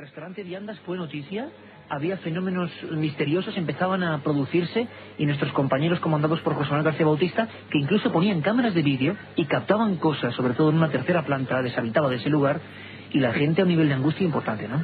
restaurante Viandas fue noticia, había fenómenos misteriosos, empezaban a producirse y nuestros compañeros comandados por José Manuel García Bautista, que incluso ponían cámaras de vídeo y captaban cosas, sobre todo en una tercera planta deshabitada de ese lugar, y la gente a un nivel de angustia importante, ¿no?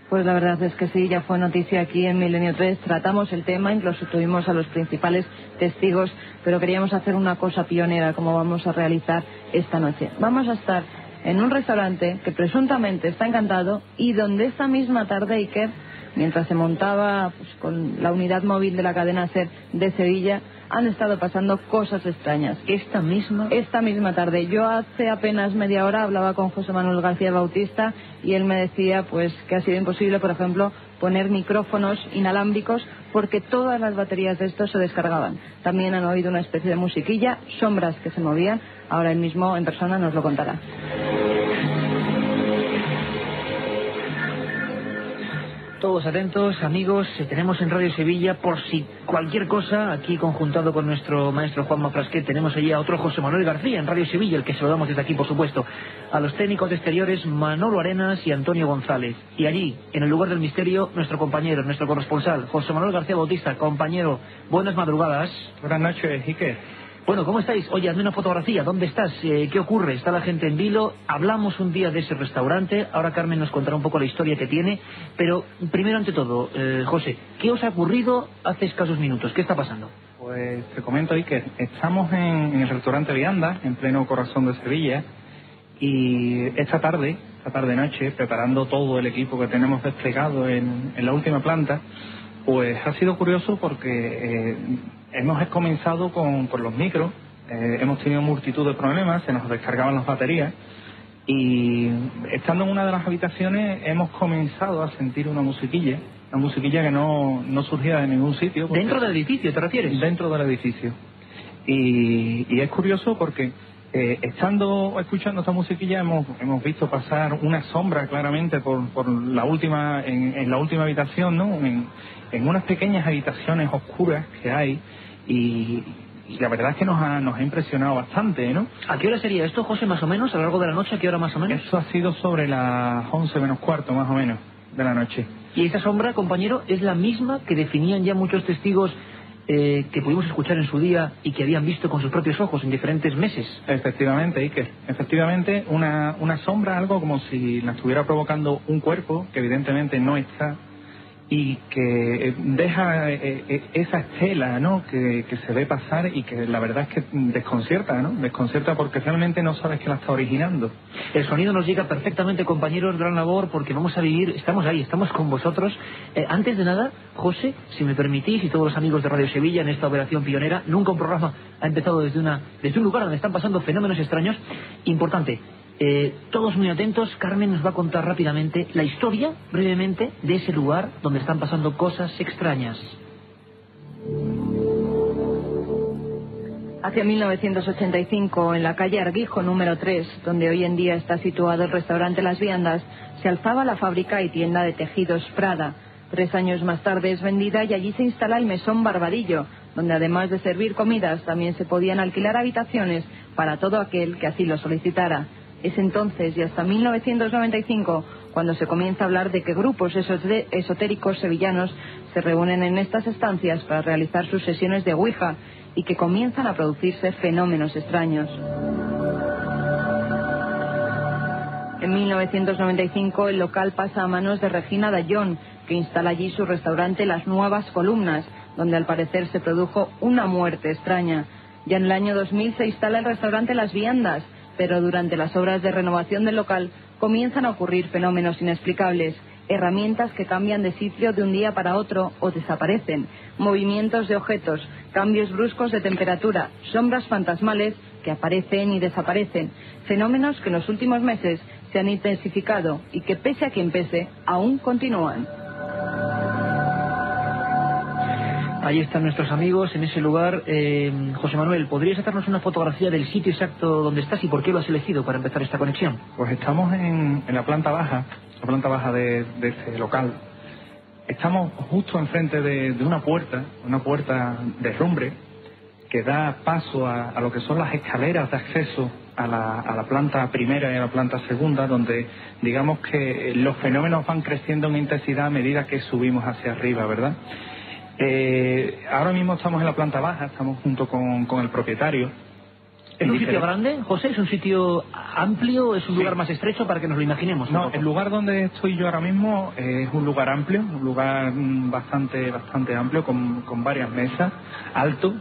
Pues la verdad es que sí, ya fue noticia aquí en Milenio 3, tratamos el tema, incluso tuvimos a los principales testigos, pero queríamos hacer una cosa pionera como vamos a realizar esta noche. Vamos a estar en un restaurante que presuntamente está encantado y donde esta misma tarde, Iker, mientras se montaba pues, con la unidad móvil de la cadena SER de Sevilla, han estado pasando cosas extrañas. ¿Esta misma tarde. Yo hace apenas media hora hablaba con José Manuel García Bautista y él me decía pues que ha sido imposible, por ejemplo, poner micrófonos inalámbricos porque todas las baterías de estos se descargaban. También han oído una especie de musiquilla, sombras que se movían. Ahora él mismo en persona nos lo contará. Todos atentos, amigos, tenemos en Radio Sevilla, por si cualquier cosa, aquí conjuntado con nuestro maestro Juanma Frasquet, tenemos allí a otro José Manuel García en Radio Sevilla, el que saludamos desde aquí, por supuesto, a los técnicos exteriores Manolo Arenas y Antonio González. Y allí, en el lugar del misterio, nuestro compañero, nuestro corresponsal, José Manuel García Bautista. Compañero, buenas madrugadas. Buenas noches, Iker. Bueno, ¿cómo estáis? Oye, hazme una fotografía. ¿Dónde estás? ¿Qué ocurre? ¿Está la gente en vilo? Hablamos un día de ese restaurante. Ahora Carmen nos contará un poco la historia que tiene. Pero, primero ante todo, José, ¿qué os ha ocurrido hace escasos minutos? ¿Qué está pasando? Pues te comento, Iker. Estamos en el restaurante Viandas, en pleno corazón de Sevilla. Y esta tarde-noche, preparando todo el equipo que tenemos desplegado en la última planta, pues ha sido curioso porque hemos comenzado por los micros, hemos tenido multitud de problemas, se nos descargaban las baterías y estando en una de las habitaciones hemos comenzado a sentir una musiquilla que no surgía de ningún sitio. ¿Dentro del edificio te refieres? Dentro del edificio. Y es curioso porque escuchando esta musiquilla hemos visto pasar una sombra claramente por la última en la última habitación, ¿no? En unas pequeñas habitaciones oscuras que hay y la verdad es que nos ha impresionado bastante, ¿no? ¿A qué hora sería esto, José, más o menos? ¿A lo largo de la noche? ¿A qué hora más o menos? Eso ha sido sobre las 11 menos cuarto, más o menos, de la noche. Y esa sombra, compañero, es la misma que definían ya muchos testigos que pudimos escuchar en su día y que habían visto con sus propios ojos en diferentes meses. Efectivamente, Iker. Efectivamente, una sombra, algo como si la estuviera provocando un cuerpo, que evidentemente no está, y que deja esa estela, ¿no? Que se ve pasar y que la verdad es que desconcierta, ¿no? Desconcierta porque realmente no sabes qué la está originando. El sonido nos llega perfectamente, compañeros, gran labor, porque vamos a vivir, estamos ahí, estamos con vosotros. Antes de nada, José, si me permitís, y todos los amigos de Radio Sevilla en esta operación pionera, nunca un programa ha empezado desde un lugar donde están pasando fenómenos extraños. Importante. Todos muy atentos. Carmen nos va a contar rápidamente la historia, brevemente, de ese lugar donde están pasando cosas extrañas. Hacia 1985, en la calle Arguijo número 3, donde hoy en día está situado el restaurante Las Viandas, se alzaba la fábrica y tienda de tejidos Prada. 3 años más tarde es vendida y allí se instala el Mesón Barbadillo, donde además de servir comidas también se podían alquilar habitaciones para todo aquel que así lo solicitara. Es entonces y hasta 1995 cuando se comienza a hablar de que grupos esotéricos sevillanos se reúnen en estas estancias para realizar sus sesiones de Ouija y que comienzan a producirse fenómenos extraños. En 1995 el local pasa a manos de Regina Dallón, que instala allí su restaurante Las Nuevas Columnas, donde al parecer se produjo una muerte extraña. Ya en el año 2000 se instala el restaurante Las Viandas, pero durante las obras de renovación del local comienzan a ocurrir fenómenos inexplicables, herramientas que cambian de sitio de un día para otro o desaparecen, movimientos de objetos, cambios bruscos de temperatura, sombras fantasmales que aparecen y desaparecen, fenómenos que en los últimos meses se han intensificado y que pese a quien pese, aún continúan. Ahí están nuestros amigos en ese lugar. José Manuel, ¿podrías hacernos una fotografía del sitio exacto donde estás y por qué lo has elegido para empezar esta conexión? Pues estamos en la planta baja de este local. Estamos justo enfrente de una puerta de herrumbre que da paso a lo que son las escaleras de acceso a la planta primera y a la planta segunda, donde digamos que los fenómenos van creciendo en intensidad a medida que subimos hacia arriba, ¿verdad? Ahora mismo estamos en la planta baja, estamos junto con el propietario. ¿Es un sitio grande, José? ¿Es un sitio amplio? ¿Es un lugar más estrecho para que nos lo imaginemos? No, el lugar donde estoy yo ahora mismo es un lugar amplio, un lugar bastante amplio, con varias mesas, alto.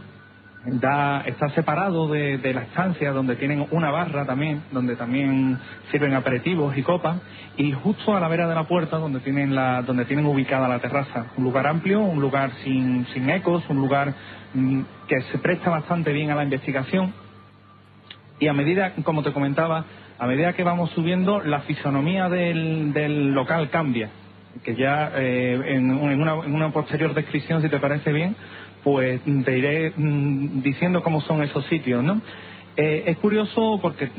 Está separado de la estancia, donde tienen una barra también, donde también sirven aperitivos y copas, y justo a la vera de la puerta donde tienen ubicada la terraza. Un lugar amplio, un lugar sin ecos, un lugar que se presta bastante bien a la investigación. Y a medida, como te comentaba, a medida que vamos subiendo, la fisonomía del local cambia. Que ya en una posterior descripción, si te parece bien, pues te iré diciendo cómo son esos sitios, ¿no? Es curioso porque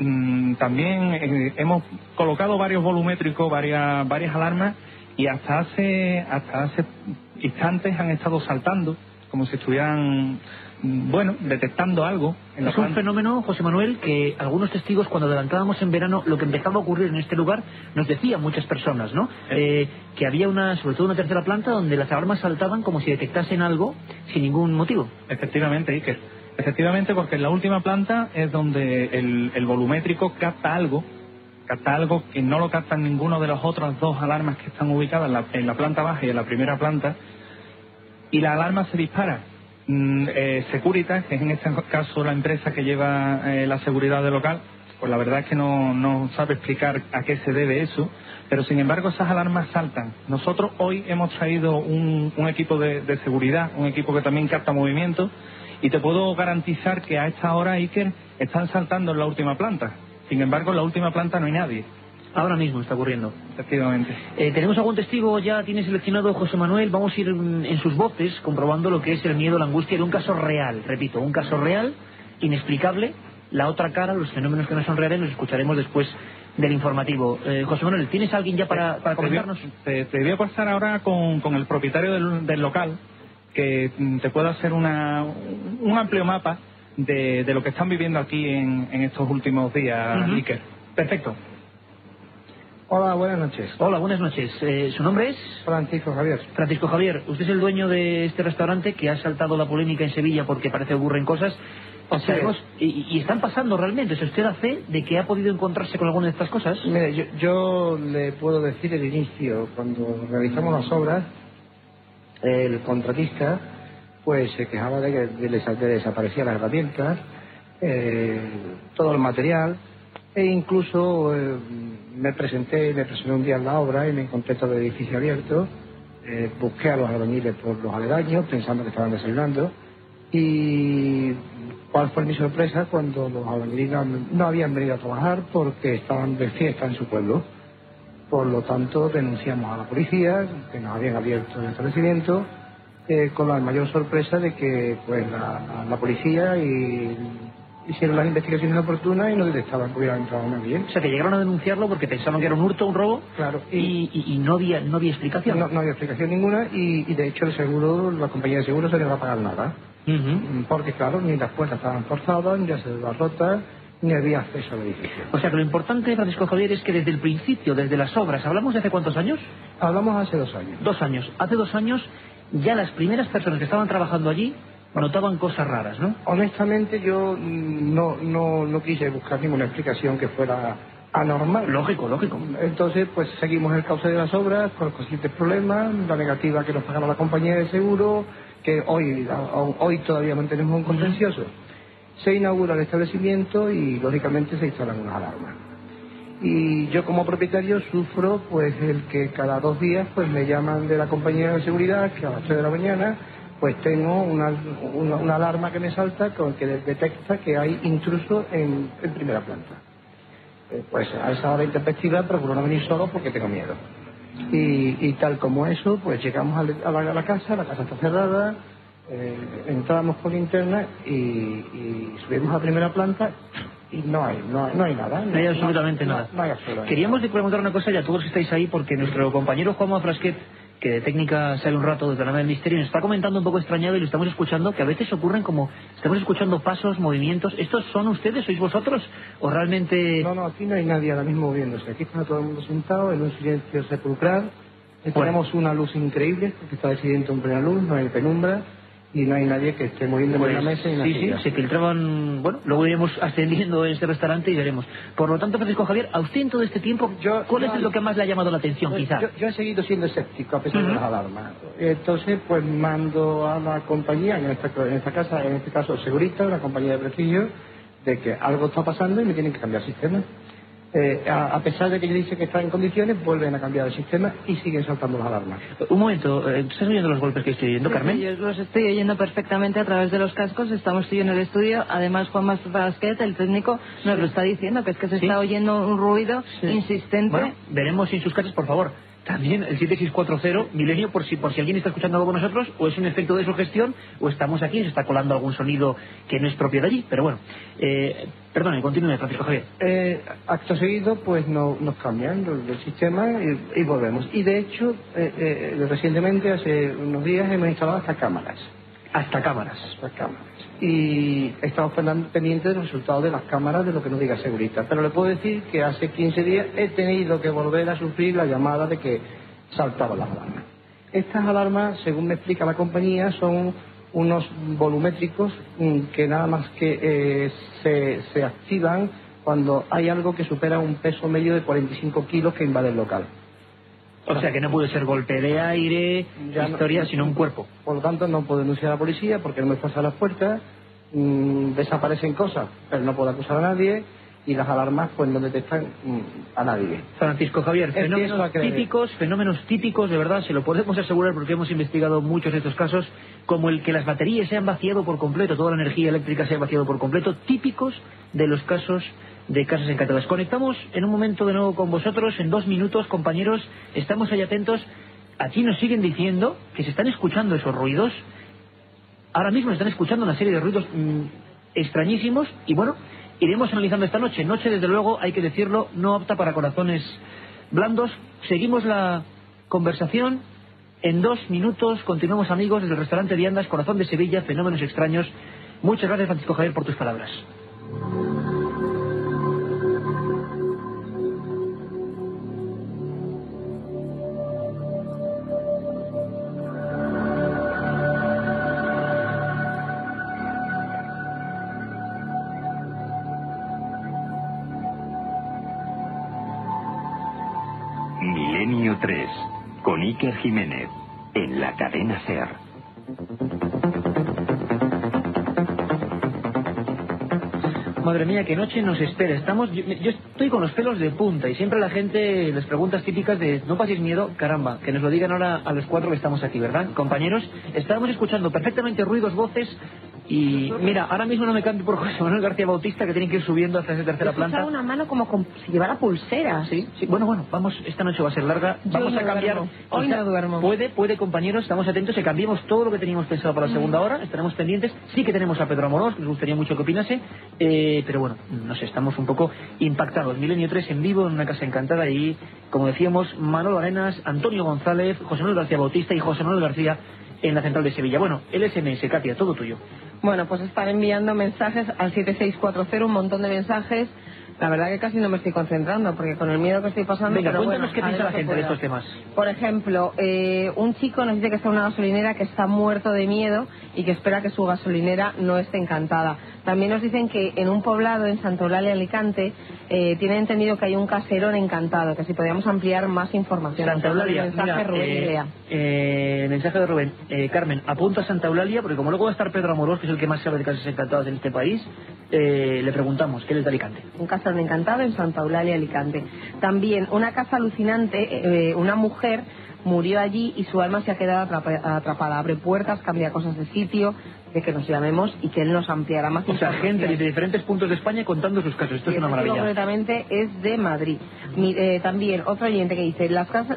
también hemos colocado varios volumétricos, varias alarmas, y hasta hace instantes han estado saltando, como si estuvieran detectando algo. Es un fenómeno, José Manuel, que algunos testigos, cuando adelantábamos en verano, lo que empezaba a ocurrir en este lugar, nos decían muchas personas, ¿no? Que había sobre todo una tercera planta, donde las alarmas saltaban como si detectasen algo sin ningún motivo. Efectivamente, Iker. Efectivamente, porque en la última planta es donde el volumétrico capta algo que no lo captan ninguno de las otras dos alarmas que están ubicadas en la planta baja y en la primera planta, y la alarma se dispara. Securitas, que es en este caso la empresa que lleva la seguridad del local, pues la verdad es que no sabe explicar a qué se debe eso, pero sin embargo esas alarmas saltan. Nosotros hoy hemos traído un equipo de seguridad, un equipo que también capta movimiento, y te puedo garantizar que a esta hora, Iker, están saltando en la última planta. Sin embargo, en la última planta no hay nadie. Ahora mismo está ocurriendo. Efectivamente. ¿Tenemos algún testigo ya? ¿Tiene seleccionado, José Manuel? Vamos a ir en sus voces comprobando lo que es el miedo, la angustia de un caso real. Repito, un caso real, inexplicable. La otra cara, los fenómenos que no son reales, los escucharemos después del informativo. José Manuel, ¿tienes alguien ya para comentarnos? Te voy a pasar ahora con el propietario del local, que te pueda hacer un amplio mapa de lo que están viviendo aquí en estos últimos días, Iker. Perfecto. Hola, buenas noches. Hola, buenas noches. ¿Su nombre es? Francisco Javier. Francisco Javier, usted es el dueño de este restaurante que ha saltado la polémica en Sevilla porque parece que ocurren cosas. Sabemos, y están pasando realmente. ¿Es usted da fe de que ha podido encontrarse con alguna de estas cosas? Mire, yo le puedo decir el inicio. Cuando realizamos las obras, el contratista pues se quejaba de que desaparecían las herramientas, todo el material, e incluso me presenté un día en la obra y me encontré todo el edificio abierto. Busqué a los albañiles por los aledaños pensando que estaban desayunando, y cuál fue mi sorpresa cuando los albañiles no habían venido a trabajar porque estaban de fiesta en su pueblo. Por lo tanto, denunciamos a la policía que nos habían abierto el establecimiento, con la mayor sorpresa de que pues la policía hicieron las investigaciones oportunas y no detectaban que hubiera entrado nadie. O sea, que llegaron a denunciarlo porque pensaban que era un hurto, un robo. Claro. Y no había explicación. No había explicación ninguna, y de hecho la compañía de seguro se le va a pagar nada. Porque claro, ni las puertas estaban forzadas, ni las rotas, ni había acceso al edificio. O sea que lo importante, Francisco Javier, es que desde el principio, desde las obras, ¿hablamos de hace cuántos años? Hablamos hace 2 años. 2 años. Hace 2 años ya las primeras personas que estaban trabajando allí notaban cosas raras, ¿no? Honestamente yo no quise buscar ninguna explicación que fuera anormal. Lógico. Entonces pues seguimos el cauce de las obras con los consiguientes problemas, la negativa que nos pagaba la compañía de seguro, que hoy todavía mantenemos un contencioso. Se inaugura el establecimiento y lógicamente se instalan unas alarmas. Y yo como propietario sufro pues el que cada 2 días pues me llaman de la compañía de seguridad que a las 3 de la mañana pues tengo una alarma que me salta con que detecta que hay intruso en primera planta. Pues a esa hora intempestiva procuro no venir solo porque tengo miedo. Y tal como eso, pues llegamos a la casa está cerrada, entramos por linterna y subimos a primera planta y no hay nada. No hay absolutamente nada. No hay absolutamente Queríamos preguntar una cosa ya a todos que estáis ahí, porque nuestro compañero Juanma Frasquet que de técnica sale un rato desde la nave del misterio, nos está comentando un poco extrañado y lo estamos escuchando, que a veces ocurren como, estamos escuchando pasos, movimientos. ¿Estos son ustedes? ¿Sois vosotros? ¿O realmente...? No, aquí no hay nadie ahora mismo moviéndose. Aquí está todo el mundo sentado en un silencio sepulcral. Tenemos una luz increíble, porque está decidiendo en plena luz, no hay penumbra, y no hay nadie que esté moviendo en la mesa y en la silla. Sí, se filtraban, bueno, luego iremos ascendiendo en este restaurante y veremos. Por lo tanto, Francisco Javier, a usted en todo este tiempo, ¿cuál es lo que más le ha llamado la atención, quizá? Yo he seguido siendo escéptico a pesar de las alarmas. Entonces, pues mando a la compañía, en esta casa, en este caso Segurita, una compañía de prestigio, de que algo está pasando y me tienen que cambiar el sistema. A pesar de que yo dice que está en condiciones, vuelven a cambiar el sistema y siguen saltando las alarmas. Un momento, ¿estás oyendo los golpes que estoy oyendo, Carmen? Sí, yo los estoy oyendo perfectamente a través de los cascos. Estamos tú y yo en el estudio. Además, Juan Basquet, el técnico, nos lo está diciendo, que es que se está oyendo un ruido insistente. Bueno, veremos en sus casas, por favor. También el 7640 Milenio, por si alguien está escuchando algo con nosotros, o es un efecto de sugestión, o estamos aquí y se está colando algún sonido que no es propio de allí. Pero bueno, perdone, continúe, Francisco Javier. Acto seguido, pues nos cambian el sistema y volvemos. Y de hecho, recientemente, hace unos días, hemos instalado hasta cámaras. Hasta cámaras. Y estamos pendientes del resultado de las cámaras de lo que nos diga Segurita. Pero le puedo decir que hace 15 días he tenido que volver a sufrir la llamada de que saltaban las alarmas. Estas alarmas, según me explica la compañía, son unos volumétricos que nada más que se activan cuando hay algo que supera un peso medio de 45 kilos que invade el local. O sea que no puede ser golpe de aire, sino un cuerpo. Por lo tanto, no puedo denunciar a la policía porque no me pasa las puertas, desaparecen cosas, pero no puedo acusar a nadie, y las alarmas pues no detectan a nadie. Francisco Javier, fenómenos típicos, de verdad, se lo podemos asegurar porque hemos investigado muchos de estos casos, como el que las baterías se han vaciado por completo, toda la energía eléctrica se ha vaciado por completo, típicos de los casos de Casas Encantadas. Conectamos en un momento de nuevo con vosotros, en 2 minutos, compañeros, estamos ahí atentos. Aquí nos siguen diciendo que se están escuchando esos ruidos. Ahora mismo están escuchando una serie de ruidos extrañísimos y bueno, iremos analizando esta noche. Noche, desde luego, hay que decirlo, no apta para corazones blandos. Seguimos la conversación. En 2 minutos continuamos, amigos, desde el restaurante Viandas, Corazón de Sevilla, fenómenos extraños. Muchas gracias, Francisco Javier, por tus palabras. Milenio 3, con Iker Jiménez, en la cadena SER. Madre mía, qué noche nos espera. Yo estoy con los pelos de punta y siempre la gente, les preguntas típicas de no paséis miedo, caramba, que nos lo digan ahora a los 4 que estamos aquí, ¿verdad? Compañeros, estábamos escuchando perfectamente ruidos, voces. Y mira, ahora mismo no me cambio por José Manuel García Bautista, que tiene que ir subiendo hasta esa tercera planta. Una mano como si llevara pulseras. Sí. Bueno, vamos, esta noche va a ser larga. Vamos a cambiar. Hoy no duermo. Puede, compañeros, estamos atentos, que cambiemos todo lo que teníamos pensado para la segunda hora, estaremos pendientes. Sí que tenemos a Pedro Amorós, nos gustaría mucho que opinase, pero bueno, no sé, estamos un poco impactados. Milenio 3 en vivo, en una casa encantada, y como decíamos, Manolo Arenas, Antonio González, José Manuel García Bautista y José Manuel García en la central de Sevilla. Bueno, el SMS, Katia, todo tuyo. Bueno, pues están enviando mensajes al 7640, un montón de mensajes. La verdad que casi no me estoy concentrando, porque con el miedo que estoy pasando... Venga, pero cuéntanos qué piensa la gente de estos temas. Por ejemplo, un chico nos dice que está en una gasolinera que está muerto de miedo y que espera que su gasolinera no esté encantada. También nos dicen que en un poblado, en Santa Eulalia, Alicante, tienen entendido que hay un caserón encantado, que si podíamos ampliar más información. Santa Eulalia, el mensaje, Rubén y Lea. El mensaje de Rubén. Carmen, apunta a Santa Eulalia, porque como luego va a estar Pedro Amorós, que es el que más sabe de casas encantadas en este país, le preguntamos, ¿qué es de Alicante? Un caserón encantado en Santa Eulalia, Alicante. También una casa alucinante, una mujer murió allí y su alma se ha quedado atrapada. Abre puertas, cambia cosas de sitio, de que nos llamemos y que él nos ampliará más información. O sea, gente de diferentes puntos de España contando sus casos. Esto es una maravilla. Concretamente es de Madrid. También otro oyente que dice,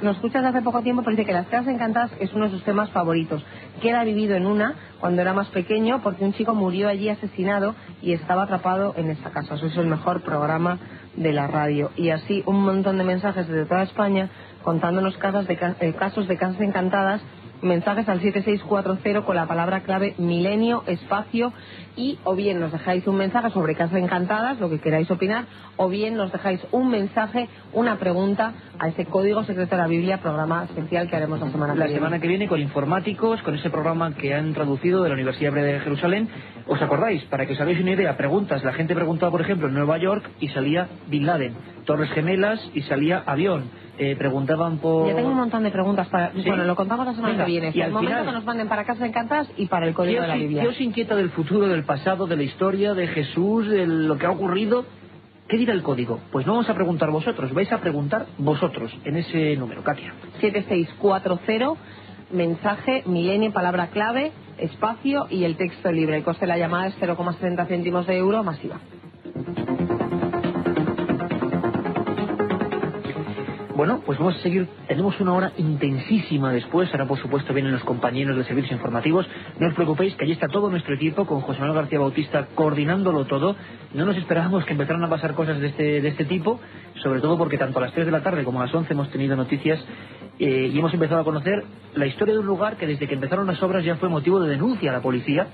nos escuchas hace poco tiempo, pero dice que las casas encantadas es uno de sus temas favoritos. Que él ha vivido en una cuando era más pequeño, porque un chico murió allí asesinado y estaba atrapado en esa casa. Eso es el mejor programa de la radio. Y así un montón de mensajes desde toda España contándonos casos de casas encantadas. Mensajes al 7640 con la palabra clave milenio, espacio, y o bien nos dejáis un mensaje sobre casas encantadas, lo que queráis opinar, o bien nos dejáis un mensaje, una pregunta a ese código secreto de la Biblia, programa especial que haremos la semana que viene. La semana que viene con informáticos, con ese programa que han traducido de la Universidad Hebrea de Jerusalén. ¿Os acordáis? Para que os hagáis una idea, preguntas. La gente preguntaba, por ejemplo, en Nueva York y salía Bin Laden. Torres Gemelas y salía avión. Preguntaban por... Yo tengo un montón de preguntas para... ¿Sí? Bueno, lo contamos la semana que viene. Y al momento que nos manden para Casas Encantadas y para el código de la Biblia. ¿Qué os inquieta del futuro, del pasado, de la historia, de Jesús, de lo que ha ocurrido? ¿Qué dirá el código? Pues no vamos a preguntar vosotros, vais a preguntar vosotros en ese número, Katia. 7640, mensaje, milenio, palabra clave, espacio y el texto libre. El coste de la llamada es 0,70 céntimos de euro masiva. Bueno, pues vamos a seguir. Tenemos una hora intensísima después. Ahora, por supuesto, vienen los compañeros de servicios informativos. No os preocupéis, que allí está todo nuestro equipo, con José Manuel García Bautista coordinándolo todo. No nos esperábamos que empezaran a pasar cosas de este tipo, sobre todo porque tanto a las 3 de la tarde como a las 11 hemos tenido noticias y hemos empezado a conocer la historia de un lugar que desde que empezaron las obras ya fue motivo de denuncia a la policía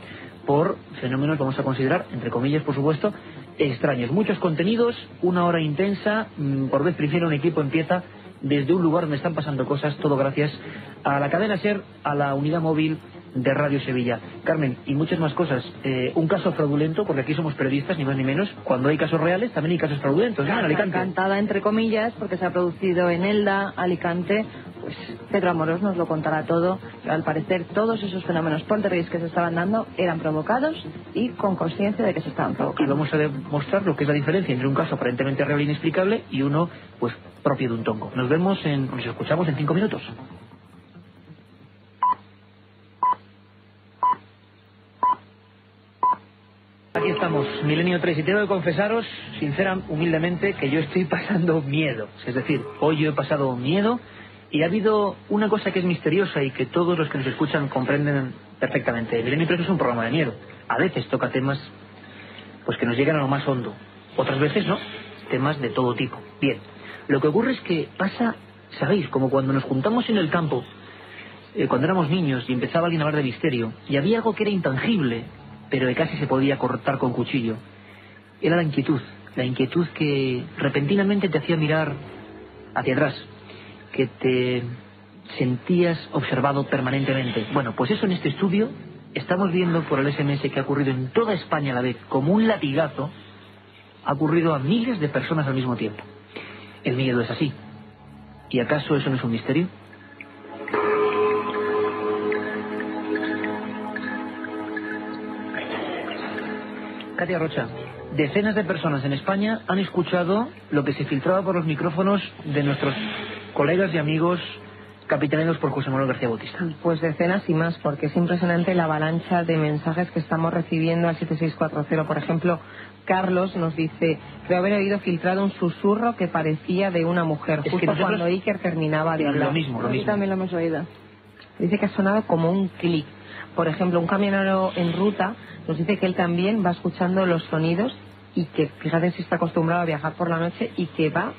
por fenómenos, vamos a considerar, entre comillas, por supuesto, extraños. Muchos contenidos, una hora intensa. Por vez primera un equipo empieza desde un lugar donde están pasando cosas, todo gracias a la cadena SER, a la unidad móvil de Radio Sevilla. Carmen, y muchas más cosas. Un caso fraudulento, porque aquí somos periodistas, ni más ni menos. Cuando hay casos reales, también hay casos fraudulentos, ¿no? En Alicante. Encantada, entre comillas, porque se ha producido en Elda, Alicante. Pues Pedro Amorós nos lo contará todo. Pero al parecer todos esos fenómenos poltergeist que se estaban dando eran provocados y con conciencia de que se estaban provocando. Y vamos a demostrar lo que es la diferencia entre un caso aparentemente real e inexplicable y uno, pues, propio de un tongo. Nos escuchamos en 5 minutos. Aquí estamos, Milenio 3, y tengo que confesaros, humildemente, que yo estoy pasando miedo. Es decir, hoy yo he pasado miedo y ha habido una cosa que es misteriosa y que todos los que nos escuchan comprenden perfectamente. Milenio 3 es un programa de miedo. A veces toca temas pues que nos llegan a lo más hondo. Otras veces no, temas de todo tipo. Bien, lo que ocurre es que pasa, ¿sabéis? Como cuando nos juntamos en el campo, cuando éramos niños y empezaba alguien a hablar de misterio, y había algo que era intangible, pero que casi se podía cortar con cuchillo. Era la inquietud que repentinamente te hacía mirar hacia atrás, que te sentías observado permanentemente. Bueno, pues eso en este estudio estamos viendo por el SMS que ha ocurrido en toda España a la vez, como un latigazo, ha ocurrido a miles de personas al mismo tiempo. El miedo es así. ¿Y acaso eso no es un misterio? Katia Rocha, decenas de personas en España han escuchado lo que se filtraba por los micrófonos de nuestros colegas y amigos capitaneados por José Manuel García Bautista. Pues decenas y más, porque es impresionante la avalancha de mensajes que estamos recibiendo al 7640. Por ejemplo, Carlos nos dice: creo haber oído filtrado un susurro que parecía de una mujer, es justo cuando Iker terminaba de hablar. Lo mismo. También lo hemos oído. Dice que ha sonado como un clic. Por ejemplo, un camionero en ruta nos dice que él también va escuchando los sonidos y que, fíjate si está acostumbrado a viajar por la noche y que va,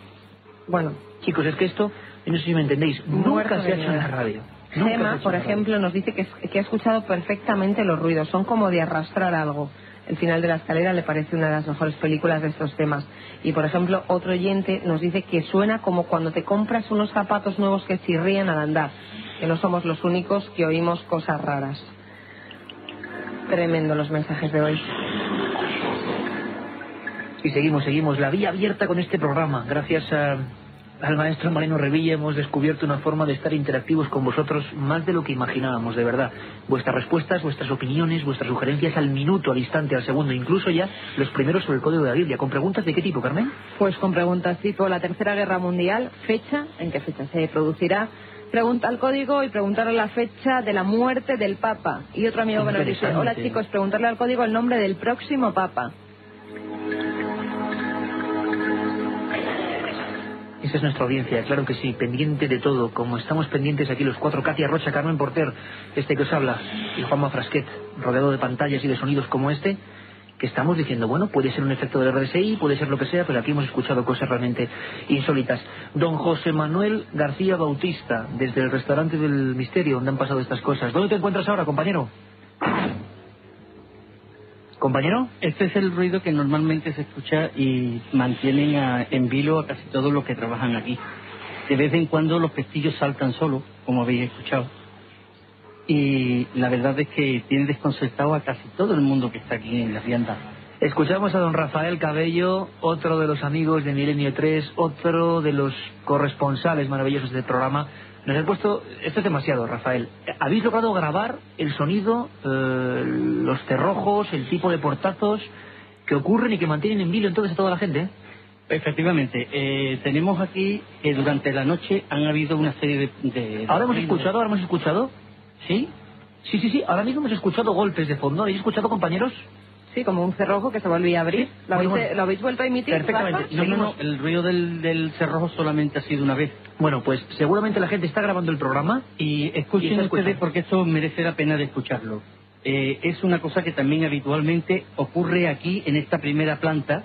bueno... Chicos, es que esto, no sé si me entendéis, nunca se ha hecho en la radio. Gemma, por ejemplo, nos dice que ha escuchado perfectamente los ruidos, son como de arrastrar algo. El final de la escalera le parece una de las mejores películas de estos temas. Y, por ejemplo, otro oyente nos dice que suena como cuando te compras unos zapatos nuevos que chirrían al andar, que no somos los únicos que oímos cosas raras. Tremendo los mensajes de hoy. Y seguimos. La vía abierta con este programa. Gracias al maestro Marino Revilla hemos descubierto una forma de estar interactivos con vosotros más de lo que imaginábamos, de verdad. Vuestras respuestas, vuestras opiniones, vuestras sugerencias al minuto, al instante, al segundo, incluso ya los primeros sobre el código de la Biblia. ¿Con preguntas de qué tipo, Carmen? Pues con preguntas tipo la Tercera Guerra Mundial, fecha, en qué fecha se producirá. Pregunta al código y preguntarle la fecha de la muerte del Papa. Y otro amigo que nos dice: hola chicos, preguntarle al código el nombre del próximo Papa. Esa es nuestra audiencia, claro que sí, pendiente de todo, como estamos pendientes aquí los cuatro: Katia Rocha, Carmen Porter, este que os habla, y Juanma Frasquet, rodeado de pantallas y de sonidos como este. que estamos diciendo, bueno, puede ser un efecto del RSI, puede ser lo que sea, pero aquí hemos escuchado cosas realmente insólitas. Don José Manuel García Bautista, desde el restaurante del Misterio, donde han pasado estas cosas. ¿Dónde te encuentras ahora, compañero? ¿Compañero? Este es el ruido que normalmente se escucha y mantienen en vilo a casi todos los que trabajan aquí. De vez en cuando los pestillos saltan solos, como habéis escuchado. Y la verdad es que tiene desconcertado a casi todo el mundo que está aquí en las viandas. Escuchamos a don Rafael Cabello, otro de los amigos de Milenio 3, otro de los corresponsales maravillosos del programa. Nos han puesto... Esto es demasiado, Rafael. ¿Habéis logrado grabar el sonido, los cerrojos, el tipo de portazos que ocurren y que mantienen en vilo entonces a toda la gente? Efectivamente. Tenemos aquí que durante la noche han habido una serie de ¿Ahora hemos escuchado? ¿Sí? Sí. Ahora mismo hemos escuchado golpes de fondo. ¿Habéis escuchado, compañeros? Sí, como un cerrojo que se volvía a abrir. ¿Lo habéis vuelto a emitir? Perfectamente. No, el ruido del cerrojo solamente ha sido una vez. Bueno, pues seguramente la gente está grabando el programa. Y escuchen ustedes porque esto merece la pena de escucharlo. Es una cosa que también habitualmente ocurre aquí en esta primera planta,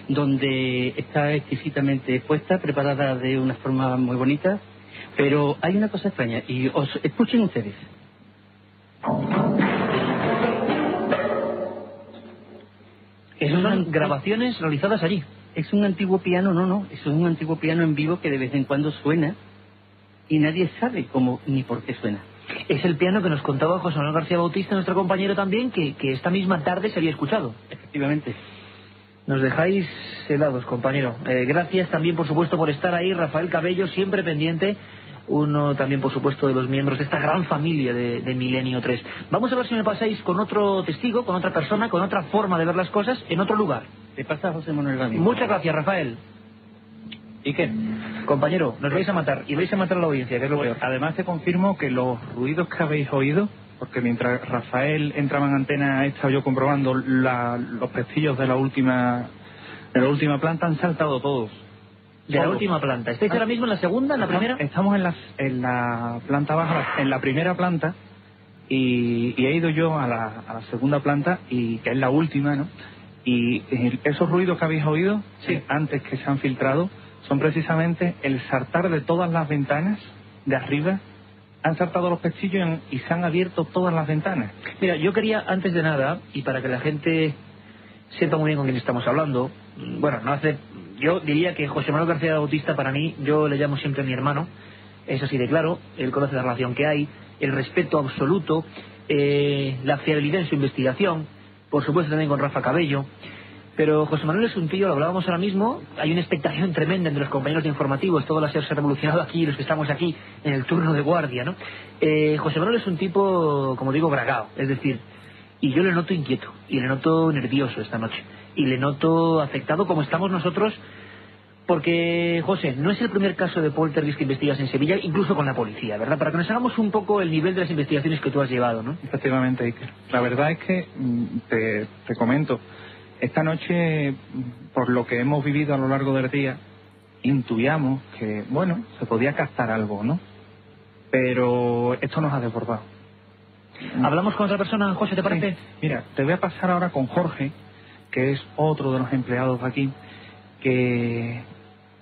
donde está exquisitamente puesta, preparada de una forma muy bonita. Pero hay una cosa extraña, y escuchen ustedes. Esas son grabaciones realizadas allí. Es un antiguo piano, no, es un antiguo piano en vivo que de vez en cuando suena y nadie sabe cómo ni por qué suena. Es el piano que nos contaba José Manuel García Bautista, nuestro compañero también, que esta misma tarde se había escuchado. Efectivamente. Nos dejáis helados, compañero. Gracias también, por supuesto, por estar ahí. Rafael Cabello, siempre pendiente. Uno también, por supuesto, de los miembros de esta gran familia de Milenio 3. Vamos a ver si me pasáis con otro testigo, con otra persona, con otra forma de ver las cosas, en otro lugar. Te pasa José Manuel García. Muchas gracias, Rafael. ¿Y qué? Compañero, nos vais a matar, y vais a matar a la audiencia, que es lo peor. Además te confirmo que los ruidos que habéis oído, porque mientras Rafael entraba en antena he estado yo comprobando los pestillos de la última planta, han saltado todos. De la última planta. ¿Estáis ahora mismo en la segunda, en la primera? Estamos en la planta baja, en la primera planta, y he ido yo a la segunda planta, y que es la última, ¿no? Y esos ruidos que habéis oído, sí, antes que se han filtrado, son precisamente el saltar de todas las ventanas de arriba. Han saltado los pestillos y se han abierto todas las ventanas. Mira, yo quería, antes de nada, y para que la gente sepa muy bien con quién estamos hablando, bueno, yo diría que José Manuel García Bautista, para mí, yo le llamo siempre a mi hermano, es así de claro, él conoce la relación que hay, el respeto absoluto, la fiabilidad en su investigación, por supuesto también con Rafa Cabello, pero José Manuel es un tío, lo hablábamos ahora mismo, hay una expectación tremenda entre los compañeros de informativos, todo la SER se ha revolucionado aquí, los que estamos aquí en el turno de guardia, ¿no? José Manuel es un tipo, como digo, bragao, es decir, y yo le noto inquieto, y le noto nervioso esta noche, y le noto afectado como estamos nosotros, porque, José, no es el primer caso de poltergeist que investigas en Sevilla, incluso con la policía, ¿verdad? Para que nos hagamos un poco el nivel de las investigaciones que tú has llevado, ¿no? Efectivamente, Iker. La verdad es que, te comento, esta noche, por lo que hemos vivido a lo largo del día, intuíamos que, bueno, se podía captar algo, ¿no? Pero esto nos ha desbordado. ¿Hablamos con otra persona, José, te parece? Sí. Mira, te voy a pasar ahora con Jorge, que es otro de los empleados de aquí, que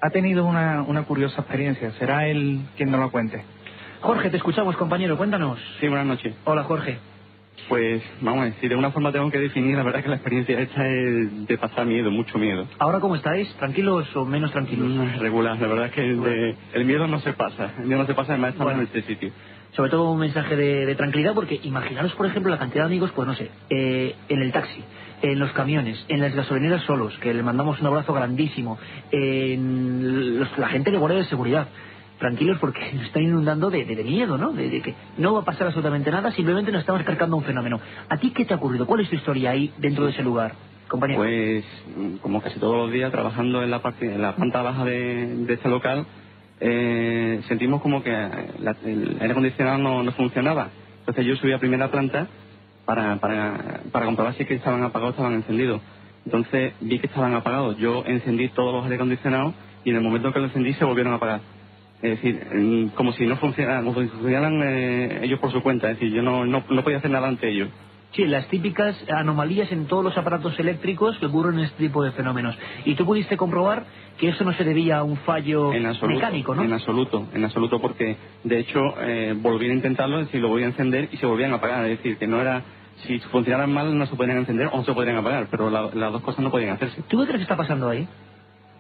ha tenido una curiosa experiencia. Será él quien nos lo cuente. Jorge, te escuchamos, compañero, cuéntanos. Sí, buenas noches. Hola, Jorge. Pues, vamos a ver, si de una forma tengo que definir, la verdad es que la experiencia esta es de pasar miedo, mucho miedo. ¿Ahora cómo estáis? ¿Tranquilos o menos tranquilos? Regular, la verdad es que el miedo no se pasa. El miedo no se pasa, además estamos en este sitio. Sobre todo un mensaje de tranquilidad, porque imaginaros, por ejemplo, la cantidad de amigos, pues no sé, en el taxi, en los camiones, en las gasolineras solos, que le mandamos un abrazo grandísimo, en la gente de guardia de seguridad. Tranquilos porque nos están inundando de miedo, ¿no? De que no va a pasar absolutamente nada, simplemente nos estamos acercando a un fenómeno. ¿A ti qué te ha ocurrido? ¿Cuál es tu historia ahí dentro de ese lugar, compañero? Pues, como casi todos los días, trabajando en la planta baja de este local, sentimos como que el aire acondicionado no funcionaba. Entonces yo subí a primera planta para comprobar si que estaban apagados o estaban encendidos. Entonces vi que estaban apagados. Yo encendí todos los aire acondicionados y en el momento que lo encendí se volvieron a apagar. Es decir, como si no funcionaran, ellos por su cuenta. Es decir, yo no podía hacer nada ante ellos. Sí, las típicas anomalías en todos los aparatos eléctricos que ocurren en este tipo de fenómenos. Y tú pudiste comprobar que eso no se debía a un fallo mecánico, ¿no? En absoluto, porque de hecho volví a intentarlo, es decir, lo volví a encender y se volvían a apagar. Es decir, que no era, si funcionaran mal no se podían encender o no se podían apagar, pero las dos cosas no podían hacerse. ¿Tú qué crees que está pasando ahí?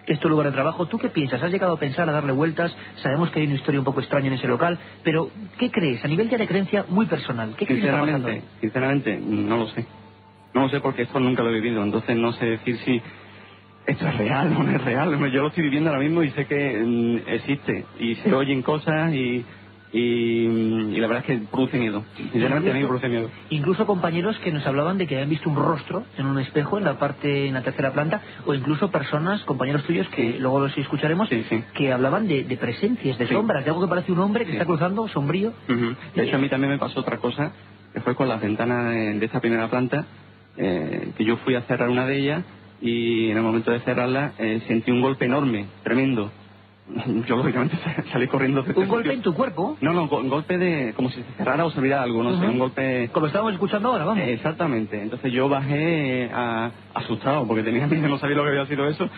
Es tu lugar de trabajo. ¿Tú qué piensas? ¿Has llegado a pensar, a darle vueltas? Sabemos que hay una historia un poco extraña en ese local, pero ¿qué crees? A nivel ya de creencia muy personal, ¿qué crees que está pasando ahí? Sinceramente, no lo sé. No lo sé porque esto nunca lo he vivido, entonces no sé decir si esto es real o no es real. Yo lo estoy viviendo ahora mismo y sé que existe y se oyen cosas y la verdad es que produce miedo. Sinceramente a mí me produce miedo. Incluso compañeros que nos hablaban de que habían visto un rostro en un espejo en la tercera planta, o incluso personas, compañeros tuyos, que luego los escucharemos, que hablaban de presencias, de sombras, de algo que parece un hombre que está cruzando, sombrío. De hecho a mí también me pasó otra cosa, que fue con las ventanas de esta primera planta, que yo fui a cerrar una de ellas y en el momento de cerrarla sentí un golpe enorme, tremendo. Yo lógicamente salí corriendo. ¿Un golpe en tu cuerpo? No, un golpe de como si se cerrara o se abriera algo, no sé, un golpe... Como estábamos escuchando ahora, vamos. Exactamente, entonces yo bajé asustado porque tenía miedo, no sabía lo que había sido eso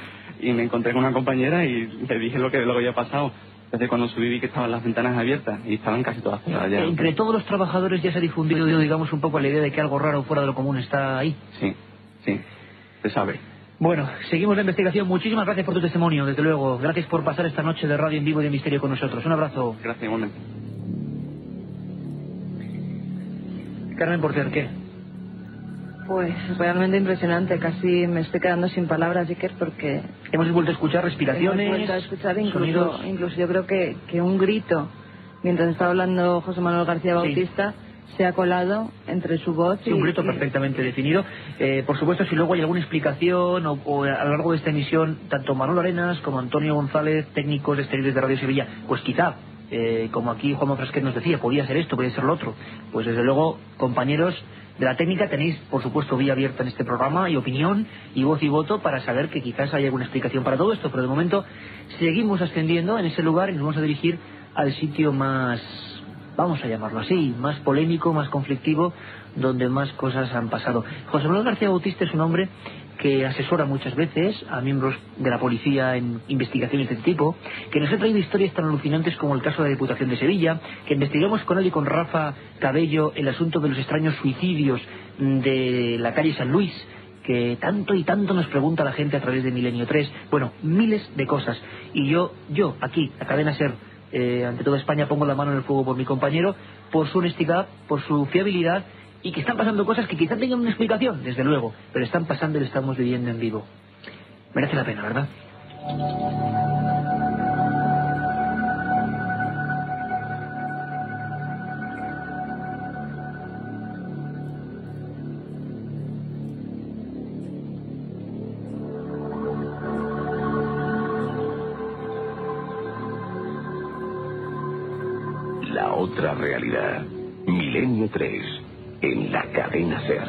y me encontré con una compañera y le dije lo que había pasado. Entonces cuando subí vi que estaban las ventanas abiertas y estaban casi todas cerradas ya. Entre todos los trabajadores ya se ha difundido, digamos, un poco la idea de que algo raro fuera de lo común está ahí. Sí, se sabe. Bueno, seguimos la investigación. Muchísimas gracias por tu testimonio, desde luego. Gracias por pasar esta noche de radio en vivo y de misterio con nosotros. Un abrazo. Gracias, igualmente. Carmen Porter, ¿qué? Pues realmente impresionante. Casi me estoy quedando sin palabras, Iker, porque... Hemos vuelto a escuchar respiraciones, hemos vuelto a escuchar sonidos... incluso yo creo que un grito, mientras estaba hablando José Manuel García Bautista... se ha colado entre su voz y... un grito perfectamente definido. Por supuesto, si luego hay alguna explicación o a lo largo de esta emisión, tanto Manuel Arenas como Antonio González, técnicos exteriores de Radio Sevilla, pues quizá, como aquí Juanma Frasquet nos decía, podía ser esto, podía ser lo otro. Pues desde luego, compañeros de la técnica, tenéis, por supuesto, vía abierta en este programa y opinión y voz y voto para saber que quizás hay alguna explicación para todo esto, pero de momento seguimos ascendiendo en ese lugar y nos vamos a dirigir al sitio más... vamos a llamarlo así, más polémico, más conflictivo, donde más cosas han pasado. José Manuel García Bautista es un hombre que asesora muchas veces a miembros de la policía en investigaciones de este tipo, que nos ha traído historias tan alucinantes como el caso de la Diputación de Sevilla, que investigamos con él y con Rafa Cabello el asunto de los extraños suicidios de la calle San Luis, que tanto y tanto nos pregunta la gente a través de Milenio 3. Bueno, miles de cosas. Y yo aquí, a Cadena SER, ante toda España, pongo la mano en el fuego por mi compañero, por su honestidad, por su fiabilidad, y que están pasando cosas que quizás tengan una explicación, desde luego, pero están pasando y lo estamos viviendo en vivo. Merece la pena, ¿verdad? La otra realidad. Milenio 3. En la cadena SER.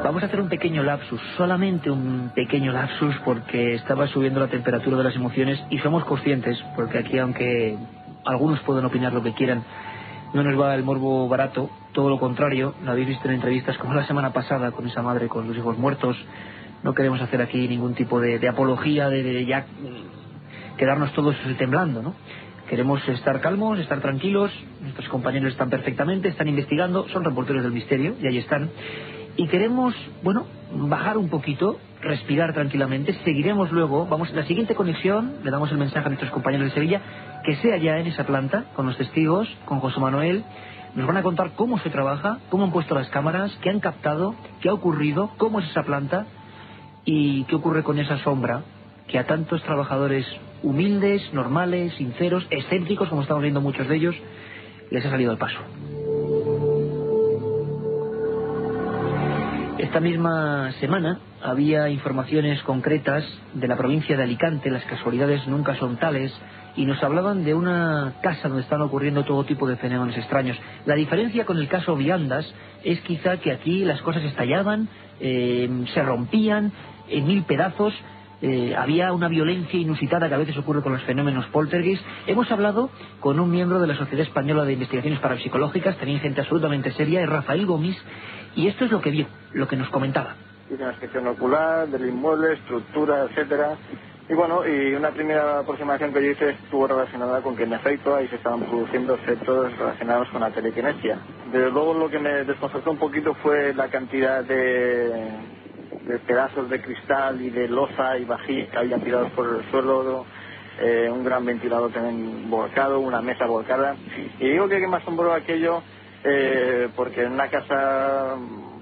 Vamos a hacer un pequeño lapsus, solamente un pequeño lapsus, porque estaba subiendo la temperatura de las emociones y somos conscientes, porque aquí, aunque algunos puedan opinar lo que quieran, no nos va el morbo barato, todo lo contrario. Lo habéis visto en entrevistas como la semana pasada con esa madre con los hijos muertos. No queremos hacer aquí ningún tipo de apología de ya quedarnos todos temblando, ¿no? Queremos estar calmos, estar tranquilos. Nuestros compañeros están perfectamente, están investigando, son reporteros del misterio y ahí están. Y queremos, bajar un poquito, respirar tranquilamente. Seguiremos luego, vamos a la siguiente conexión, le damos el mensaje a nuestros compañeros de Sevilla, que sea ya en esa planta, con los testigos, con José Manuel. Nos van a contar cómo se trabaja, cómo han puesto las cámaras, qué han captado, qué ha ocurrido, cómo es esa planta y qué ocurre con esa sombra que a tantos trabajadores humildes, normales, sinceros, excéntricos, como estamos viendo muchos de ellos, les ha salido al paso. Esta misma semana había informaciones concretas de la provincia de Alicante, las casualidades nunca son tales, y nos hablaban de una casa donde están ocurriendo todo tipo de fenómenos extraños. La diferencia con el caso Viandas es quizá que aquí las cosas estallaban, se rompían en mil pedazos. había una violencia inusitada que a veces ocurre con los fenómenos poltergeist. Hemos hablado con un miembro de la Sociedad Española de Investigaciones Parapsicológicas, también gente absolutamente seria, es Rafael Gomis, y esto es lo que vio, lo que nos comentaba. Tiene una inscripción ocular del inmueble, estructura, etcétera. Y bueno, y una primera aproximación que yo hice estuvo relacionada con que en efecto ahí se estaban produciendo efectos relacionados con la telequinesia. Desde luego lo que me desconcertó un poquito fue la cantidad de pedazos de cristal y de loza y vajillas que habían tirados por el suelo, un gran ventilador también volcado, una mesa volcada. Y digo que me asombró aquello porque en una casa,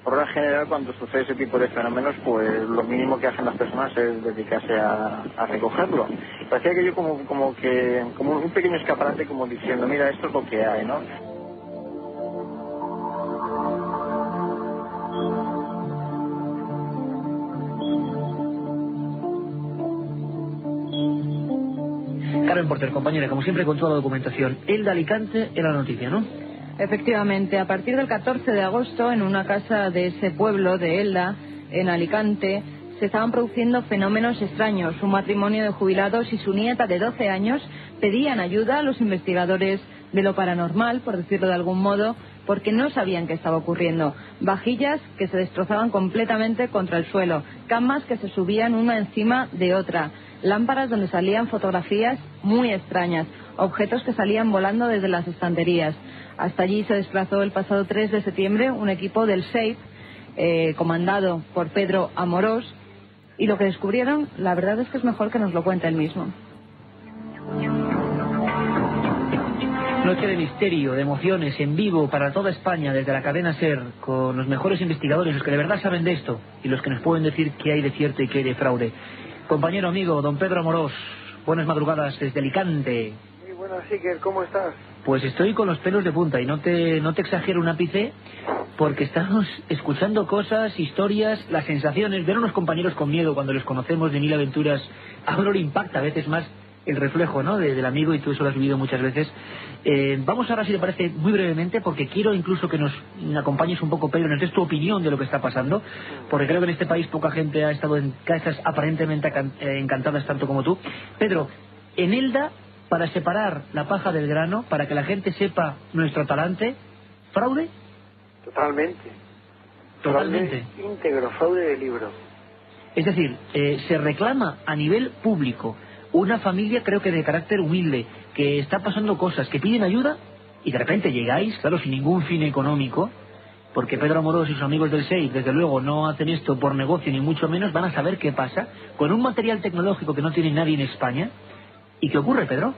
por lo general, cuando sucede ese tipo de fenómenos, pues lo mínimo que hacen las personas es dedicarse a recogerlo. Parecía aquello como un pequeño escaparate, como diciendo, mira, esto es lo que hay, ¿no? Carmen Porter, compañera, como siempre con toda la documentación. Elda, Alicante, era la noticia, ¿no? Efectivamente, a partir del 14 de agosto, en una casa de ese pueblo de Elda, en Alicante, se estaban produciendo fenómenos extraños. Un matrimonio de jubilados y su nieta de 12 años pedían ayuda a los investigadores de lo paranormal, por decirlo de algún modo, porque no sabían qué estaba ocurriendo. Vajillas que se destrozaban completamente contra el suelo, camas que se subían una encima de otra, lámparas donde salían fotografías muy extrañas, objetos que salían volando desde las estanterías. Hasta allí se desplazó el pasado 3 de septiembre un equipo del SEIP, comandado por Pedro Amorós, y lo que descubrieron, la verdad es que es mejor que nos lo cuente él mismo. Noche de misterio, de emociones, en vivo para toda España, desde la cadena SER, con los mejores investigadores, los que de verdad saben de esto, y los que nos pueden decir qué hay de cierto y qué hay de fraude. Compañero amigo, don Pedro Amorós, buenas madrugadas desde Alicante. Muy buenas, Iker, ¿cómo estás? Pues estoy con los pelos de punta, y no te exagero un ápice, porque estamos escuchando cosas, historias, las sensaciones, ver a unos compañeros con miedo cuando los conocemos de mil aventuras, a uno le impacta a veces más el reflejo, ¿no?, del amigo, y tú eso lo has vivido muchas veces. Vamos ahora, si te parece, muy brevemente, porque quiero incluso que nos acompañes un poco, Pedro, nos des tu opinión de lo que está pasando, porque creo que en este país poca gente ha estado en casas aparentemente encantadas tanto como tú. Pedro, en Elda, para separar la paja del grano, para que la gente sepa nuestro talante, ¿fraude? Totalmente. Totalmente. Fraude íntegro, fraude de libro. Es decir, se reclama a nivel público una familia, creo que de carácter humilde, que está pasando cosas, que piden ayuda, y de repente llegáis, claro, sin ningún fin económico, porque Pedro Amorós y sus amigos del SEIP, desde luego, no hacen esto por negocio, ni mucho menos, van a saber qué pasa, con un material tecnológico que no tiene nadie en España. ¿Y qué ocurre, Pedro?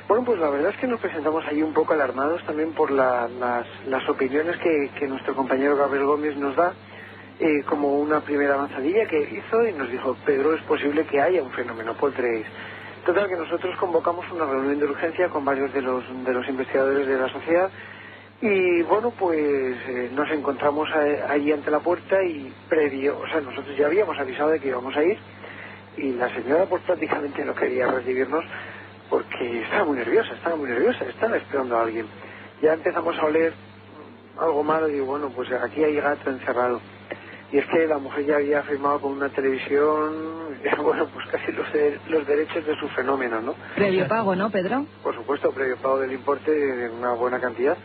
Bueno, pues la verdad es que nos presentamos ahí un poco alarmados también por las opiniones que nuestro compañero Gabriel Gómez nos da, como una primera avanzadilla que hizo, y nos dijo, Pedro, es posible que haya un fenómeno poltergeist. Total, que nosotros convocamos una reunión de urgencia con varios de los investigadores de la sociedad, y bueno, pues nos encontramos allí ante la puerta, y nosotros ya habíamos avisado de que íbamos a ir, y la señora pues prácticamente no quería recibirnos porque estaba muy nerviosa, estaba esperando a alguien. Ya empezamos a oler algo malo, y digo, bueno, pues aquí hay gato encerrado. Y es que la mujer ya había firmado con una televisión, bueno, pues casi los derechos de su fenómeno, ¿no? Previo pago, ¿no, Pedro? Por supuesto, previo pago del importe de una buena cantidad.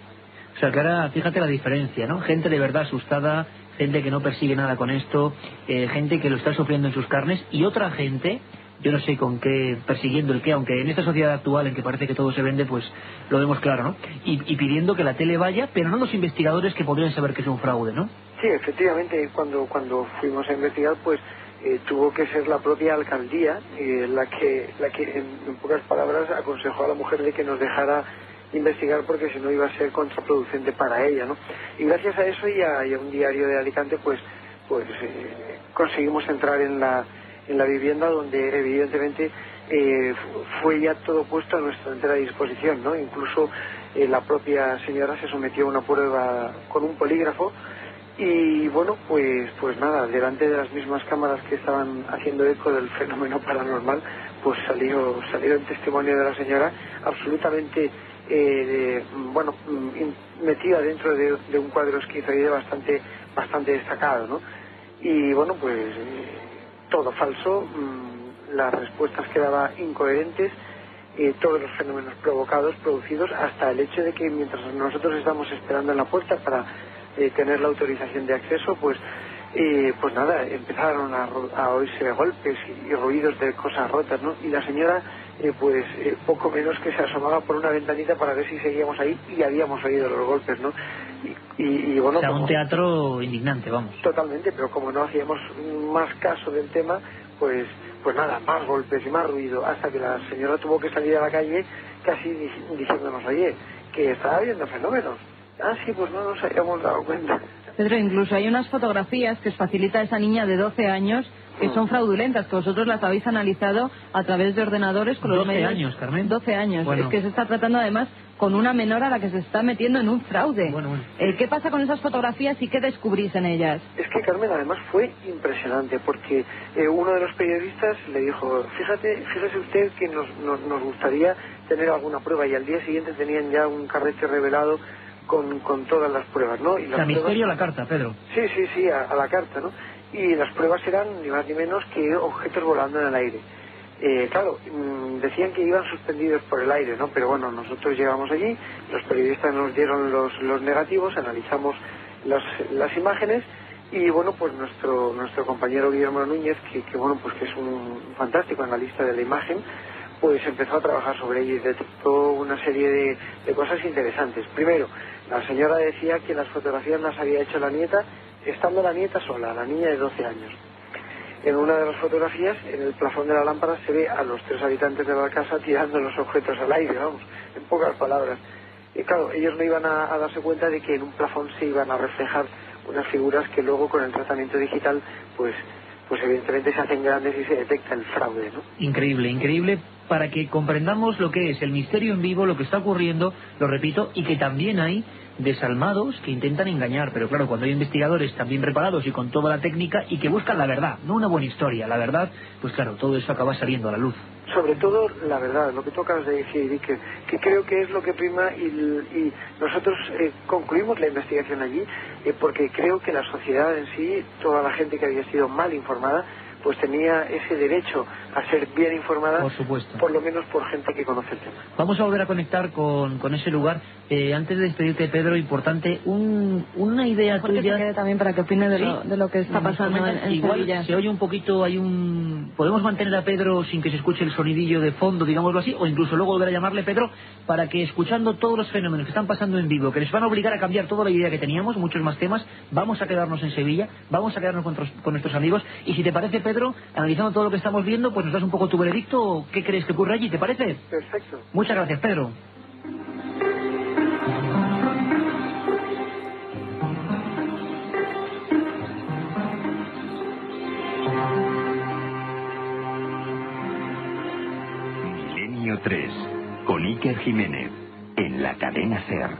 O sea, que ahora, fíjate la diferencia, ¿no? Gente de verdad asustada, gente que no persigue nada con esto, gente que lo está sufriendo en sus carnes, y otra gente, yo no sé con qué, persiguiendo el qué, aunque en esta sociedad actual en que parece que todo se vende, pues lo vemos claro, ¿no? Y pidiendo que la tele vaya, pero no los investigadores que podrían saber que es un fraude, ¿no? Sí, efectivamente, cuando fuimos a investigar, pues tuvo que ser la propia alcaldía la que en pocas palabras aconsejó a la mujer de que nos dejara investigar, porque si no iba a ser contraproducente para ella, ¿no? Y gracias a eso y a un diario de Alicante, pues conseguimos entrar en la vivienda, donde evidentemente fue ya todo puesto a nuestra entera disposición, ¿no? Incluso la propia señora se sometió a una prueba con un polígrafo, y bueno, pues nada, delante de las mismas cámaras que estaban haciendo eco del fenómeno paranormal, pues salió el testimonio de la señora absolutamente metida dentro de un cuadro esquizoide bastante destacado, ¿no? Y bueno, pues todo falso, las respuestas que daba incoherentes, todos los fenómenos producidos, hasta el hecho de que mientras nosotros estamos esperando en la puerta para tener la autorización de acceso, pues nada, empezaron a oírse golpes y ruidos de cosas rotas, ¿no? Y la señora, poco menos que se asomaba por una ventanita para ver si seguíamos ahí, y habíamos oído los golpes, ¿no? Y bueno, o sea, un teatro indignante, vamos. Totalmente, pero como no hacíamos más caso del tema, pues nada, más golpes y más ruido, hasta que la señora tuvo que salir a la calle casi diciéndonos, oye, que estaba habiendo fenómenos. Ah, sí, pues no nos habíamos dado cuenta. Pedro, incluso hay unas fotografías que os facilita esa niña de 12 años que son fraudulentas, que vosotros las habéis analizado a través de ordenadores con los medios. 12 años, Carmen. 12 años. Bueno. Es que se está tratando además con una menor a la que se está metiendo en un fraude. Bueno. ¿Qué pasa con esas fotografías y qué descubrís en ellas? Es que, Carmen, además fue impresionante, porque uno de los periodistas le dijo, fíjese usted que nos gustaría tener alguna prueba, y al día siguiente tenían ya un carrete revelado con todas las pruebas, ¿no? Y las o sea, misterio a la carta, Pedro. Sí, a la carta, ¿no? Y las pruebas eran ni más ni menos que objetos volando en el aire. Claro, decían que iban suspendidos por el aire, ¿no? Pero bueno, nosotros llegamos allí, los periodistas nos dieron los negativos, analizamos las imágenes, y bueno, pues nuestro compañero Guillermo Núñez, que bueno, pues que es un fantástico analista de la imagen, pues empezó a trabajar sobre ella y detectó una serie de cosas interesantes. Primero, la señora decía que las fotografías las había hecho la nieta, estando la nieta sola, la niña de 12 años. En una de las fotografías, en el plafón de la lámpara, se ve a los 3 habitantes de la casa tirando los objetos al aire, vamos, en pocas palabras. Y claro, ellos no iban a darse cuenta de que en un plafón se iban a reflejar unas figuras que luego con el tratamiento digital, pues evidentemente se hacen grandes y se detecta el fraude, ¿no? Increíble, para que comprendamos lo que es el misterio en vivo, lo que está ocurriendo, lo repito, y que también hay desalmados que intentan engañar, pero claro, cuando hay investigadores también preparados y con toda la técnica y que buscan la verdad, no una buena historia, la verdad, pues claro, todo eso acaba saliendo a la luz. Sobre todo la verdad, lo que tú acabas de decir, que creo que es lo que prima, y nosotros concluimos la investigación allí, porque creo que la sociedad en sí, toda la gente que había sido mal informada, pues tenía ese derecho a ser bien informada, por supuesto, por lo menos por gente que conoce el tema. Vamos a volver a conectar con ese lugar. Antes de despedirte, Pedro, importante, una idea porque tuya. Se quede también para que opine de lo que está pasando en igual Sevilla. Se oye un poquito, podemos mantener a Pedro sin que se escuche el sonidillo de fondo, digámoslo así, o incluso luego volver a llamarle, Pedro, para que escuchando todos los fenómenos que están pasando en vivo, que les van a obligar a cambiar toda la idea que teníamos, muchos más temas, vamos a quedarnos en Sevilla, vamos a quedarnos con nuestros amigos, y si te parece, Pedro, analizando todo lo que estamos viendo, pues nos das un poco tu veredicto, o qué crees que ocurre allí, ¿te parece? Perfecto. Muchas gracias, Pedro. Milenio 3, con Iker Jiménez, en la cadena SER.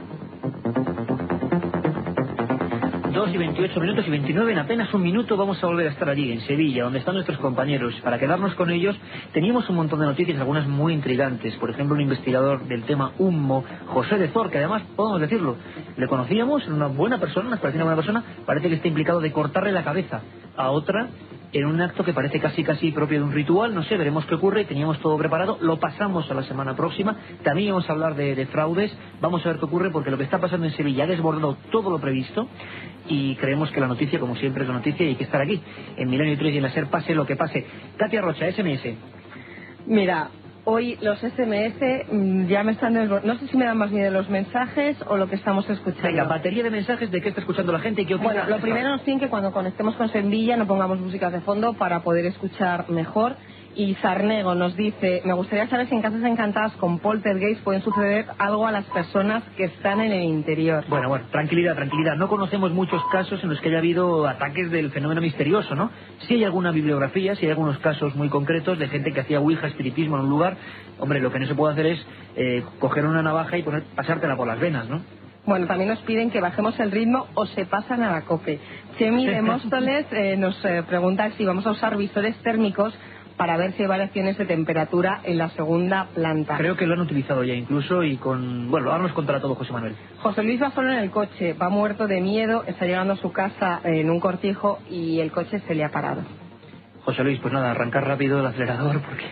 2 y 28 minutos y 29, en apenas un minuto vamos a volver a estar allí, en Sevilla, donde están nuestros compañeros. Para quedarnos con ellos, teníamos un montón de noticias, algunas muy intrigantes. Por ejemplo, un investigador del tema Humo, José de Zor, que además, podemos decirlo, le conocíamos, era una buena persona, nos parecía una buena persona, parece que está implicado de cortarle la cabeza a otra en un acto que parece casi propio de un ritual, no sé, veremos qué ocurre, teníamos todo preparado, lo pasamos a la semana próxima, también vamos a hablar de fraudes, vamos a ver qué ocurre, porque lo que está pasando en Sevilla ha desbordado todo lo previsto, y creemos que la noticia, como siempre, es la noticia y hay que estar aquí, en Milenio 3 y en la SER, pase lo que pase. Katia Rocha, SMS. Mira, hoy los SMS ya me están no sé si me dan más miedo los mensajes o lo que estamos escuchando. Venga, batería de mensajes de qué está escuchando la gente y qué opina. Bueno, lo primero nos tienen que cuando conectemos con Sevilla no pongamos música de fondo para poder escuchar mejor. Y Sarnego nos dice, me gustaría saber si en Casas Encantadas con poltergeist pueden suceder algo a las personas que están en el interior. Bueno, tranquilidad. No conocemos muchos casos en los que haya habido ataques del fenómeno misterioso, ¿no? Sí hay alguna bibliografía, sí hay algunos casos muy concretos de gente que hacía ouija, espiritismo en un lugar. Hombre, lo que no se puede hacer es coger una navaja y pasártela por las venas, ¿no? Bueno, también nos piden que bajemos el ritmo o se pasan a la cope. Chemi de Móstoles nos pregunta si vamos a usar visores térmicos para ver si hay variaciones de temperatura en la segunda planta. Creo que lo han utilizado ya incluso y ahora nos contará todo José Manuel. José Luis va solo en el coche, va muerto de miedo, está llegando a su casa en un cortijo y el coche se le ha parado. José Luis, pues nada, arrancar rápido el acelerador porque...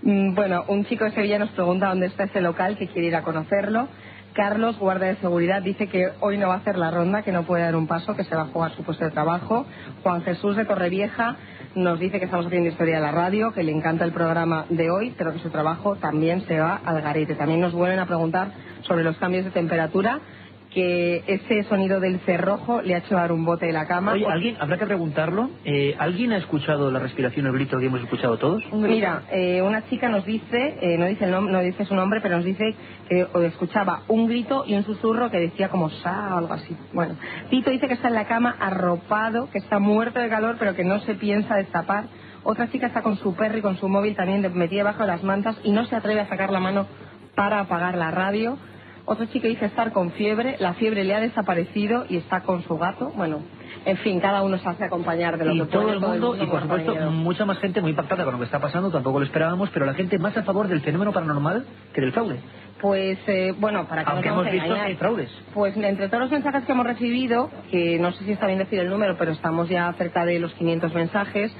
Bueno, un chico de Sevilla nos pregunta dónde está ese local, que quiere ir a conocerlo. Carlos, guardia de seguridad, dice que hoy no va a hacer la ronda, que no puede dar un paso, que se va a jugar su puesto de trabajo. Juan Jesús de Torrevieja nos dice que estamos haciendo historia de la radio, que le encanta el programa de hoy, pero que su trabajo también se va al garete. También nos vuelven a preguntar sobre los cambios de temperatura, que ese sonido del cerrojo le ha hecho dar un bote de la cama. Oye, ¿alguien, habrá que preguntarlo, ¿alguien ha escuchado la respiración, el grito que hemos escuchado todos? Mira, una chica nos dice, no dice su nombre, pero nos dice que escuchaba un grito y un susurro que decía como sa, algo así. Bueno, Tito dice que está en la cama arropado, que está muerto de calor, pero que no se piensa destapar. Otra chica está con su perro y con su móvil también metida debajo de las mantas y no se atreve a sacar la mano para apagar la radio. Otra chica dice estar con fiebre, la fiebre le ha desaparecido y está con su gato. Bueno, en fin, cada uno se hace acompañar de lo que todo puede. El mundo, y por supuesto, mucha más gente muy impactada con lo que está pasando, tampoco lo esperábamos, pero la gente más a favor del fenómeno paranormal que del fraude. Pues, bueno, para que aunque no hemos visto que hay fraudes. Pues entre todos los mensajes que hemos recibido, que no sé si está bien decir el número, pero estamos ya cerca de los 500 mensajes,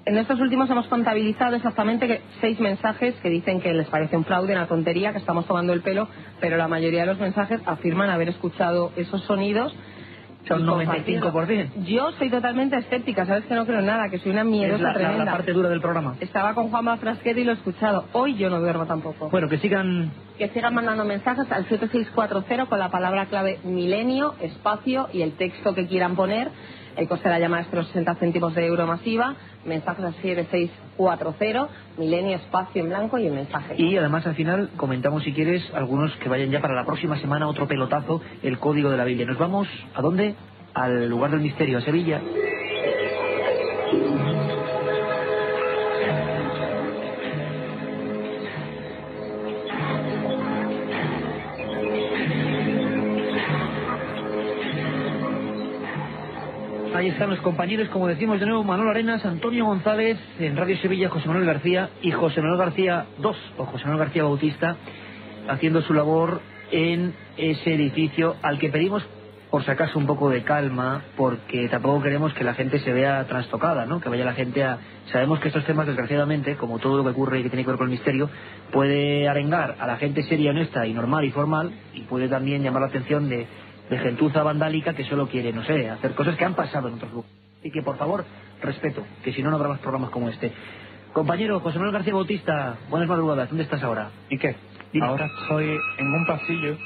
en estos últimos hemos contabilizado exactamente 6 mensajes que dicen que les parece un fraude, una tontería, que estamos tomando el pelo, pero la mayoría de los mensajes afirman haber escuchado esos sonidos. Son 95%. Yo soy totalmente escéptica, sabes que no creo en nada, que soy una miedosa tremenda. La parte dura del programa. Estaba con Juanma Frasquet y lo he escuchado. Hoy yo no duermo tampoco. Bueno, que sigan mandando mensajes al 7640 con la palabra clave milenio, espacio y el texto que quieran poner. El coste de la llamada es de los 60 céntimos de euro masiva. Mensajes al 7640, milenio, espacio en blanco y el mensaje. Y además al final comentamos, si quieres, algunos que vayan ya para la próxima semana, otro pelotazo, el código de la Biblia. Nos vamos, ¿a dónde? Al lugar del misterio, a Sevilla. Ahí están los compañeros, como decimos de nuevo, Manuel Arenas, Antonio González, en Radio Sevilla, José Manuel García y José Manuel García II, o José Manuel García Bautista, haciendo su labor en ese edificio al que pedimos, por si acaso, un poco de calma, porque tampoco queremos que la gente se vea trastocada, ¿no? Que vaya la gente a... Sabemos que estos temas, desgraciadamente, como todo lo que ocurre y que tiene que ver con el misterio, puede arengar a la gente seria, honesta y normal y formal, y puede también llamar la atención de gentuza vandálica que solo quiere, no sé, hacer cosas que han pasado en otros lugares. Así que, por favor, respeto, que si no, no habrá más programas como este. Compañero José Manuel García Bautista, buenas madrugadas, ¿dónde estás ahora? ¿Y qué? Dime. Ahora estoy en un pasillo.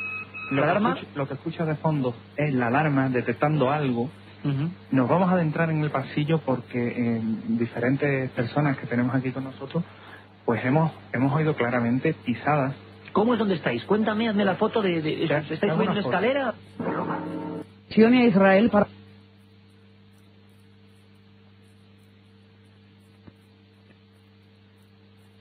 ¿La alarma? Lo que escuchas de fondo es la alarma detectando algo. Nos vamos a adentrar en el pasillo porque diferentes personas que tenemos aquí con nosotros, pues hemos oído claramente pisadas. ¿Cómo es donde estáis? Cuéntame, hazme la foto de ¿estáis subiendo una escalera? A Israel para...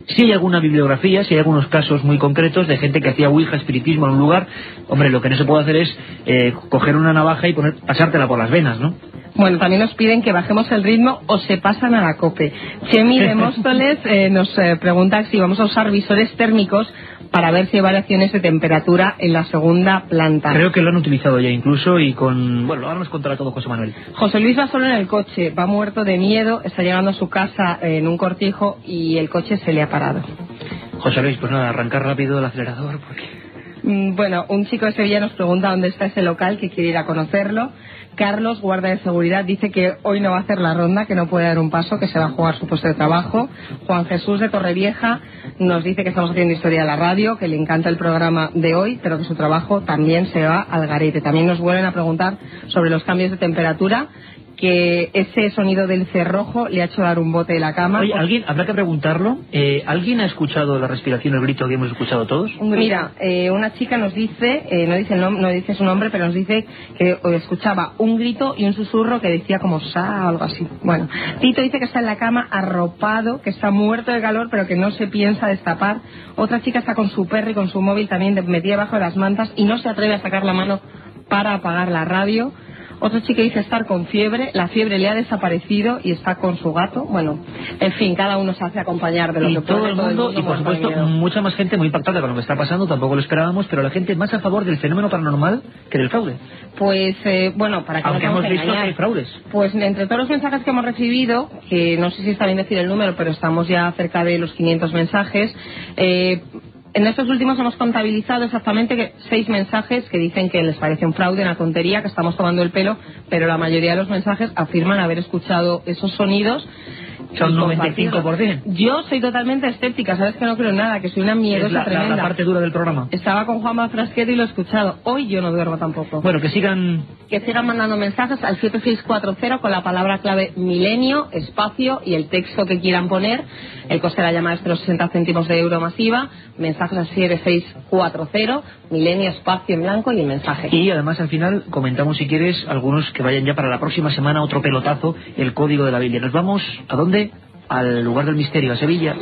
Si hay alguna bibliografía, si hay algunos casos muy concretos de gente que hacía ouija, espiritismo en un lugar, hombre, lo que no se puede hacer es coger una navaja y pasártela por las venas, ¿no? Bueno, también nos piden que bajemos el ritmo o se pasan a la COPE. Chemi de Móstoles nos pregunta si vamos a usar visores térmicos para ver si hay variaciones de temperatura en la segunda planta. Creo que lo han utilizado ya incluso y con... Bueno, ahora nos contará todo José Manuel. José Luis va solo en el coche, va muerto de miedo, está llegando a su casa en un cortijo y el coche se le ha parado. José Luis, pues nada, arrancar rápido el acelerador porque... Bueno, un chico de Sevilla nos pregunta dónde está ese local, que quiere ir a conocerlo. Carlos, guardia de seguridad, dice que hoy no va a hacer la ronda, que no puede dar un paso, que se va a jugar su puesto de trabajo. Juan Jesús de Torrevieja nos dice que estamos haciendo historia de la radio, que le encanta el programa de hoy, pero que su trabajo también se va al garete. También nos vuelven a preguntar sobre los cambios de temperatura, que ese sonido del cerrojo le ha hecho dar un bote de la cama. Oye, ¿alguien, habrá que preguntarlo, ¿alguien ha escuchado la respiración, el grito que hemos escuchado todos? Mira, una chica nos dice, no dice su nombre, pero nos dice que escuchaba un grito y un susurro que decía como sa, o algo así. Bueno, Tito dice que está en la cama arropado, que está muerto de calor, pero que no se piensa destapar. Otra chica está con su perro y con su móvil también metida debajo de las mantas y no se atreve a sacar la mano para apagar la radio. Otra chica dice estar con fiebre, la fiebre le ha desaparecido y está con su gato. Bueno, en fin, cada uno se hace acompañar de lo y que puede. Todo el mundo, y por supuesto, miedo. mucha más gente muy impactada con lo que está pasando, tampoco lo esperábamos, pero la gente más a favor del fenómeno paranormal que del fraude. Pues, bueno, para que aunque no hemos visto que hay fraudes. Pues entre todos los mensajes que hemos recibido, que no sé si está bien decir el número, pero estamos ya cerca de los 500 mensajes, en estos últimos hemos contabilizado exactamente 6 mensajes que dicen que les parece un fraude, una tontería, que estamos tomando el pelo, pero la mayoría de los mensajes afirman haber escuchado esos sonidos. Son 95%. Yo soy totalmente escéptica, sabes que no creo en nada, que soy una miedosa tremenda. La parte dura del programa. Estaba con Juanma Frasquet y lo he escuchado. Hoy yo no duermo tampoco. Bueno, que sigan mandando mensajes al 7640 con la palabra clave milenio, espacio y el texto que quieran poner. El coste de la llamada es de los 60 céntimos de euro masiva. Mensajes al 7640, milenio, espacio en blanco y el mensaje. Y además al final comentamos, si quieres, algunos que vayan ya para la próxima semana, otro pelotazo, el código de la Biblia. Nos vamos, ¿a dónde? Al lugar del misterio, a Sevilla.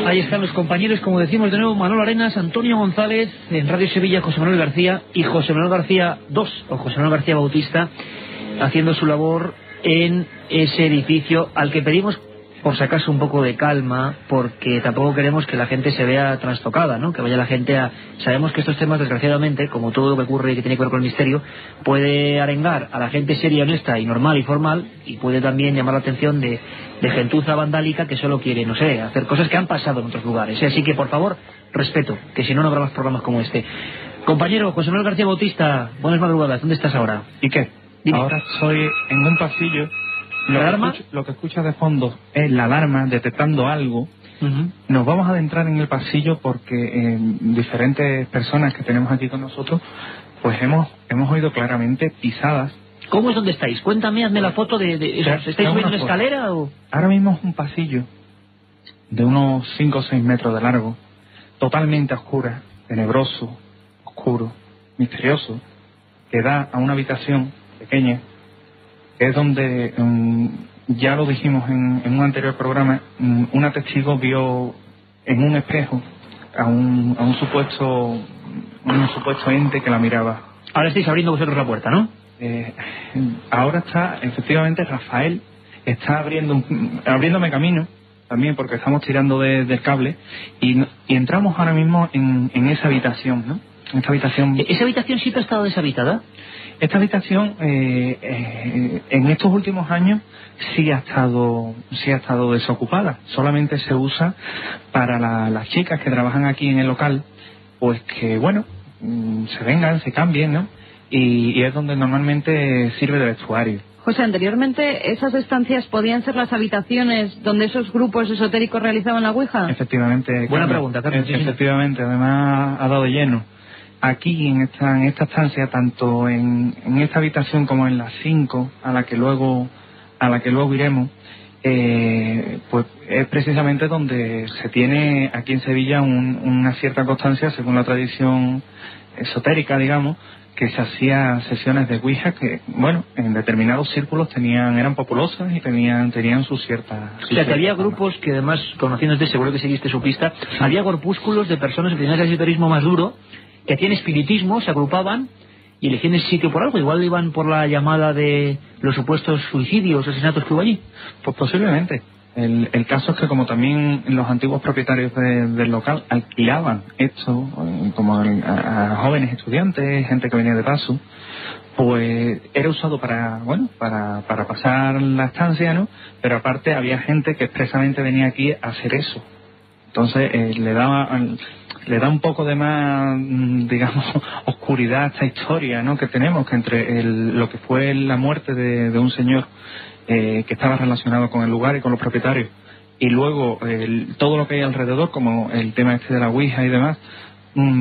Ahí están los compañeros, como decimos de nuevo, Manolo Arenas, Antonio González, en Radio Sevilla, José Manuel García y José Manuel García II, o José Manuel García Bautista, haciendo su labor en ese edificio al que pedimos, por si acaso, un poco de calma, porque tampoco queremos que la gente se vea trastocada, ¿no? Que vaya la gente a... Sabemos que estos temas, desgraciadamente, como todo lo que ocurre y que tiene que ver con el misterio, puede arengar a la gente seria, honesta y normal y formal, y puede también llamar la atención de gentuza vandálica que solo quiere, no sé, hacer cosas que han pasado en otros lugares. Así que, por favor, respeto, que si no, no habrá más programas como este. Compañero José Manuel García Bautista, buenas madrugadas, ¿dónde estás ahora? ¿Y qué? Dime. Ahora estoy en un pasillo. Lo que escuchas de fondo es la alarma detectando algo. Nos vamos a adentrar en el pasillo porque diferentes personas que tenemos aquí con nosotros, pues hemos oído claramente pisadas. ¿Cómo es donde estáis? Cuéntame, hazme la foto de eso. ¿Estáis subiendo una escalera o...? Ahora mismo es un pasillo de unos 5 o 6 metros de largo, totalmente oscura, tenebroso, oscuro, misterioso, que da a una habitación pequeña, que es donde, ya lo dijimos en un anterior programa, una testigo vio en un espejo a un supuesto ente que la miraba. Ahora estáis abriendo vosotros la puerta, ¿no? Ahora está, efectivamente, Rafael está abriéndome camino, también porque estamos tirando del cable, y entramos ahora mismo en esa habitación, ¿no? ¿Esa habitación siempre ha estado deshabitada? Esta habitación, en estos últimos años, sí ha estado desocupada. Solamente se usa para las chicas que trabajan aquí en el local, pues que, bueno, se vengan, se cambien, ¿no? Y es donde normalmente sirve de vestuario. José, anteriormente esas estancias podían ser las habitaciones donde esos grupos esotéricos realizaban la ouija. Efectivamente. Buena pregunta, Carlos. Efectivamente, además ha dado de lleno. Aquí en esta estancia, tanto en esta habitación como en las 5 a la que luego iremos, pues es precisamente donde se tiene aquí en Sevilla una cierta constancia, según la tradición esotérica, digamos, que se hacía sesiones de ouija que, bueno, en determinados círculos eran populosas y tenían su cierta... O sea, que había grupos que, además, conociéndote, seguro que seguiste su pista, había corpúsculos de personas que tenían el esoterismo más duro, que hacían espiritismo, se agrupaban y elegían el sitio por algo. Igual iban por la llamada de los supuestos suicidios, asesinatos que hubo allí. Pues posiblemente. El caso es que, como también los antiguos propietarios del local alquilaban esto, como a jóvenes estudiantes, gente que venía de paso, pues era usado para pasar la estancia, ¿no? Pero aparte había gente que expresamente venía aquí a hacer eso. Entonces le da un poco de más, digamos, oscuridad a esta historia, ¿no?, que tenemos, que entre lo que fue la muerte de un señor que estaba relacionado con el lugar y con los propietarios, y luego todo lo que hay alrededor, como el tema este de la ouija y demás,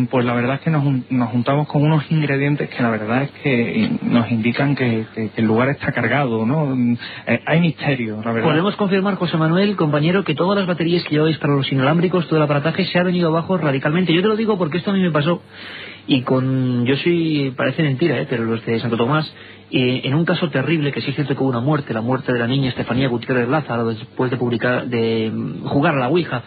pues la verdad es que nos juntamos con unos ingredientes que la verdad es que nos indican que el lugar está cargado, ¿no? Hay misterio, la verdad. Podemos confirmar, José Manuel, compañero, que todas las baterías que lleváis para los inalámbricos, todo el aparataje, se ha venido abajo radicalmente. Yo te lo digo porque esto a mí me pasó, y parece mentira, pero los de Santo Tomás, en un caso terrible, que sí es cierto que hubo una muerte, la muerte de la niña Estefanía Gutiérrez Lázaro, después de jugar a la Ouija,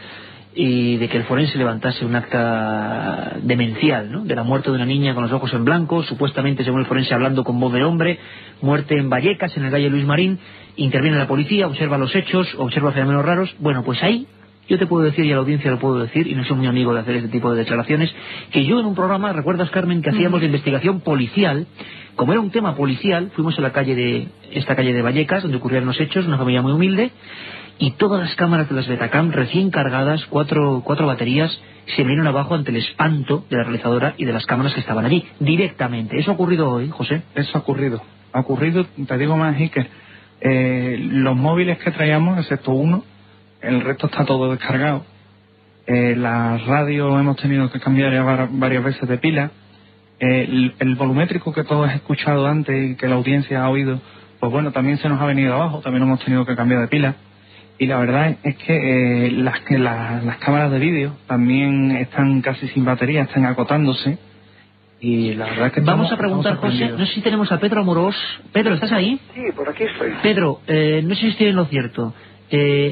y de que el forense levantase un acta demencial, ¿no?, de la muerte de una niña con los ojos en blanco, supuestamente, según el forense, hablando con voz de hombre, muerte en Vallecas, en el Valle Luis Marín. Interviene la policía, observa los hechos, observa fenómenos raros. Bueno, pues ahí yo te puedo decir, y a la audiencia lo puedo decir, y no soy muy amigo de hacer este tipo de declaraciones, que yo en un programa, ¿recuerdas, Carmen?, que hacíamos de investigación policial. Como era un tema policial, fuimos a esta calle de Vallecas, donde ocurrieron los hechos, una familia muy humilde, y todas las cámaras de las Betacam recién cargadas, cuatro baterías, se vinieron abajo ante el espanto de la realizadora y de las cámaras que estaban allí, directamente. ¿Eso ha ocurrido hoy, José? Eso ha ocurrido, te digo más, Iker, los móviles que traíamos, excepto uno, el resto está todo descargado. La radio hemos tenido que cambiar ya varias veces de pila. El volumétrico que todos he escuchado antes y que la audiencia ha oído, pues bueno, también se nos ha venido abajo, también hemos tenido que cambiar de pila. Y la verdad es que las cámaras de vídeo también están casi sin batería, están acotándose. Y la verdad es que vamos a preguntar, José, no sé si tenemos a Pedro Amorós. Pedro, ¿estás ahí? Sí, por aquí estoy. Pedro, no sé si estoy en lo cierto.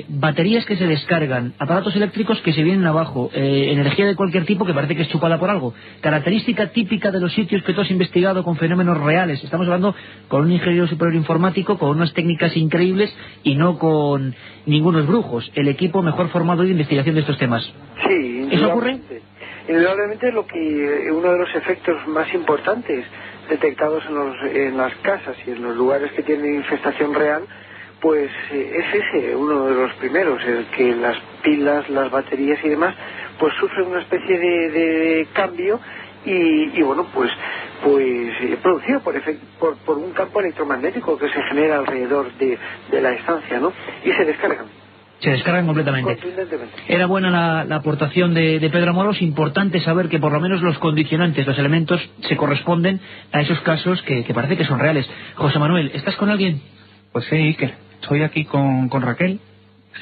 Baterías que se descargan, aparatos eléctricos que se vienen abajo, energía de cualquier tipo que parece que es chupada por algo. Característica típica de los sitios que tú has investigado con fenómenos reales. Estamos hablando con un ingeniero superior informático, con unas técnicas increíbles y no con ningunos brujos. El equipo mejor formado de investigación de estos temas. Sí, ¿Eso ocurre? Indudablemente uno de los efectos más importantes detectados en las casas y en los lugares que tienen infestación real, pues es ese, uno de los primeros, el que las pilas, las baterías y demás, pues sufren una especie de cambio y bueno, pues producido por un campo electromagnético que se genera alrededor de la estancia, ¿no? Y se descargan. Se descargan completamente. Era buena la aportación de Pedro Amorós. Importante saber que por lo menos los condicionantes, los elementos, se corresponden a esos casos que parece que son reales. José Manuel, ¿estás con alguien? Pues sí, Iker. Estoy aquí con Raquel,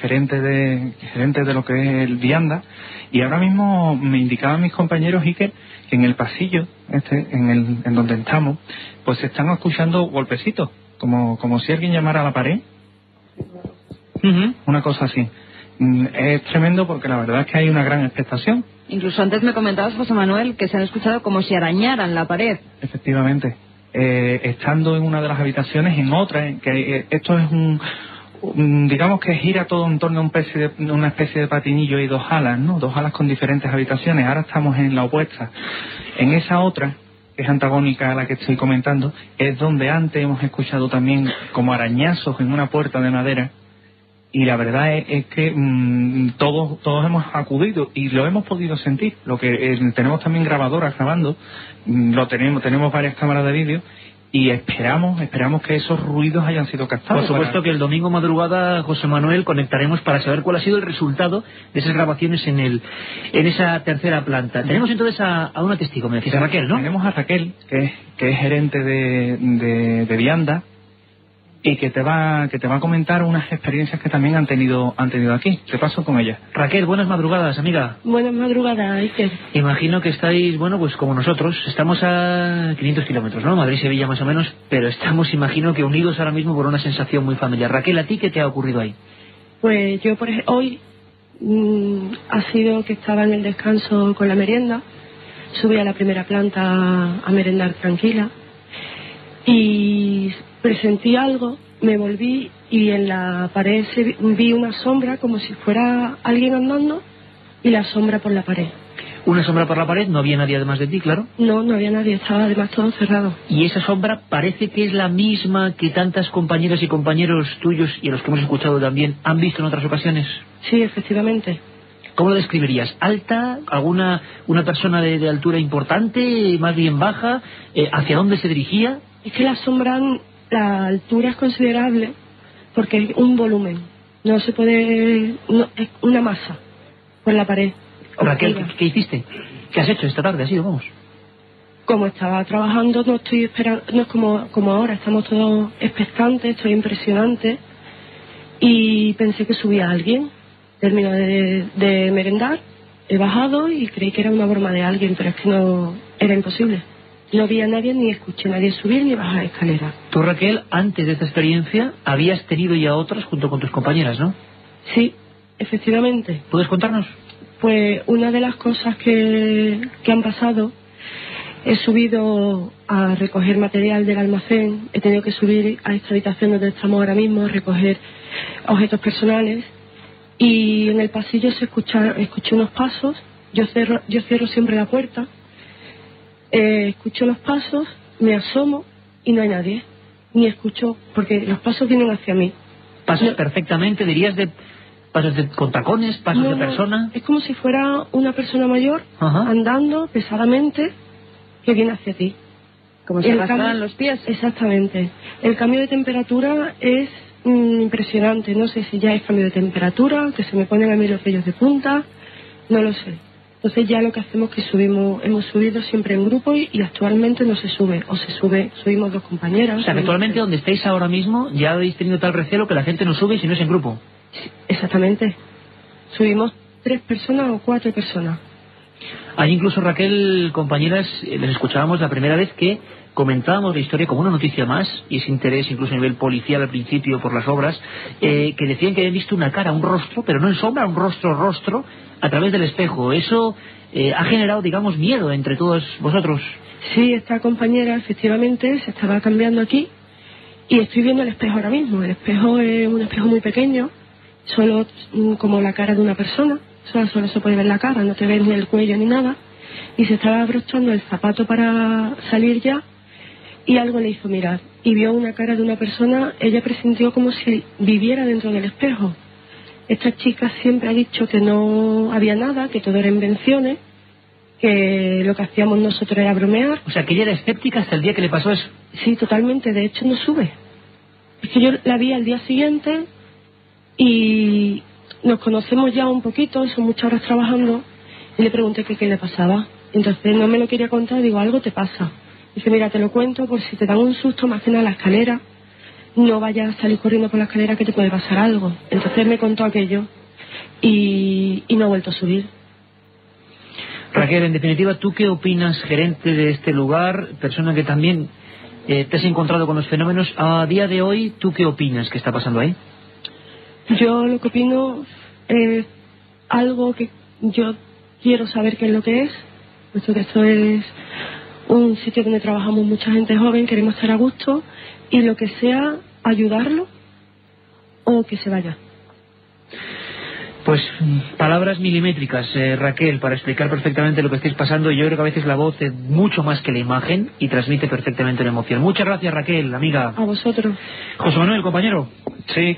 gerente de lo que es el Vianda, y ahora mismo me indicaban mis compañeros, Iker, que en el pasillo en donde estamos, pues se están escuchando golpecitos, como si alguien llamara a la pared. Una cosa así. Es tremendo porque la verdad es que hay una gran expectación. Incluso antes me comentabas, José Manuel, que se han escuchado como si arañaran la pared. Efectivamente. Estando en una de las habitaciones, en otra, que esto es digamos que gira todo en torno a una especie de patinillo y dos alas, ¿no? Dos alas con diferentes habitaciones. Ahora estamos en la opuesta. En esa otra, que es antagónica a la que estoy comentando, es donde antes hemos escuchado también como arañazos en una puerta de madera. Y la verdad es que todos hemos acudido y lo hemos podido sentir. Lo que tenemos también grabadoras grabando, tenemos varias cámaras de vídeo y esperamos que esos ruidos hayan sido captados. Por supuesto que el domingo madrugada, José Manuel, conectaremos para saber cuál ha sido el resultado de esas grabaciones en esa tercera planta. Tenemos entonces a una testigo, me decís, a Raquel, ¿no? Tenemos a Raquel, que es gerente de Vianda, y que te va a comentar unas experiencias que también han tenido aquí. ¿Qué pasó con ella? Raquel, buenas madrugadas, amiga. Buenas madrugadas, Iker. Imagino que estáis, bueno, pues como nosotros, estamos a 500 kilómetros, ¿no? Madrid-Sevilla más o menos, pero estamos, imagino que unidos ahora mismo por una sensación muy familiar. Raquel, ¿a ti qué te ha ocurrido ahí? Pues yo, por ejemplo, hoy ha sido que estaba en el descanso con la merienda, subí a la primera planta a merendar tranquila y presentí algo, me volví y en la pared vi una sombra como si fuera alguien andando y la sombra por la pared. ¿Una sombra por la pared? ¿No había nadie además de ti, claro? No había nadie, estaba además todo cerrado. ¿Y esa sombra parece que es la misma que tantas compañeras y compañeros tuyos y a los que hemos escuchado también han visto en otras ocasiones? Sí, efectivamente. ¿Cómo lo describirías? ¿Alta? ¿Una persona de altura importante? ¿Más bien baja? ¿Hacia dónde se dirigía? Es que la altura es considerable porque es un volumen. No se puede... es una masa por la pared. Raquel, ¿qué hiciste? ¿Qué has hecho esta tarde? ¿Has ido? Vamos. Como estaba trabajando, no estoy esperando, no es como ahora, estamos todos expectantes, estoy impresionante, y pensé que subía a alguien. Termino de merendar, he bajado y creí que era una broma de alguien, pero es que no, era imposible. No vi a nadie, ni escuché a nadie subir ni bajar escaleras. Tú, Raquel, antes de esta experiencia, habías tenido ya otras junto con tus compañeras, ¿no? Sí, efectivamente. ¿Puedes contarnos? Pues una de las cosas que han pasado, he subido a recoger material del almacén, he tenido que subir a esta habitación donde estamos ahora mismo a recoger objetos personales, y en el pasillo escuché unos pasos. Yo cierro siempre la puerta, escucho los pasos, me asomo y no hay nadie, ni escucho, porque los pasos vienen hacia mí. ¿Pasos perfectamente, dirías, de pasos con tacones, pasos de persona? Es como si fuera una persona mayor, Ajá, andando pesadamente, que viene hacia ti. Como si arrastraran los pies. Exactamente. El cambio de temperatura es impresionante. No sé si ya es cambio de temperatura, que se me ponen a mí los vellos de punta, no lo sé. Entonces ya lo que hacemos es que hemos subido siempre en grupo, y actualmente no se sube, subimos 2 compañeras. O sea, que actualmente donde estáis ahora mismo ya habéis tenido tal recelo que la gente no sube si no es en grupo. Sí, exactamente. Subimos 3 personas o 4 personas. Hay incluso, Raquel, compañeras, les escuchábamos la primera vez que comentábamos la historia como una noticia más, y ese interés incluso a nivel policial al principio por las obras, que decían que habían visto una cara, un rostro, pero no en sombra, un rostro, a través del espejo. Eso ha generado, digamos, miedo entre todos vosotros. Sí, esta compañera efectivamente se estaba cambiando aquí, y estoy viendo el espejo ahora mismo. El espejo es un espejo muy pequeño, solo como la cara de una persona, solo se puede ver la cara, no te ves ni el cuello ni nada, y se estaba abrochando el zapato para salir ya, y algo le hizo mirar, y vio una cara de una persona. Ella presintió como si viviera dentro del espejo. Esta chica siempre ha dicho que no había nada, que todo era invenciones, que lo que hacíamos nosotros era bromear. O sea, que ella era escéptica hasta el día que le pasó eso. Sí, totalmente. De hecho, no sube. Es que yo la vi al día siguiente y nos conocemos ya un poquito, son muchas horas trabajando, y le pregunté qué le pasaba. Entonces no me lo quería contar, digo, algo te pasa. Dice, mira, te lo cuento por si te dan un susto, más que nada la escalera, no vayas a salir corriendo por la escalera, que te puede pasar algo. Entonces me contó aquello y no ha vuelto a subir. Raquel, en definitiva, ¿tú qué opinas, gerente de este lugar, persona que también te has encontrado con los fenómenos? A día de hoy, ¿tú qué opinas que está pasando ahí? Yo lo que opino es algo que yo quiero saber qué es lo que es, puesto que esto es un sitio donde trabajamos mucha gente joven, queremos estar a gusto, y lo que sea, ayudarlo o que se vaya. Pues palabras milimétricas, Raquel, para explicar perfectamente lo que estáis pasando. Yo creo que a veces la voz es mucho más que la imagen y transmite perfectamente una emoción. Muchas gracias, Raquel, amiga. A vosotros. José Manuel, compañero. Sí,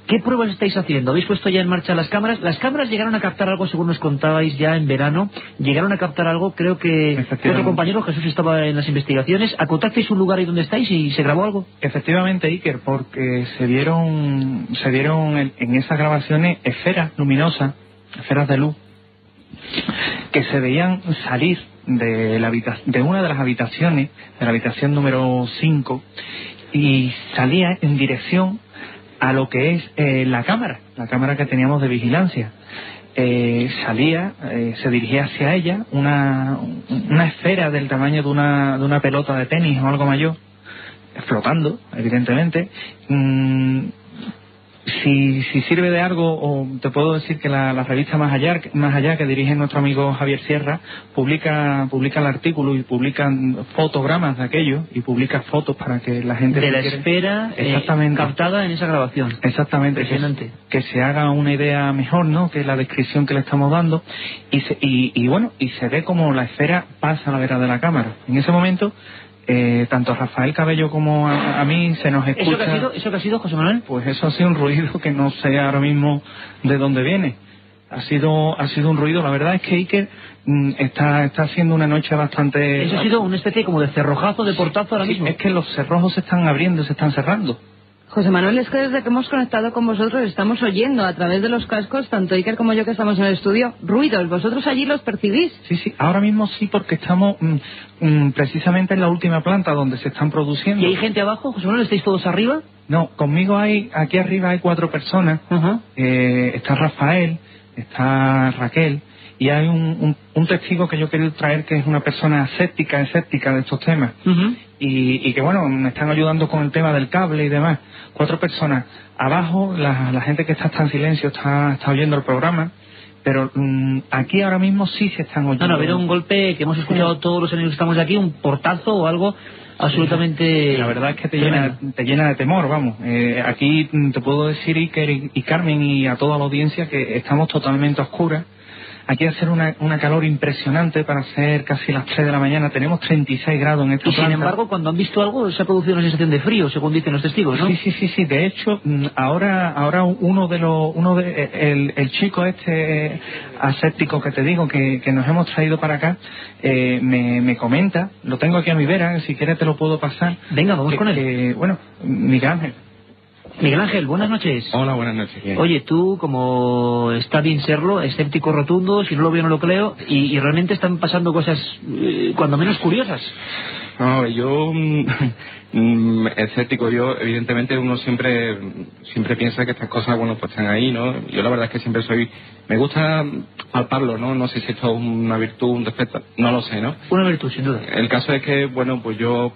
¿Qué pruebas estáis haciendo? ¿Habéis puesto ya en marcha las cámaras? Las cámaras llegaron a captar algo, según nos contabais ya en verano. Llegaron a captar algo, creo que otro compañero, Jesús, estaba en las investigaciones. ¿Acotasteis un lugar ahí donde estáis y se grabó algo? Efectivamente, Iker, porque se vieron en esas grabaciones esferas luminosas, esferas de luz, que se veían salir de una de las habitaciones, de la habitación número 5, y salía en dirección a lo que es la cámara que teníamos de vigilancia. Se dirigía hacia ella una esfera del tamaño de una pelota de tenis o algo mayor, flotando, evidentemente. Si sirve de algo, o te puedo decir que la revista Más Allá, que dirige nuestro amigo Javier Sierra, publica el artículo y publican fotogramas de aquello, y publica fotos para que la gente... De la esfera captada en esa grabación. Exactamente. Impresionante. Que se haga una idea mejor, ¿no?, que la descripción que le estamos dando, y se ve como la esfera pasa a la vera de la cámara. En ese momento... tanto a Rafael Cabello como a mí se nos escucha... ¿Eso qué ha sido, José Manuel? Pues eso ha sido un ruido que no sé ahora mismo de dónde viene. Ha sido un ruido. La verdad es que Iker está haciendo una noche bastante... Eso ha sido una especie como de cerrojazo, de portazo ahora mismo. Es que los cerrojos se están abriendo, se están cerrando. José Manuel, es que desde que hemos conectado con vosotros estamos oyendo a través de los cascos, tanto Iker como yo que estamos en el estudio, ruidos. ¿Vosotros allí los percibís? Sí, ahora mismo sí, porque estamos precisamente en la última planta donde se están produciendo. ¿Y hay gente abajo, José Manuel? ¿Estáis todos arriba? No, conmigo aquí arriba hay 4 personas. Está Rafael, está Raquel, y hay un testigo que yo quiero traer que es una persona escéptica de estos temas. Y que bueno, me están ayudando con el tema del cable y demás. 4 personas. Abajo, la gente que está en silencio está oyendo el programa, pero aquí ahora mismo sí se están oyendo. No, pero un golpe que hemos escuchado todos los amigos que estamos aquí, un portazo o algo absolutamente... La verdad es que te llena de temor, vamos. Aquí te puedo decir, Iker y Carmen, y a toda la audiencia, que estamos totalmente a oscuras. Aquí hace una calor impresionante para ser casi las 3 de la mañana. Tenemos 36 grados en esta planta. Sin embargo, cuando han visto algo, se ha producido una sensación de frío, según dicen los testigos, ¿no? Sí. De hecho, ahora el chico este aséptico que te digo, que nos hemos traído para acá, me comenta, lo tengo aquí a mi vera, si quieres te lo puedo pasar. Venga, vamos con él. Bueno, Miguel Ángel, buenas noches. Hola, buenas noches. Bien. Oye, tú, como está bien serlo, escéptico rotundo, si no lo veo no lo creo, y realmente están pasando cosas cuando menos curiosas. No, yo, escéptico, evidentemente uno siempre piensa que estas cosas, bueno, pues están ahí, ¿no? Yo la verdad es que siempre me gusta palparlo, ¿no? No sé si esto es una virtud, un defecto, no lo sé, ¿no? Una virtud, sin duda. El caso es que, bueno, pues yo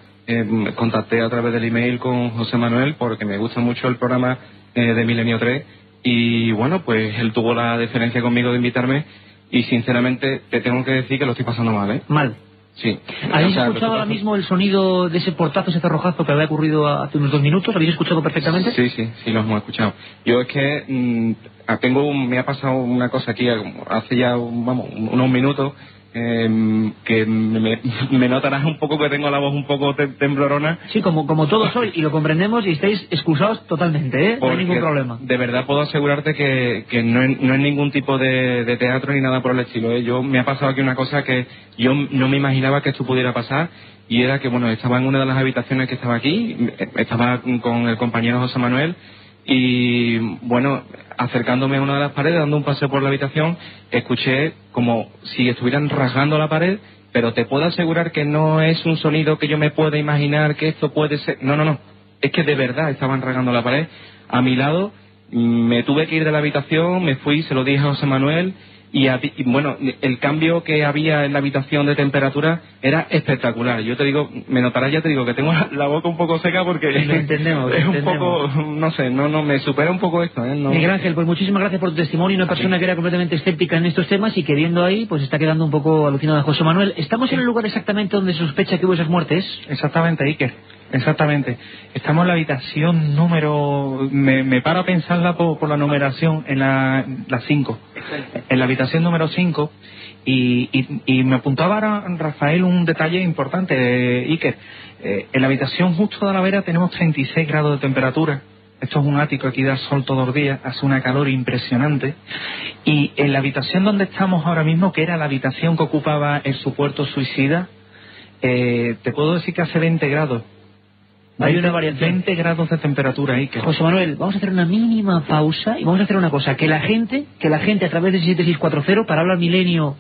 contacté a través del email con José Manuel porque me gusta mucho el programa de Milenio 3 y bueno, pues él tuvo la deferencia conmigo de invitarme y sinceramente te tengo que decir que lo estoy pasando mal, ¿eh? Mal. Sí. ¿Habéis escuchado ahora mismo el sonido de ese portazo, ese cerrojazo que había ocurrido hace unos 2 minutos? ¿Habéis escuchado perfectamente? Sí, lo hemos escuchado. Yo es que me ha pasado una cosa aquí hace ya unos minutos que me notarás un poco que tengo la voz un poco temblorona. Sí, como todos hoy, y lo comprendemos y estáis excusados totalmente, ¿eh? No hay ningún problema. De verdad puedo asegurarte que no es ningún tipo de teatro ni nada por el estilo, ¿eh? Me ha pasado aquí una cosa que yo no me imaginaba que esto pudiera pasar, y era que, bueno, estaba en una de las habitaciones que estaba aquí, estaba con el compañero José Manuel, y bueno, acercándome a una de las paredes, dando un paseo por la habitación, escuché como si estuvieran rasgando la pared, pero te puedo asegurar que no es un sonido que yo me pueda imaginar que esto puede ser. No, es que de verdad estaban rasgando la pared a mi lado. Me tuve que ir de la habitación, me fui, se lo dije a José Manuel, y bueno, el cambio que había en la habitación de temperatura era espectacular. Yo te digo, me notarás, ya te digo que tengo la boca un poco seca porque lo entendemos, es un poco, no sé, no me supera un poco esto, ¿eh? No. Miguel Ángel, pues muchísimas gracias por tu testimonio. Una persona que era completamente escéptica en estos temas y que viendo ahí, pues está quedando un poco alucinada. José Manuel, ¿estamos en el lugar exactamente donde se sospecha que hubo esas muertes? Exactamente, Iker. Exactamente. Estamos en la habitación número... Me paro a pensarla por la numeración, en la 5. En la habitación número 5. Y me apuntaba Rafael un detalle importante, Iker. En la habitación justo de la vera tenemos 36 grados de temperatura. Esto es un ático, aquí da sol todos los días, hace una calor impresionante. Y en la habitación donde estamos ahora mismo, que era la habitación que ocupaba el supuesto suicida, te puedo decir que hace 20 grados. Hay una variación. 20 grados de temperatura ahí. José Manuel, vamos a hacer una mínima pausa y vamos a hacer una cosa. Que la gente a través de 7640, palabra milenio,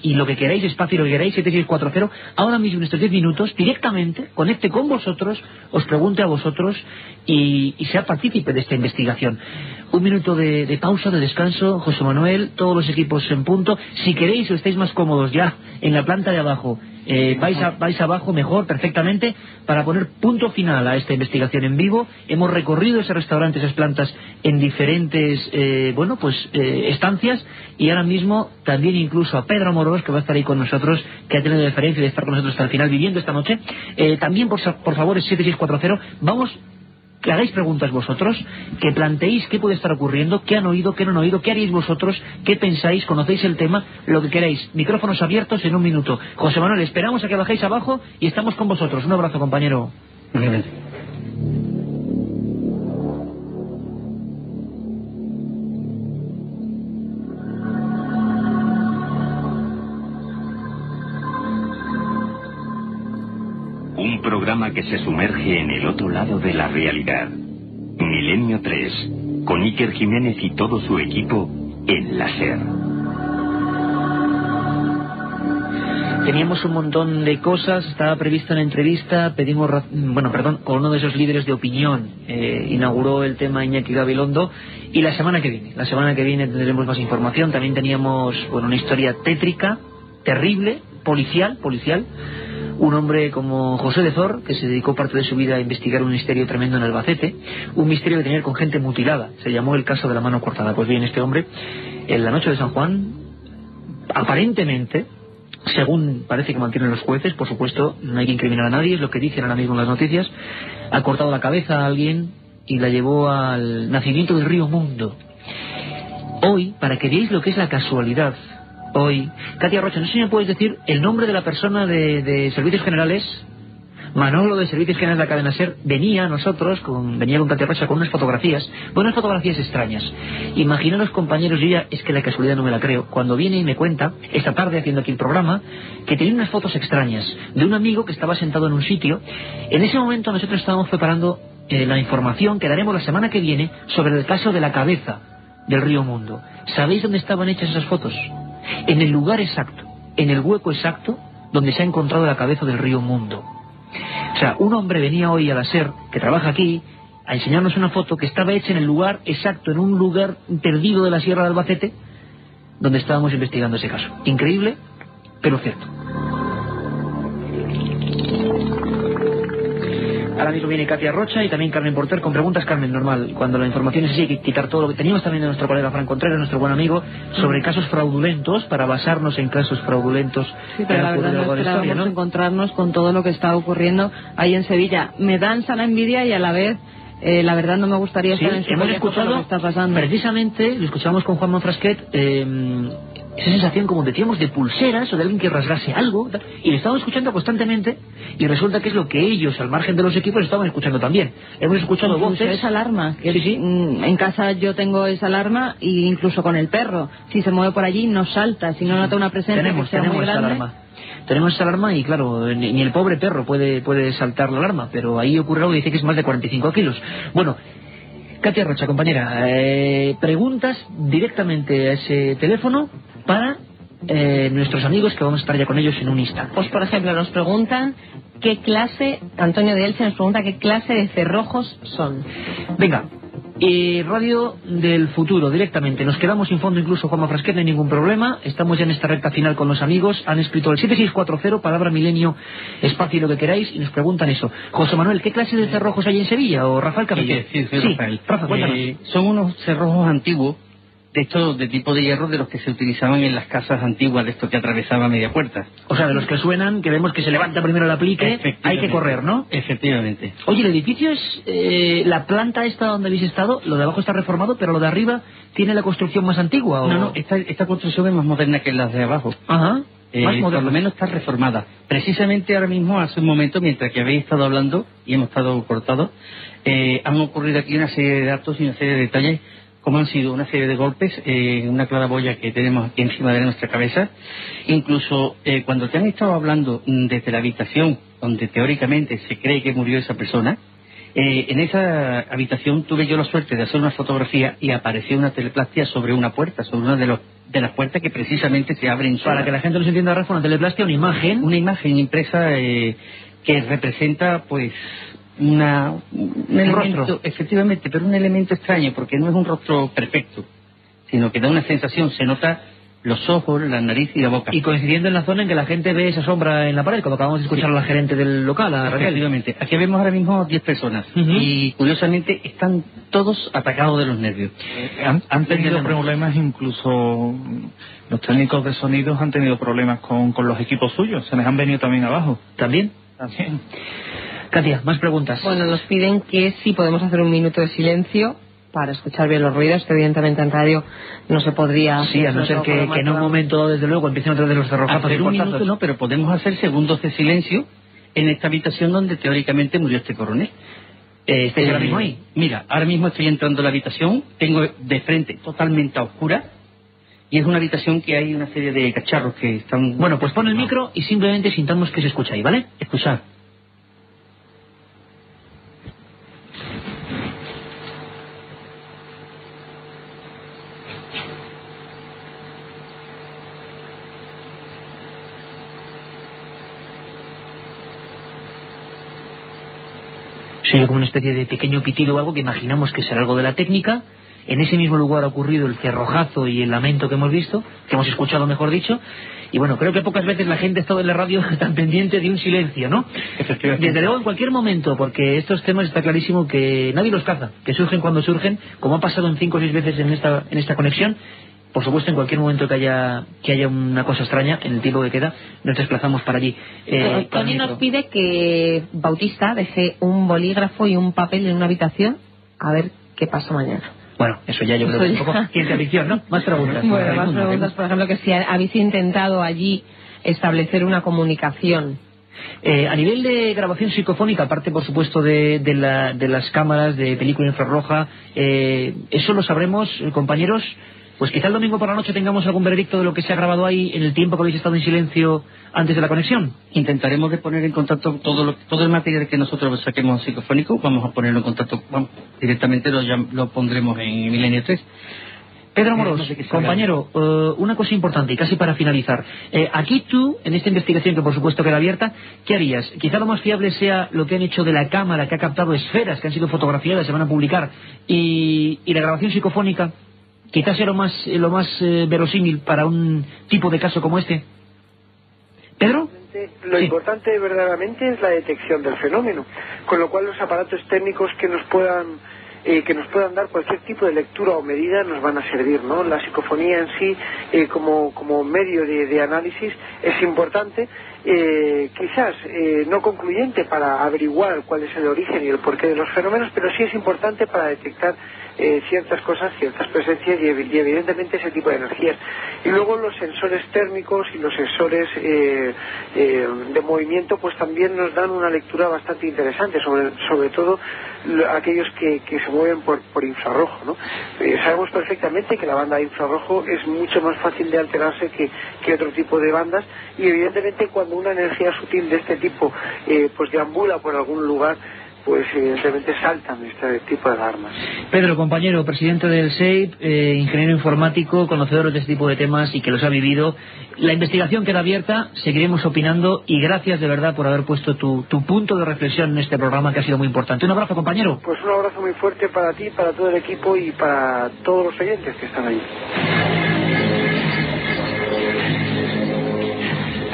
y lo que queráis, espacio, lo que queráis, 7640, ahora mismo en estos 10 minutos, directamente, conecte con vosotros, os pregunte a vosotros y sea partícipe de esta investigación. 1 minuto de pausa, de descanso, José Manuel, todos los equipos en punto. Si queréis o estáis más cómodos ya en la planta de abajo, vais abajo mejor, perfectamente, para poner punto final a esta investigación en vivo. Hemos recorrido ese restaurante, esas plantas en diferentes estancias, y ahora mismo también incluso a Pedro Amorós, que va a estar ahí con nosotros, que ha tenido la deferencia de estar con nosotros hasta el final viviendo esta noche. También por favor, es 7640, vamos, que hagáis preguntas vosotros, que planteéis qué puede estar ocurriendo, qué han oído, qué no han oído, qué haríais vosotros, qué pensáis, conocéis el tema, lo que queráis. Micrófonos abiertos en 1 minuto. José Manuel, esperamos a que bajéis abajo y estamos con vosotros. Un abrazo, compañero. Un programa que se sumerge en el otro lado de la realidad. Milenio 3, con Iker Jiménez y todo su equipo en la SER. Teníamos un montón de cosas, estaba prevista una entrevista, con uno de esos líderes de opinión. Inauguró el tema Iñaki Gabilondo, y la semana que viene tendremos más información. También teníamos una historia tétrica, terrible, policial. Un hombre como José de Zor, que se dedicó parte de su vida a investigar un misterio tremendo en Albacete, un misterio que tenía que ver con gente mutilada. Se llamó el caso de la mano cortada. Pues bien, este hombre, en la noche de San Juan, aparentemente, según parece que mantienen los jueces, por supuesto, no hay que incriminar a nadie, es lo que dicen ahora mismo en las noticias, ha cortado la cabeza a alguien y la llevó al nacimiento del río Mundo. Hoy, para que veáis lo que es la casualidad, hoy, Katia Rocha, no sé si me puedes decir el nombre de la persona de Servicios Generales. Manolo de Servicios Generales de la cadena SER venía con Katia Rocha con unas fotografías extrañas. Imaginaros, compañeros, yo ya es que la casualidad no me la creo, cuando viene y me cuenta, esta tarde haciendo aquí el programa, que tenía unas fotos extrañas de un amigo que estaba sentado en un sitio. En ese momento nosotros estábamos preparando la información que daremos la semana que viene sobre el caso de la cabeza del río Mundo. ¿Sabéis dónde estaban hechas esas fotos? En el lugar exacto, en el hueco exacto donde se ha encontrado la cabeza del río Mundo. O sea, un hombre venía hoy a la SER, que trabaja aquí, a enseñarnos una foto que estaba hecha en el lugar exacto, en un lugar perdido de la Sierra de Albacete, donde estábamos investigando ese caso. Increíble, pero cierto. Ahora mismo viene Katia Rocha y también Carmen Porter con preguntas. Carmen, normal, cuando la información es así hay que quitar todo lo que teníamos también de nuestro colega Fran Contreras, nuestro buen amigo, sobre casos fraudulentos, para basarnos en casos fraudulentos. Sí, pero la verdad no esperábamos encontrarnos con todo lo que está ocurriendo ahí en Sevilla. Me dan sana envidia y a la vez la verdad no me gustaría estar en su hemos pellejo por lo que está pasando. Precisamente, lo escuchamos con Juan Monfrasquet, esa sensación como decíamos de pulseras o de alguien que rasgase algo, y lo estábamos escuchando constantemente, y resulta que es lo que ellos, al margen de los equipos, estaban escuchando también. Hemos escuchado voces. Esa alarma, que sí. En casa yo tengo esa alarma, e incluso con el perro, si se mueve por allí no salta, si no nota una presencia tenemos muy grande. esa alarma. Tenemos esa alarma y claro, ni el pobre perro puede saltar la alarma, pero ahí ocurre algo y dice que es más de 45 kilos. Bueno, Katia Rocha, compañera, preguntas directamente a ese teléfono para nuestros amigos, que vamos a estar ya con ellos en un instante. Pues por ejemplo nos preguntan qué clase, Antonio de Elche nos pregunta qué clase de cerrojos son. Venga, Radio del Futuro, directamente. Nos quedamos sin fondo, incluso Juanma Frasquet, no hay ningún problema. Estamos ya en esta recta final con los amigos. Han escrito el 7640, palabra milenio, espacio y lo que queráis, y nos preguntan eso. José Manuel, ¿qué clase de cerrojos hay en Sevilla? ¿O Rafael Cabello? Sí, Rafael. Rafa, cuéntanos. Son unos cerrojos antiguos, de estos de tipo de hierro, de los que se utilizaban en las casas antiguas, de estos que atravesaba media puerta. O sea, de los que suenan, que vemos que se levanta primero el aplique, hay que correr, ¿no? Efectivamente. Oye, el edificio es la planta esta donde habéis estado, lo de abajo está reformado, pero lo de arriba tiene la construcción más antigua, ¿o? No, esta construcción es más moderna que las de abajo. Ajá. Más por lo menos está reformada. Precisamente ahora mismo, hace un momento, mientras que habéis estado hablando y hemos estado cortados, han ocurrido aquí una serie de datos y una serie de detalles, como han sido una serie de golpes, una claraboya que tenemos aquí encima de nuestra cabeza. Incluso cuando te han estado hablando desde la habitación donde teóricamente se cree que murió esa persona, en esa habitación tuve yo la suerte de hacer una fotografía y apareció una teleplastia sobre una puerta, sobre una de las puertas que precisamente se abren sola. Para que la gente no se entienda, Rafa, una teleplastia, una imagen impresa que representa pues un elemento, rostro. Efectivamente, pero un elemento extraño, porque no es un rostro perfecto, sino que da una sensación, se nota los ojos, la nariz y la boca. Y coincidiendo en la zona en que la gente ve esa sombra en la pared, cuando acabamos de escuchar a la gerente del local, a Raquel. Efectivamente. Aquí vemos ahora mismo 10 personas, y curiosamente están todos atacados de los nervios. Han tenido problemas, incluso los técnicos de sonidos han tenido problemas con los equipos suyos, se les han venido también abajo. ¿También? Katia, más preguntas. Bueno, nos piden que si podemos hacer un minuto de silencio para escuchar bien los ruidos, que evidentemente en radio no se podría... Sí, a no ser que en un momento, desde luego, empiecen otra vez los cerrojazos. Hacer un minuto no, pero podemos hacer segundos de silencio en esta habitación donde teóricamente murió este coronel. ¿Estás ahora mismo ahí? Mira, ahora mismo estoy entrando a la habitación, tengo de frente totalmente a oscura, y es una habitación que hay una serie de cacharros que están... Bueno, pues pon el micro y simplemente sintamos que se escucha ahí, ¿vale? Escuchad. Se oye como una especie de pequeño pitido o algo que imaginamos que será algo de la técnica. En ese mismo lugar ha ocurrido el cerrojazo y el lamento que hemos visto, que hemos escuchado, mejor dicho. Y bueno, creo que pocas veces la gente ha estado en la radio tan pendiente de un silencio, ¿no? Desde luego, en cualquier momento, porque estos temas está clarísimo que nadie los caza, que surgen cuando surgen, como ha pasado en 5 o 6 veces en esta conexión. Por supuesto, en cualquier momento que haya una cosa extraña, en el tiempo que queda, nos desplazamos para allí. Tony nos pide que Bautista deje un bolígrafo y un papel en una habitación, a ver qué pasa mañana. Bueno, eso ya yo creo que es un poco ciencia ficción, ¿no? Más preguntas. Bueno, más preguntas, por ejemplo, que si habéis intentado allí establecer una comunicación. A nivel de grabación psicofónica, aparte por supuesto de las cámaras de película infrarroja, eso lo sabremos, compañeros, pues quizá el domingo por la noche tengamos algún veredicto de lo que se ha grabado ahí en el tiempo que habéis estado en silencio antes de la conexión. Intentaremos de poner en contacto todo el material que nosotros saquemos psicofónico, vamos a ponerlo en contacto, directamente lo pondremos en Milenio 3. Pedro Amorós, compañero, una cosa importante y casi para finalizar. Aquí tú, en esta investigación que por supuesto queda abierta, ¿qué harías? Quizá lo más fiable sea lo que han hecho de la cámara que ha captado esferas que han sido fotografiadas, se van a publicar, y la grabación psicofónica, quizás sea lo más verosímil para un tipo de caso como este. ¿Pedro? Lo importante verdaderamente es la detección del fenómeno, con lo cual los aparatos técnicos que nos puedan dar cualquier tipo de lectura o medida nos van a servir, ¿no? La psicofonía en sí como medio de análisis es importante, quizás no concluyente para averiguar cuál es el origen y el porqué de los fenómenos, pero sí es importante para detectar ciertas cosas, ciertas presencias y evidentemente ese tipo de energías. Y luego los sensores térmicos y los sensores de movimiento pues también nos dan una lectura bastante interesante, sobre todo aquellos que se mueven por infrarrojo, ¿no? Sabemos perfectamente que la banda de infrarrojo es mucho más fácil de alterarse que otro tipo de bandas, y evidentemente cuando una energía sutil de este tipo pues deambula por algún lugar, pues evidentemente saltan este tipo de alarmas. Pedro, compañero, presidente del SEIP, ingeniero informático, conocedor de este tipo de temas y que los ha vivido. La investigación queda abierta, seguiremos opinando y gracias de verdad por haber puesto tu punto de reflexión en este programa que ha sido muy importante. Un abrazo, compañero. Pues un abrazo muy fuerte para ti, para todo el equipo y para todos los oyentes que están ahí.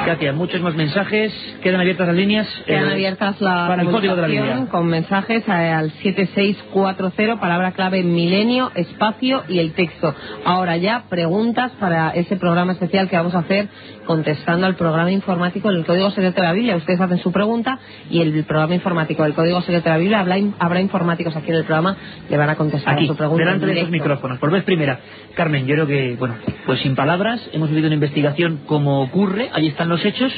Katia, muchos más mensajes. ¿Quedan abiertas las líneas? Quedan abiertas para el código de la línea. Con mensajes al 7640, palabra clave milenio, espacio y el texto. Ahora ya preguntas para ese programa especial que vamos a hacer contestando al programa informático del Código Secreto de la Biblia. Ustedes hacen su pregunta y el programa informático del Código Secreto de la Biblia, habrá informáticos aquí en el programa, le van a contestar aquí, a su pregunta. Delante de los micrófonos. Por vez primera. Carmen, yo creo que, bueno, pues sin palabras, hemos vivido una investigación como ocurre, ahí están los hechos.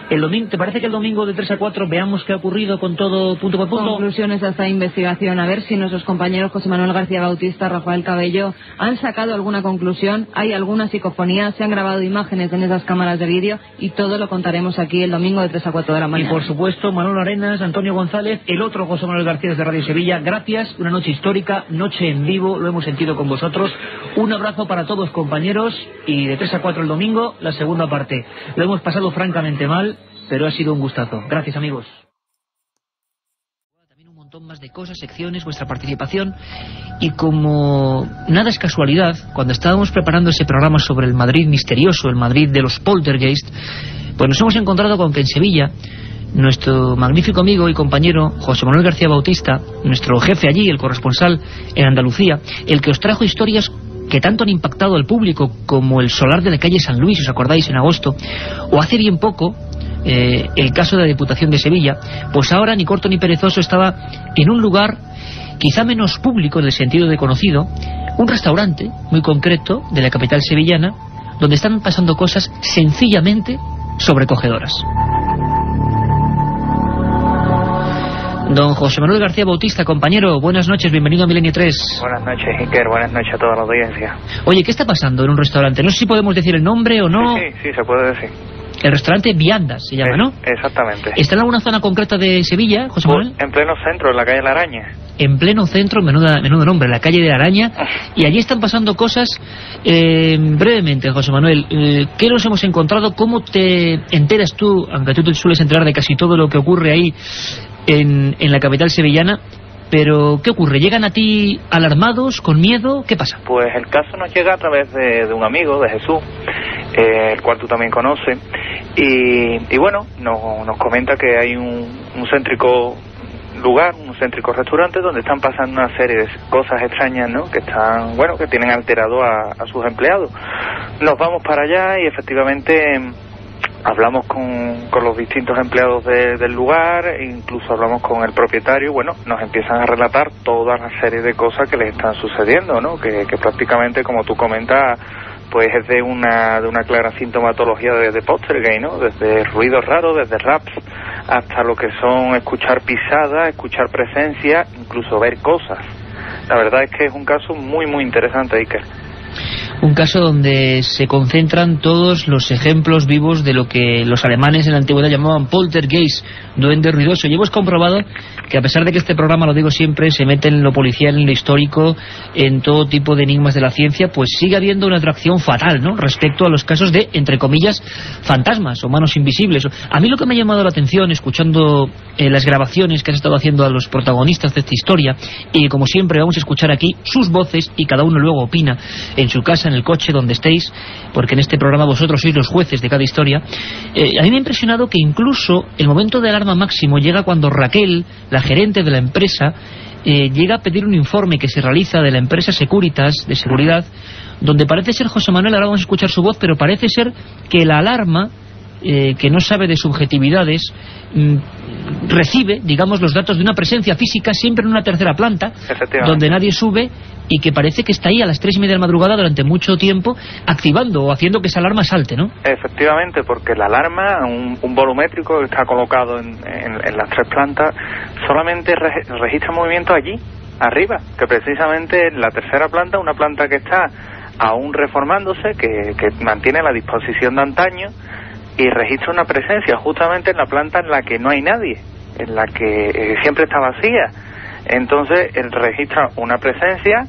El domingo, ¿te parece que el domingo de 3 a 4 veamos qué ha ocurrido con todo punto por punto? Conclusiones de esta investigación, a ver si nuestros compañeros José Manuel García Bautista, Rafael Cabello han sacado alguna conclusión, hay alguna psicofonía, se han grabado imágenes en esas cámaras de vídeo y todo lo contaremos aquí el domingo de 3 a 4 de la mañana. Y por supuesto Manolo Arenas, Antonio González, el otro José Manuel García de Radio Sevilla, gracias, una noche histórica, noche en vivo, lo hemos sentido con vosotros. Un abrazo para todos, compañeros, y de 3 a 4 el domingo, la segunda parte. Lo hemos pasado francamente mal, pero ha sido un gustazo. Gracias, amigos. También un montón más de cosas, secciones, vuestra participación. Y como nada es casualidad, cuando estábamos preparando ese programa sobre el Madrid misterioso, el Madrid de los poltergeist, pues nos hemos encontrado con que en Sevilla nuestro magnífico amigo y compañero José Manuel García Bautista, nuestro jefe allí, el corresponsal en Andalucía, el que os trajo historias que tanto han impactado al público, como el solar de la calle San Luis, ¿os acordáis?, en agosto, o hace bien poco el caso de la Diputación de Sevilla, pues ahora ni corto ni perezoso estaba en un lugar quizá menos público en el sentido de conocido, un restaurante muy concreto de la capital sevillana, donde están pasando cosas sencillamente sobrecogedoras. Don José Manuel García Bautista, compañero, buenas noches, bienvenido a Milenio 3. Buenas noches, Iker, buenas noches a toda la audiencia. Oye, ¿qué está pasando en un restaurante? No sé si podemos decir el nombre o no. Sí, se puede decir. El restaurante Viandas se llama, ¿no? Exactamente. ¿Está en alguna zona concreta de Sevilla, José Manuel? En pleno centro, en la calle La Araña. En pleno centro, menudo nombre, la calle de la Araña. Y allí están pasando cosas. Brevemente, José Manuel, ¿qué nos hemos encontrado? ¿Cómo te enteras tú, aunque tú te sueles enterar de casi todo lo que ocurre ahí? en la capital sevillana. Pero, ¿qué ocurre? ¿Llegan a ti alarmados, con miedo? ¿Qué pasa? Pues el caso nos llega a través de un amigo, de Jesús, el cual tú también conoces, y bueno, nos comenta que hay un céntrico lugar, un céntrico restaurante donde están pasando una serie de cosas extrañas, ¿no? Que están, bueno, que tienen alterado a sus empleados. Nos vamos para allá y efectivamente hablamos con los distintos empleados del lugar, incluso hablamos con el propietario, y bueno, nos empiezan a relatar toda una serie de cosas que les están sucediendo, ¿no? Que prácticamente, como tú comentas, pues es de una clara sintomatología de poltergeist, ¿no? Desde ruidos raros, desde raps, hasta lo que son escuchar pisadas, escuchar presencia, incluso ver cosas. La verdad es que es un caso muy, muy interesante, Iker. Un caso donde se concentran todos los ejemplos vivos de lo que los alemanes en la antigüedad llamaban poltergeist, duende ruidoso. Y hemos comprobado que, a pesar de que este programa, lo digo siempre, se mete en lo policial, en lo histórico, en todo tipo de enigmas de la ciencia, pues sigue habiendo una atracción fatal, ¿no?, respecto a los casos de, entre comillas, fantasmas o manos invisibles. A mí lo que me ha llamado la atención, escuchando las grabaciones que han estado haciendo a los protagonistas de esta historia, y como siempre vamos a escuchar aquí sus voces, y cada uno luego opina en su casa, en el coche, donde estéis, porque en este programa vosotros sois los jueces de cada historia. A mí me ha impresionado que incluso el momento de alarma máximo llega cuando Raquel, la gerente de la empresa, llega a pedir un informe que se realiza de la empresa Securitas, de seguridad, donde parece ser, José Manuel, ahora vamos a escuchar su voz, pero parece ser que la alarma, que no sabe de subjetividades, recibe, digamos, los datos de una presencia física siempre en una tercera planta, donde nadie sube, y que parece que está ahí a las 3:30 de la madrugada durante mucho tiempo, activando o haciendo que esa alarma salte, ¿no? Efectivamente, porque la alarma, un volumétrico que está colocado en las 3 plantas, solamente registra movimiento allí, arriba, que precisamente en la tercera planta, una planta que está aún reformándose, que mantiene la disposición de antaño, y registra una presencia justamente en la planta en la que no hay nadie, en la que siempre está vacía. Entonces él registra una presencia,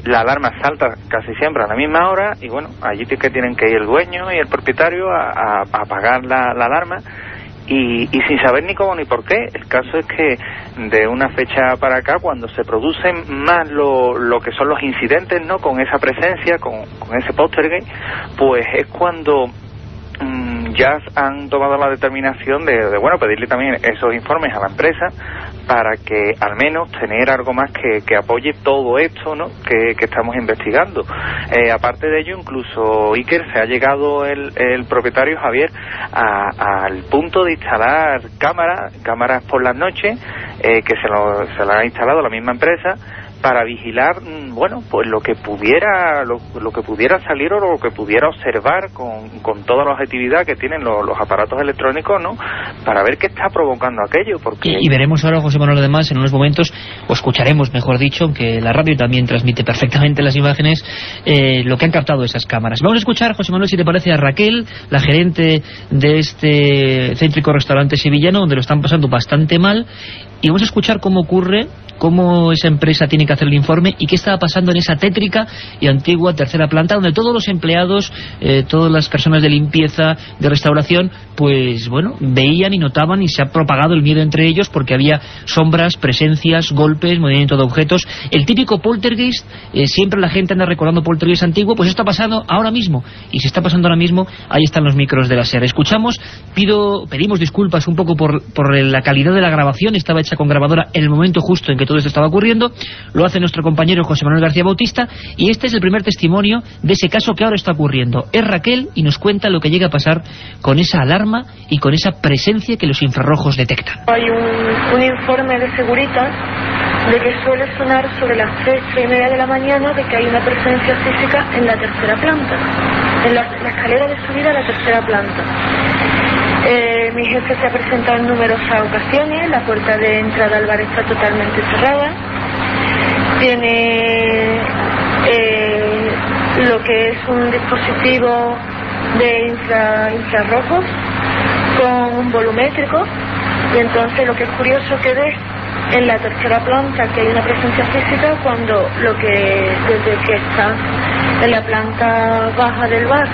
la alarma salta casi siempre a la misma hora, y bueno, allí que tienen que ir el dueño y el propietario a apagar la alarma, y sin saber ni cómo ni por qué. El caso es que de una fecha para acá, cuando se producen más lo que son los incidentes, ¿no?, con esa presencia, con ese poltergeist, pues es cuando ya han tomado la determinación de bueno, pedirle también esos informes a la empresa para que al menos tener algo más que apoye todo esto, ¿no?, que estamos investigando. Aparte de ello, incluso, Iker, se ha llegado el propietario Javier al punto de instalar cámaras por las noches, que se la ha instalado la misma empresa, para vigilar, bueno, pues lo que pudiera salir o lo que pudiera observar con toda la objetividad que tienen los aparatos electrónicos, ¿no?, para ver qué está provocando aquello. Porque y veremos ahora, José Manuel, además, en unos momentos, o escucharemos, mejor dicho, aunque la radio también transmite perfectamente las imágenes, lo que han captado esas cámaras. Vamos a escuchar, José Manuel, si te parece, a Raquel, la gerente de este céntrico restaurante sevillano, donde lo están pasando bastante mal, y vamos a escuchar cómo ocurre, cómo esa empresa tiene que hacer el informe y qué estaba pasando en esa tétrica y antigua tercera planta, donde todos los empleados, todas las personas de limpieza, de restauración, pues bueno, veían y notaban, y se ha propagado el miedo entre ellos porque había sombras, presencias, golpes, movimiento de objetos. El típico poltergeist, siempre la gente anda recordando poltergeist antiguo, pues está pasando ahora mismo, y si está pasando ahora mismo, ahí están los micros de la SER. Escuchamos, pedimos disculpas un poco por la calidad de la grabación, estaba hecha con grabadora en el momento justo en que todo esto estaba ocurriendo. Lo hace nuestro compañero José Manuel García Bautista, y este es el primer testimonio de ese caso que ahora está ocurriendo. Es Raquel, y nos cuenta lo que llega a pasar con esa alarma y con esa presencia que los infrarrojos detectan. Hay un informe de Securitas de que suele sonar sobre las 3:30 de la mañana de que hay una presencia física en la tercera planta, en la escalera de subida a la tercera planta. Mi jefe se ha presentado en numerosas ocasiones, la puerta de entrada al bar está totalmente cerrada, tiene lo que es un dispositivo de infrarrojos con un volumétrico, y entonces lo que es curioso que ves en la tercera planta que hay una presencia física, cuando desde que está en la planta baja del bar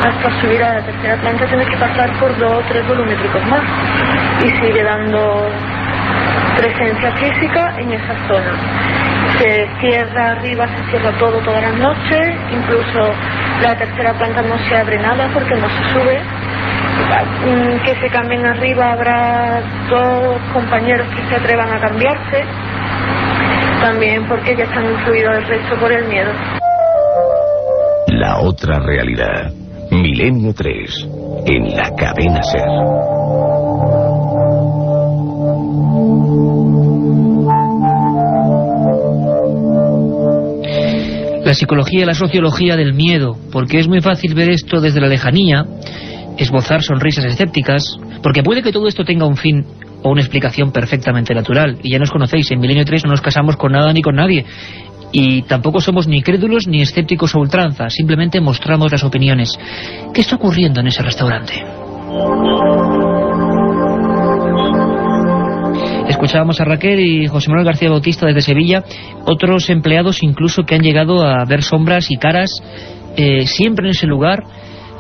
hasta subir a la tercera planta tienes que pasar por 2 o 3 volumétricos más, y sigue dando presencia física en esa zona. Se cierra arriba, se cierra todo todas las noches, incluso la tercera planta no se abre nada porque no se sube. Que se cambien arriba, habrá 2 compañeros que se atrevan a cambiarse, también porque ya están influidos el resto por el miedo. La otra realidad. Milenio 3, en la cadena SER. La psicología y la sociología del miedo, porque es muy fácil ver esto desde la lejanía, esbozar sonrisas escépticas, porque puede que todo esto tenga un fin o una explicación perfectamente natural, y ya nos conocéis, en Milenio 3 no nos casamos con nada ni con nadie, y tampoco somos ni crédulos ni escépticos a ultranza, simplemente mostramos las opiniones. ¿Qué está ocurriendo en ese restaurante? Escuchábamos a Raquel y José Manuel García Bautista desde Sevilla, otros empleados incluso que han llegado a ver sombras y caras siempre en ese lugar,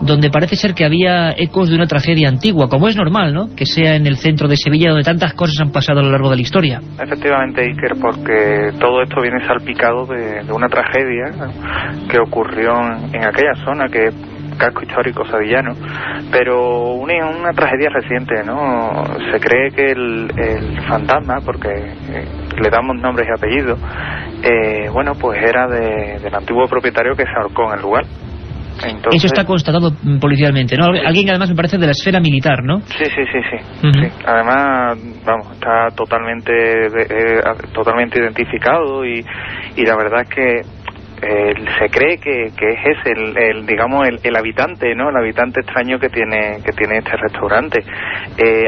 donde parece ser que había ecos de una tragedia antigua, como es normal, ¿no?, que sea en el centro de Sevilla, donde tantas cosas han pasado a lo largo de la historia. Efectivamente, Iker, porque todo esto viene salpicado de una tragedia, ¿no?, que ocurrió en aquella zona, que es casco histórico sevillano, pero una tragedia reciente, ¿no? Se cree que el fantasma, porque le damos nombres y apellidos, bueno, pues era del antiguo propietario que se ahorcó en el lugar. Entonces, eso está constatado policialmente, ¿no? Alguien que además me parece de la esfera militar, ¿no? Sí. Sí. Además, vamos, está totalmente identificado y la verdad es que se cree que es el habitante, ¿no? El habitante extraño que tiene este restaurante.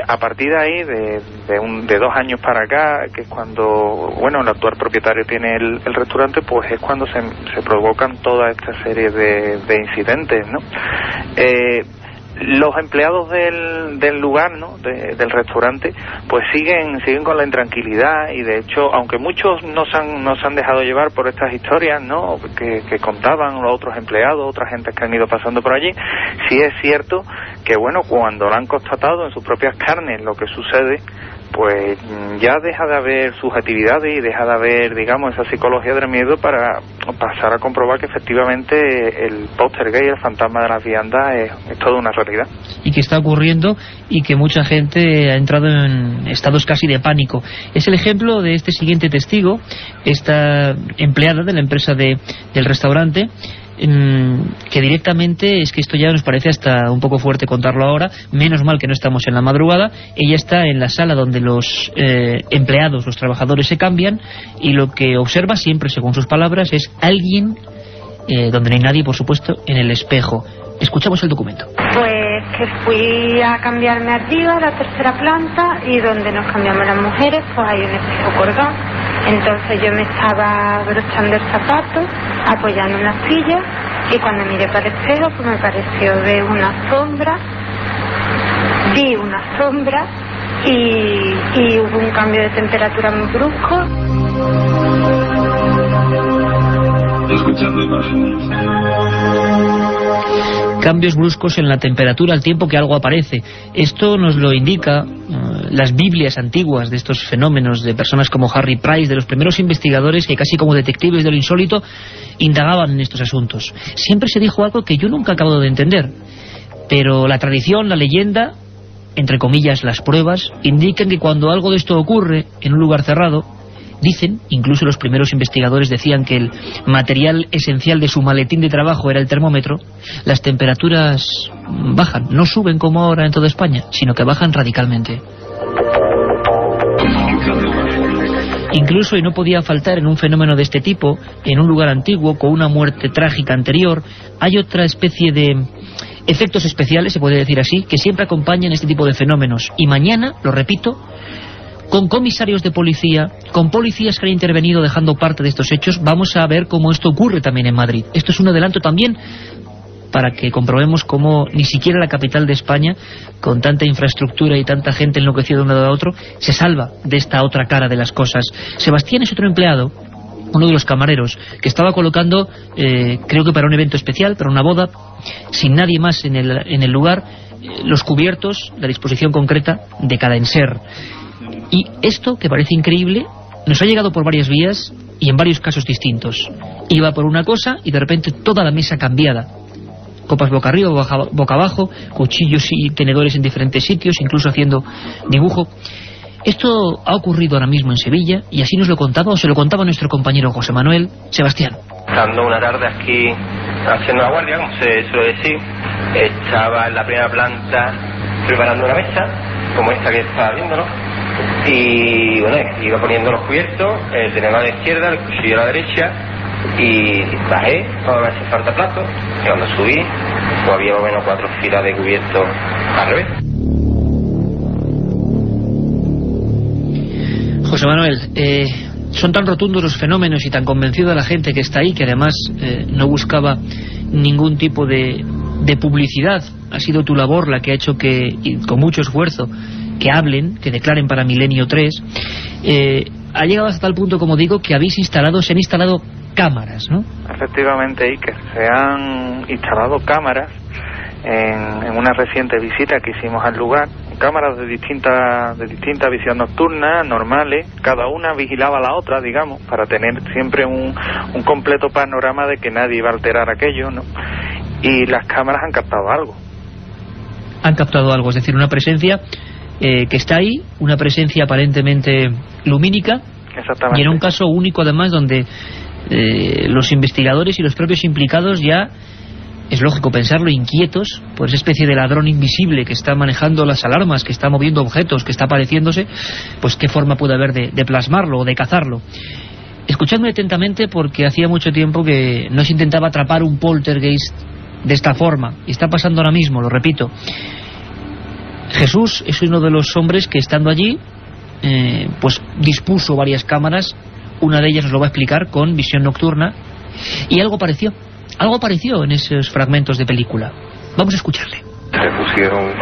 A partir de ahí, de 2 años para acá, que es cuando, bueno, el actual propietario tiene el restaurante, pues es cuando se provocan toda esta serie de incidentes, ¿no? Los empleados del lugar, ¿no?, del restaurante, pues siguen con la intranquilidad, y de hecho, aunque muchos no se han dejado llevar por estas historias, ¿no?, que contaban los otros empleados, otras gentes que han ido pasando por allí, sí es cierto que, bueno, cuando lo han constatado en sus propias carnes lo que sucede, pues ya deja de haber subjetividades y deja de haber, digamos, esa psicología del miedo para pasar a comprobar que efectivamente el poltergeist, el fantasma de las viandas, es toda una realidad. Y que está ocurriendo y que mucha gente ha entrado en estados casi de pánico. Es el ejemplo de este siguiente testigo, esta empleada de la empresa del restaurante, que directamente, es que esto ya nos parece hasta un poco fuerte contarlo ahora, menos mal que no estamos en la madrugada. Ella está en la sala donde los empleados, los trabajadores se cambian, y lo que observa siempre, según sus palabras, es alguien, donde no hay nadie, por supuesto, en el espejo. Escuchamos el documento. Pues que fui a cambiarme arriba a la tercera planta, y donde nos cambiamos las mujeres pues hay un espejo colgado. Entonces yo me estaba abrochando el zapato, apoyando una silla, y cuando miré para el espejo pues me pareció ver una sombra, vi una sombra y hubo un cambio de temperatura muy brusco. Escuchando imágenes. Cambios bruscos en la temperatura al tiempo que algo aparece. Esto nos lo indica las Biblias antiguas de estos fenómenos, de personas como Harry Price, de los primeros investigadores que casi como detectives de lo insólito indagaban en estos asuntos. Siempre se dijo algo que yo nunca he acabado de entender, pero la tradición, la leyenda, entre comillas las pruebas, indican que cuando algo de esto ocurre en un lugar cerrado, dicen, incluso los primeros investigadores decían que el material esencial de su maletín de trabajo era el termómetro, las temperaturas bajan, no suben como ahora en toda España, sino que bajan radicalmente. Incluso, y no podía faltar en un fenómeno de este tipo, en un lugar antiguo, con una muerte trágica anterior, hay otra especie de efectos especiales, se puede decir así, que siempre acompañan este tipo de fenómenos. Y mañana, lo repito, con comisarios de policía, con policías que han intervenido dejando parte de estos hechos, vamos a ver cómo esto ocurre también en Madrid. Esto es un adelanto también para que comprobemos cómo ni siquiera la capital de España, con tanta infraestructura y tanta gente enloquecida de un lado a otro, se salva de esta otra cara de las cosas. Sebastián es otro empleado, uno de los camareros, que estaba colocando, creo que para un evento especial, para una boda, sin nadie más en el lugar, los cubiertos, la disposición concreta de cada enser. Y esto, que parece increíble, nos ha llegado por varias vías y en varios casos distintos. Iba por una cosa y de repente toda la mesa cambiada. Copas boca arriba, boca abajo, cuchillos y tenedores en diferentes sitios, incluso haciendo dibujo. Esto ha ocurrido ahora mismo en Sevilla y así nos lo contaba, o se lo contaba nuestro compañero José Manuel Sebastián. Estando una tarde aquí haciendo la guardia, como se suele decir, estaba en la primera planta preparando una mesa, como esta que está viendo, ¿no? Y bueno, iba poniendo los cubiertos, el tenedor a la izquierda, el cuchillo a la derecha, y bajé para ver si falta plato, y cuando subí, pues había más o menos 4 filas de cubiertos al revés. José Manuel, son tan rotundos los fenómenos y tan convencida la gente que está ahí, que además no buscaba ningún tipo de publicidad. Ha sido tu labor la que ha hecho que, y con mucho esfuerzo, que hablen, que declaren para Milenio 3. Ha llegado hasta tal punto, como digo, que se han instalado cámaras, ¿no? Efectivamente, Iker, se han instalado cámaras en una reciente visita que hicimos al lugar, cámaras de distinta visión nocturna, normales, cada una vigilaba a la otra, digamos, para tener siempre un completo panorama de que nadie iba a alterar aquello, ¿no? Y las cámaras han captado algo. Han captado algo, es decir, una presencia que está ahí, una presencia aparentemente lumínica. Exactamente. Y en un caso único, además, donde los investigadores y los propios implicados ya, es lógico pensarlo, inquietos por esa especie de ladrón invisible que está manejando las alarmas, que está moviendo objetos, que está apareciéndose, pues qué forma puede haber de plasmarlo o de cazarlo. Escuchadme atentamente, porque hacía mucho tiempo que no se intentaba atrapar un poltergeist de esta forma, y está pasando ahora mismo, lo repito. Jesús es uno de los hombres que, estando allí, pues dispuso varias cámaras. Una de ellas nos lo va a explicar, con visión nocturna, y algo apareció en esos fragmentos de película. Vamos a escucharle. Se pusieron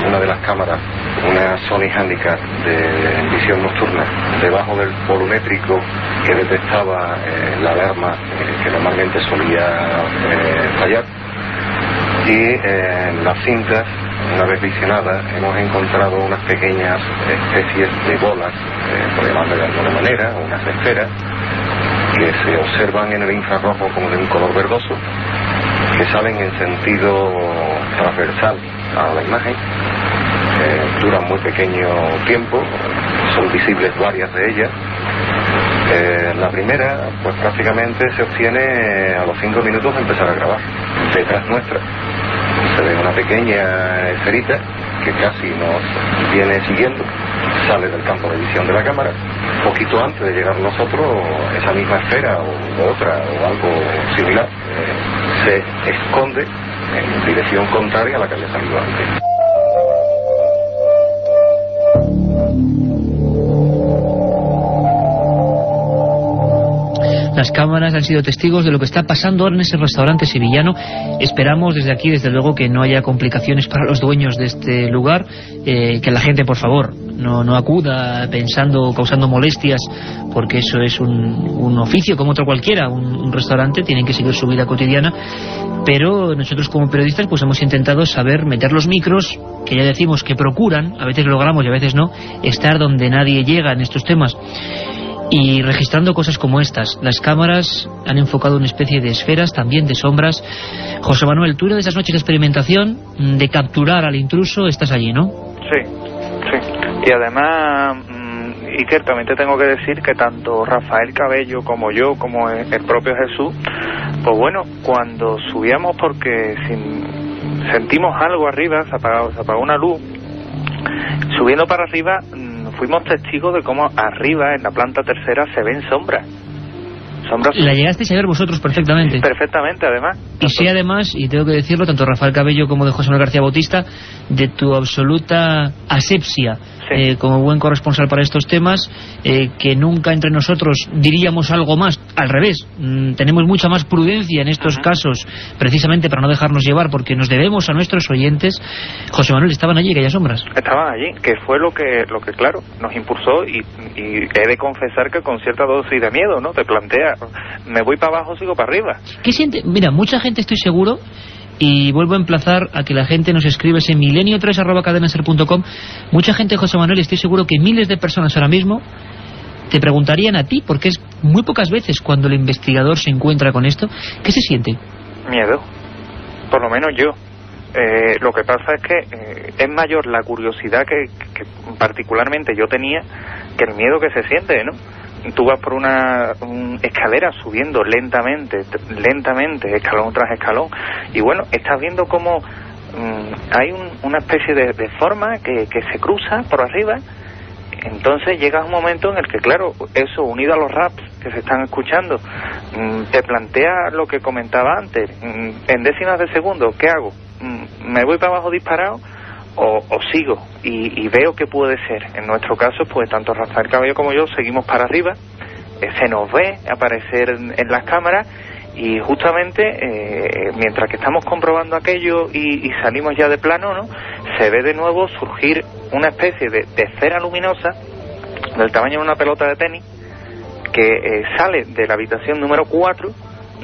una de las cámaras, una Sony Handicap de visión nocturna, debajo del volumétrico que detectaba la alarma que normalmente solía fallar, y en las cintas, una vez visionadas, hemos encontrado unas pequeñas especies de bolas, por llamarlo de alguna manera, unas esferas, que se observan en el infrarrojo como de un color verdoso, que salen en sentido transversal a la imagen, duran muy pequeño tiempo, son visibles varias de ellas. La primera, pues prácticamente se obtiene a los 5 minutos de empezar a grabar. Detrás nuestra se ve una pequeña esferita que casi nos viene siguiendo, sale del campo de visión de la cámara. Poquito antes de llegar nosotros, esa misma esfera o otra o algo similar se esconde en dirección contraria a la que había salido antes. Las cámaras han sido testigos de lo que está pasando ahora en ese restaurante sevillano. Esperamos desde aquí, desde luego, que no haya complicaciones para los dueños de este lugar, que la gente, por favor, no acuda pensando, causando molestias, porque eso es un oficio como otro cualquiera, un restaurante, tienen que seguir su vida cotidiana. Pero nosotros, como periodistas, pues hemos intentado saber meter los micros, que ya decimos que procuran, a veces logramos y a veces no, estar donde nadie llega en estos temas, y registrando cosas como estas. Las cámaras han enfocado una especie de esferas, también de sombras. José Manuel, tú eres de esas noches de experimentación, de capturar al intruso, estás allí, ¿no? Sí. Y además, Iker, también te tengo que decir que tanto Rafael Cabello como yo, como el propio Jesús, pues bueno, cuando subíamos, porque sentimos algo arriba, se apagó una luz, subiendo para arriba, fuimos testigos de cómo arriba, en la planta tercera, se ven sombras. La llegasteis a ver vosotros perfectamente. Perfectamente, además. Y sí, además, y tengo que decirlo, tanto Rafael Cabello como de José Manuel García Bautista, de tu absoluta asepsia, como buen corresponsal para estos temas, que nunca entre nosotros diríamos algo más. Al revés, tenemos mucha más prudencia en estos casos, precisamente para no dejarnos llevar, porque nos debemos a nuestros oyentes. José Manuel, ¿estaban allí aquellas sombras? Estaban allí, que fue lo que claro, nos impulsó, y he de confesar que con cierta dosis de miedo, ¿no? Te plantea, me voy para abajo, sigo para arriba. ¿Qué siente? Mira, mucha gente, estoy seguro, y vuelvo a emplazar a que la gente nos escriba ese milenio3@cadenaser.com. Mucha gente, José Manuel, estoy seguro que miles de personas ahora mismo te preguntarían a ti, porque es muy pocas veces cuando el investigador se encuentra con esto. ¿Qué se siente? Miedo, por lo menos yo. Lo que pasa es que es mayor la curiosidad que particularmente yo tenía que el miedo que se siente, ¿no? Tú vas por una escalera subiendo lentamente, escalón tras escalón, y bueno, estás viendo cómo hay una especie de forma que se cruza por arriba. Entonces llega un momento en el que, claro, eso unido a los raps que se están escuchando, te plantea lo que comentaba antes, en décimas de segundo, ¿qué hago? ¿Me voy para abajo disparado o sigo? Y veo que puede ser. En nuestro caso, pues tanto Rafael Cabello como yo seguimos para arriba, se nos ve aparecer en las cámaras, y justamente mientras que estamos comprobando aquello y salimos ya de plano, ¿no?, se ve de nuevo surgir una especie de esfera luminosa del tamaño de una pelota de tenis que sale de la habitación número 4,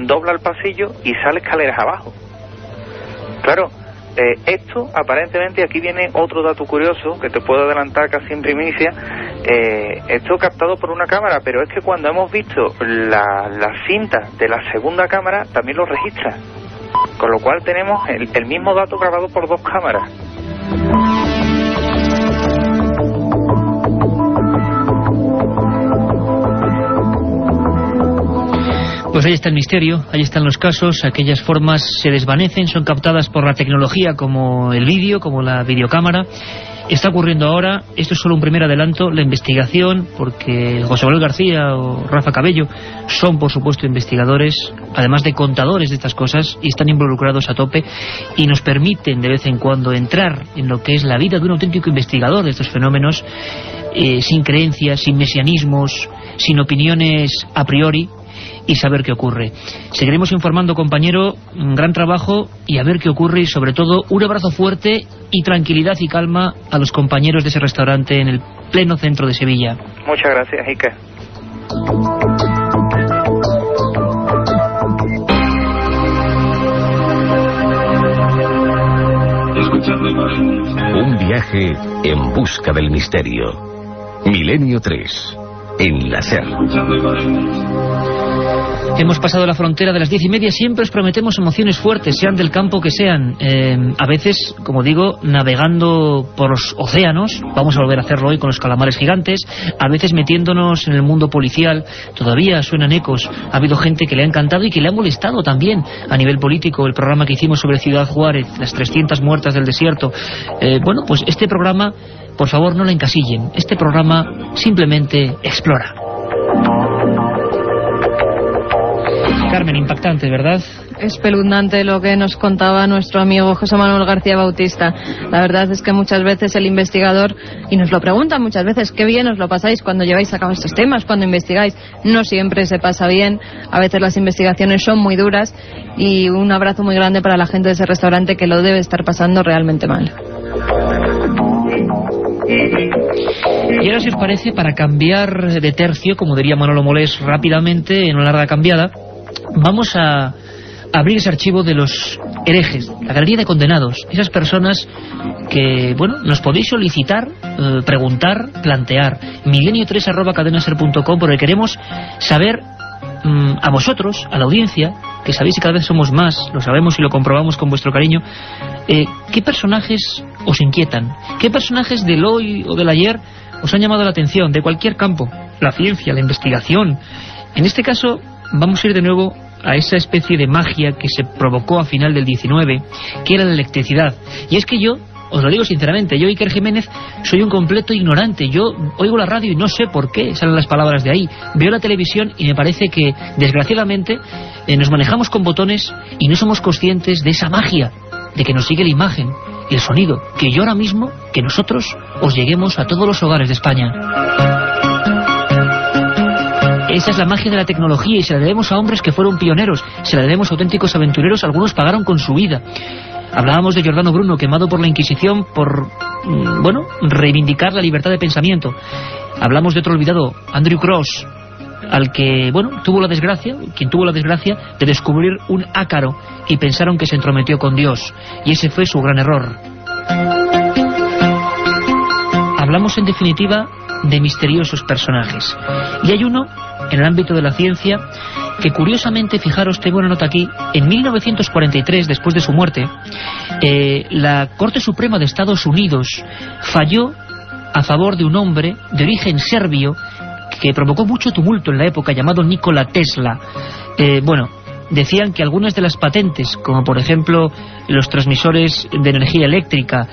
dobla el pasillo y sale escaleras abajo. Claro, esto aparentemente, aquí viene otro dato curioso que te puedo adelantar casi en primicia. Esto captado por una cámara, pero es que cuando hemos visto la cinta de la segunda cámara también lo registra, con lo cual tenemos el mismo dato grabado por dos cámaras. Pues ahí está el misterio, ahí están los casos, aquellas formas se desvanecen, son captadas por la tecnología como el vídeo, como la videocámara. Está ocurriendo ahora, esto es solo un primer adelanto, la investigación, porque José Manuel García o Rafa Cabello son, por supuesto, investigadores, además de contadores de estas cosas, y están involucrados a tope, y nos permiten de vez en cuando entrar en lo que es la vida de un auténtico investigador de estos fenómenos, sin creencias, sin mesianismos, sin opiniones a priori, y saber qué ocurre. Seguiremos informando, compañero, un gran trabajo, y a ver qué ocurre, y sobre todo un abrazo fuerte y tranquilidad y calma a los compañeros de ese restaurante en el pleno centro de Sevilla. Muchas gracias, Iker. Un viaje en busca del misterio. Milenio 3, en la SER. Hemos pasado la frontera de las 10:30, siempre os prometemos emociones fuertes, sean del campo que sean. A veces, como digo, navegando por los océanos, vamos a volver a hacerlo hoy con los calamares gigantes, a veces metiéndonos en el mundo policial, todavía suenan ecos, ha habido gente que le ha encantado y que le ha molestado también a nivel político, el programa que hicimos sobre Ciudad Juárez, las 300 muertas del desierto. Bueno, pues este programa, por favor, no lo encasillen, este programa simplemente explora. Carmen, impactante, ¿verdad? Espeluznante lo que nos contaba nuestro amigo José Manuel García Bautista. La verdad es que muchas veces el investigador, y nos lo preguntan muchas veces, qué bien os lo pasáis cuando lleváis a cabo estos temas, cuando investigáis. No siempre se pasa bien, a veces las investigaciones son muy duras, y un abrazo muy grande para la gente de ese restaurante que lo debe estar pasando realmente mal. Y ahora, si os parece, para cambiar de tercio, como diría Manolo Molés rápidamente, en una larga cambiada, vamos a abrir ese archivo de los herejes, la galería de condenados, esas personas que, bueno, nos podéis solicitar, preguntar, plantear. milenio3@cadenaser.com, porque queremos saber a vosotros, a la audiencia, que sabéis que cada vez somos más, lo sabemos y lo comprobamos con vuestro cariño, ¿qué personajes os inquietan? ¿Qué personajes del hoy o del ayer os han llamado la atención, de cualquier campo? La ciencia, la investigación. En este caso, vamos a ir de nuevo a esa especie de magia que se provocó a final del 19, que era la electricidad. Y es que yo, os lo digo sinceramente, yo, Iker Jiménez, soy un completo ignorante. Yo oigo la radio y no sé por qué salen las palabras de ahí. Veo la televisión y me parece que, desgraciadamente, nos manejamos con botones y no somos conscientes de esa magia, de que nos sigue la imagen y el sonido, que yo ahora mismo, que nosotros os lleguemos a todos los hogares de España. Esa es la magia de la tecnología, y se la debemos a hombres que fueron pioneros, se la debemos a auténticos aventureros, algunos pagaron con su vida. Hablábamos de Giordano Bruno, quemado por la Inquisición por, reivindicar la libertad de pensamiento. Hablamos de otro olvidado, Andrew Cross, al que, bueno, tuvo la desgracia de descubrir un ácaro y pensaron que se entrometió con Dios, y ese fue su gran error. Hablamos en definitiva de misteriosos personajes, y hay uno en el ámbito de la ciencia que curiosamente, fijaros, tengo una nota aquí, en 1943, después de su muerte, la Corte Suprema de Estados Unidos falló a favor de un hombre de origen serbio que provocó mucho tumulto en la época, llamado Nikola Tesla. Decían que algunas de las patentes, como por ejemplo los transmisores de energía eléctrica,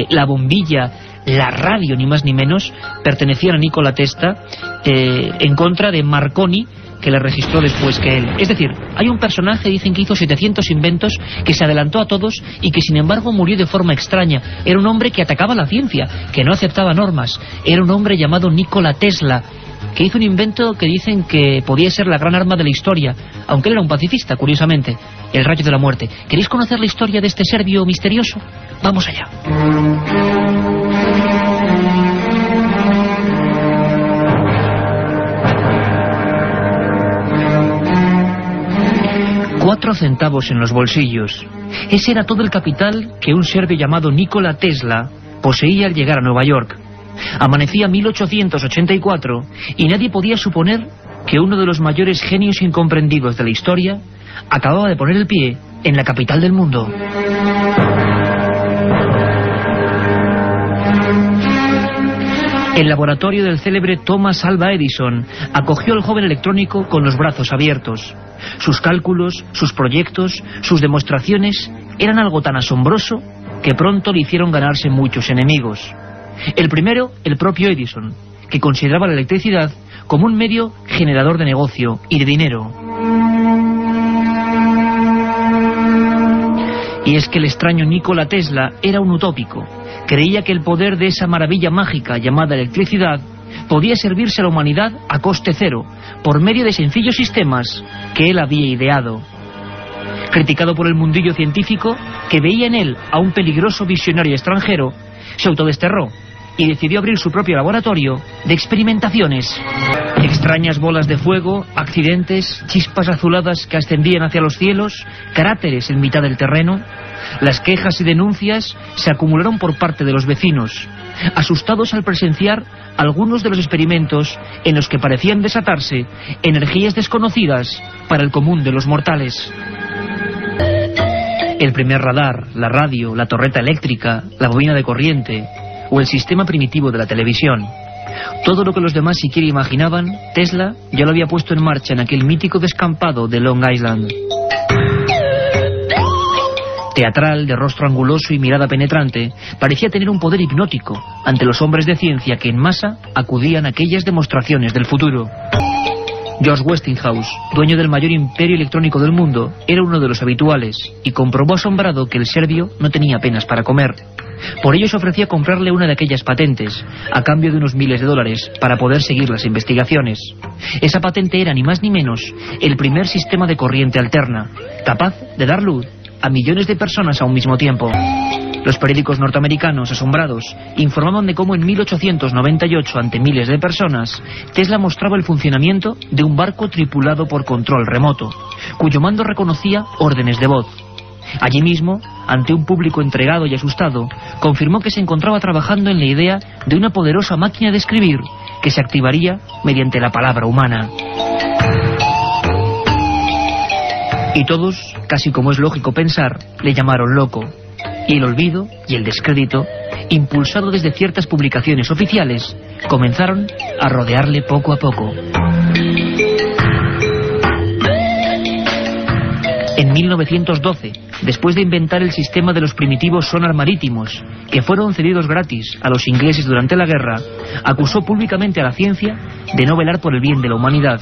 la bombilla, la radio, ni más ni menos, pertenecían a Nikola Tesla, en contra de Marconi, que la registró después que él. Es decir, hay un personaje, dicen que hizo 700 inventos, que se adelantó a todos y que sin embargo murió de forma extraña. Era un hombre que atacaba la ciencia, que no aceptaba normas. Era un hombre llamado Nikola Tesla, que hizo un invento que dicen que podía ser la gran arma de la historia, aunque él era un pacifista, curiosamente, el rayo de la muerte. ¿Queréis conocer la historia de este serbio misterioso? Vamos allá. 4 centavos en los bolsillos. Ese era todo el capital que un serbio llamado Nikola Tesla poseía al llegar a Nueva York. Amanecía 1884 y nadie podía suponer que uno de los mayores genios incomprendidos de la historia acababa de poner el pie en la capital del mundo. El laboratorio del célebre Thomas Alva Edison acogió al joven electrónico con los brazos abiertos. Sus cálculos, sus proyectos, sus demostraciones eran algo tan asombroso que pronto le hicieron ganarse muchos enemigos. El primero, el propio Edison, que consideraba la electricidad como un medio generador de negocio y de dinero. Y es que el extraño Nikola Tesla era un utópico. Creía que el poder de esa maravilla mágica llamada electricidad podía servirse a la humanidad a coste cero, por medio de sencillos sistemas que él había ideado. Criticado por el mundillo científico, que veía en él a un peligroso visionario extranjero, se autodesterró y decidió abrir su propio laboratorio de experimentaciones. Extrañas bolas de fuego, accidentes, chispas azuladas que ascendían hacia los cielos, cráteres en mitad del terreno. Las quejas y denuncias se acumularon por parte de los vecinos, asustados al presenciar algunos de los experimentos en los que parecían desatarse energías desconocidas para el común de los mortales. El primer radar, la radio, la torreta eléctrica, la bobina de corriente o el sistema primitivo de la televisión. Todo lo que los demás siquiera imaginaban, Tesla ya lo había puesto en marcha en aquel mítico descampado de Long Island. Teatral, de rostro anguloso y mirada penetrante, parecía tener un poder hipnótico ante los hombres de ciencia que en masa acudían a aquellas demostraciones del futuro. George Westinghouse, dueño del mayor imperio electrónico del mundo, era uno de los habituales y comprobó asombrado que el serbio no tenía apenas para comer. Por ello se ofrecía comprarle una de aquellas patentes, a cambio de unos miles de dólares, para poder seguir las investigaciones. Esa patente era ni más ni menos el primer sistema de corriente alterna, capaz de dar luz a millones de personas a un mismo tiempo. Los periódicos norteamericanos, asombrados, informaban de cómo en 1898, ante miles de personas, Tesla mostraba el funcionamiento de un barco tripulado por control remoto, cuyo mando reconocía órdenes de voz. Allí mismo, ante un público entregado y asustado, confirmó que se encontraba trabajando en la idea de una poderosa máquina de escribir que se activaría mediante la palabra humana. Y todos, casi como es lógico pensar, le llamaron loco. Y el olvido y el descrédito, impulsado desde ciertas publicaciones oficiales, comenzaron a rodearle poco a poco. En 1912, después de inventar el sistema de los primitivos sonar marítimos, que fueron cedidos gratis a los ingleses durante la guerra, acusó públicamente a la ciencia de no velar por el bien de la humanidad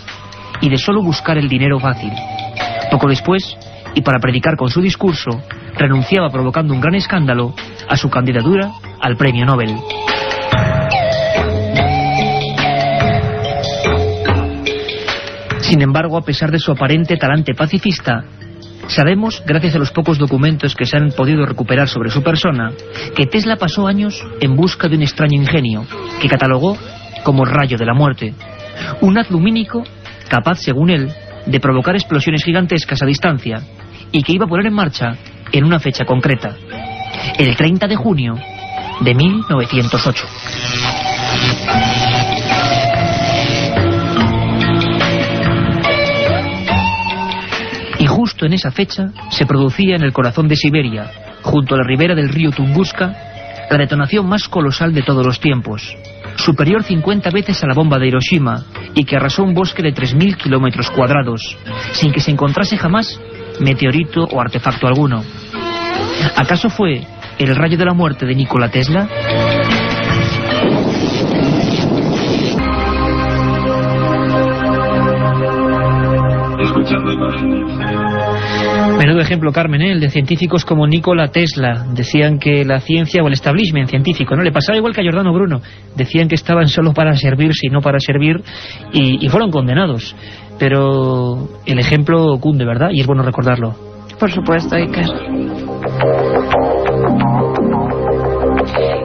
y de solo buscar el dinero fácil. Poco después, y para predicar con su discurso, renunciaba, provocando un gran escándalo, a su candidatura al premio Nobel. Sin embargo, a pesar de su aparente talante pacifista, sabemos, gracias a los pocos documentos que se han podido recuperar sobre su persona, que Tesla pasó años en busca de un extraño ingenio, que catalogó como el rayo de la muerte. Un haz lumínico capaz, según él, de provocar explosiones gigantescas a distancia, y que iba a poner en marcha en una fecha concreta, el 30 de junio de 1908. Y justo en esa fecha se producía en el corazón de Siberia, junto a la ribera del río Tunguska, la detonación más colosal de todos los tiempos, superior 50 veces a la bomba de Hiroshima, y que arrasó un bosque de 3.000 kilómetros cuadrados, sin que se encontrase jamás meteorito o artefacto alguno. ¿Acaso fue el rayo de la muerte de Nikola Tesla? Escuchando imágenes. Menudo ejemplo, Carmen, el de científicos como Nikola Tesla. Decían que la ciencia, o el establishment científico, ¿no? Le pasaba igual que a Giordano Bruno. Decían que estaban solo para servirse y no para servir, y fueron condenados. Pero el ejemplo cunde, ¿verdad? Y es bueno recordarlo. Por supuesto, Iker.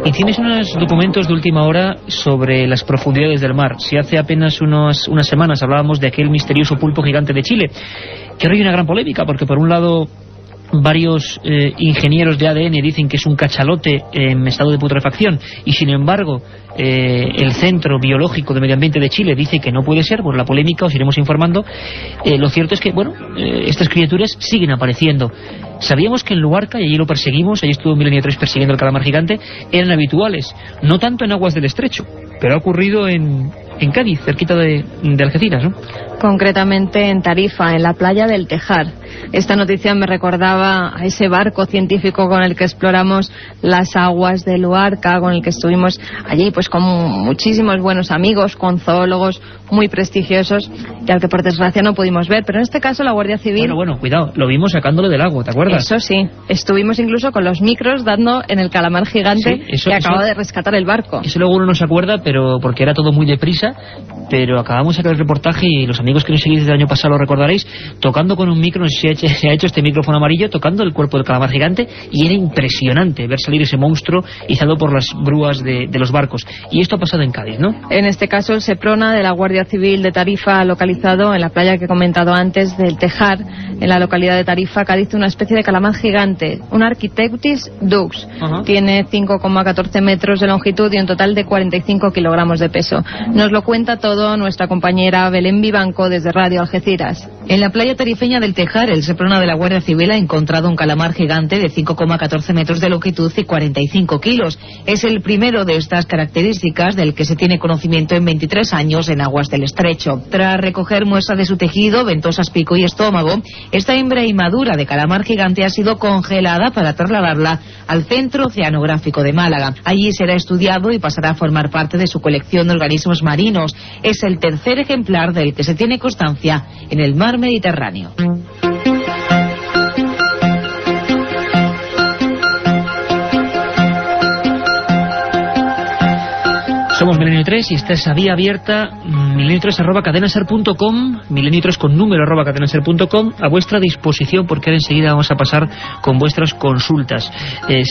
Y tienes unos documentos de última hora sobre las profundidades del mar. Si hace apenas unas semanas hablábamos de aquel misterioso pulpo gigante de Chile, que ahora hay una gran polémica, porque por un lado varios ingenieros de ADN dicen que es un cachalote en estado de putrefacción, y sin embargo el Centro Biológico de Medio Ambiente de Chile dice que no puede ser. Por la polémica os iremos informando. Lo cierto es que, estas criaturas siguen apareciendo. Sabíamos que en Luarca, y allí lo perseguimos, allí estuvo Milenio 3 persiguiendo el calamar gigante, eran habituales, no tanto en aguas del estrecho, pero ha ocurrido en Cádiz, cerquita de Algeciras, ¿no? Concretamente en Tarifa, en la playa del Tejar. Esta noticia me recordaba a ese barco científico con el que exploramos las aguas de Luarca, con el que estuvimos allí pues con muchísimos buenos amigos, con zoólogos muy prestigiosos, y al que por desgracia no pudimos ver. Pero en este caso la Guardia Civil... Bueno, cuidado, lo vimos sacándolo del agua, ¿te acuerdas? Eso sí, estuvimos incluso con los micros dando en el calamar gigante, sí, que acaba de rescatar el barco. Eso luego uno no se acuerda, pero porque era todo muy deprisa, pero acabamos de sacar el reportaje, y los amigos que nos seguís desde el año pasado lo recordaréis, tocando con un micro, no sé si se ha hecho este micrófono amarillo, tocando el cuerpo del calamar gigante, y era impresionante ver salir ese monstruo izado por las grúas de los barcos. Y esto ha pasado en Cádiz, ¿no? En este caso el Seprona de la Guardia Civil de Tarifa ha localizado en la playa que he comentado antes del Tejar, en la localidad de Tarifa, Cádiz, una especie de calamar gigante, un Architeutis dux. Tiene 5,14 metros de longitud y un total de 45 kilogramos de peso. Nos lo cuenta todo nuestra compañera Belén Vivanco desde Radio Algeciras. En la playa tarifeña del Tejar, el Seprona de la Guardia Civil ha encontrado un calamar gigante de 5,14 metros de longitud y 45 kilos. Es el primero de estas características del que se tiene conocimiento en 23 años en aguas del estrecho. Tras recoger muestra de su tejido, ventosas, pico y estómago, esta hembra inmadura de calamar gigante ha sido congelada para trasladarla al Centro Oceanográfico de Málaga. Allí será estudiado y pasará a formar parte de su colección de organismos marinos. Es el tercer ejemplar del que se tiene constancia en el mar Mediterráneo. Somos Milenio 3 y esta es a vía abierta, milenio3@cadenaser.com, milenio3 con número @cadenaser.com, a vuestra disposición, porque ahora enseguida vamos a pasar con vuestras consultas.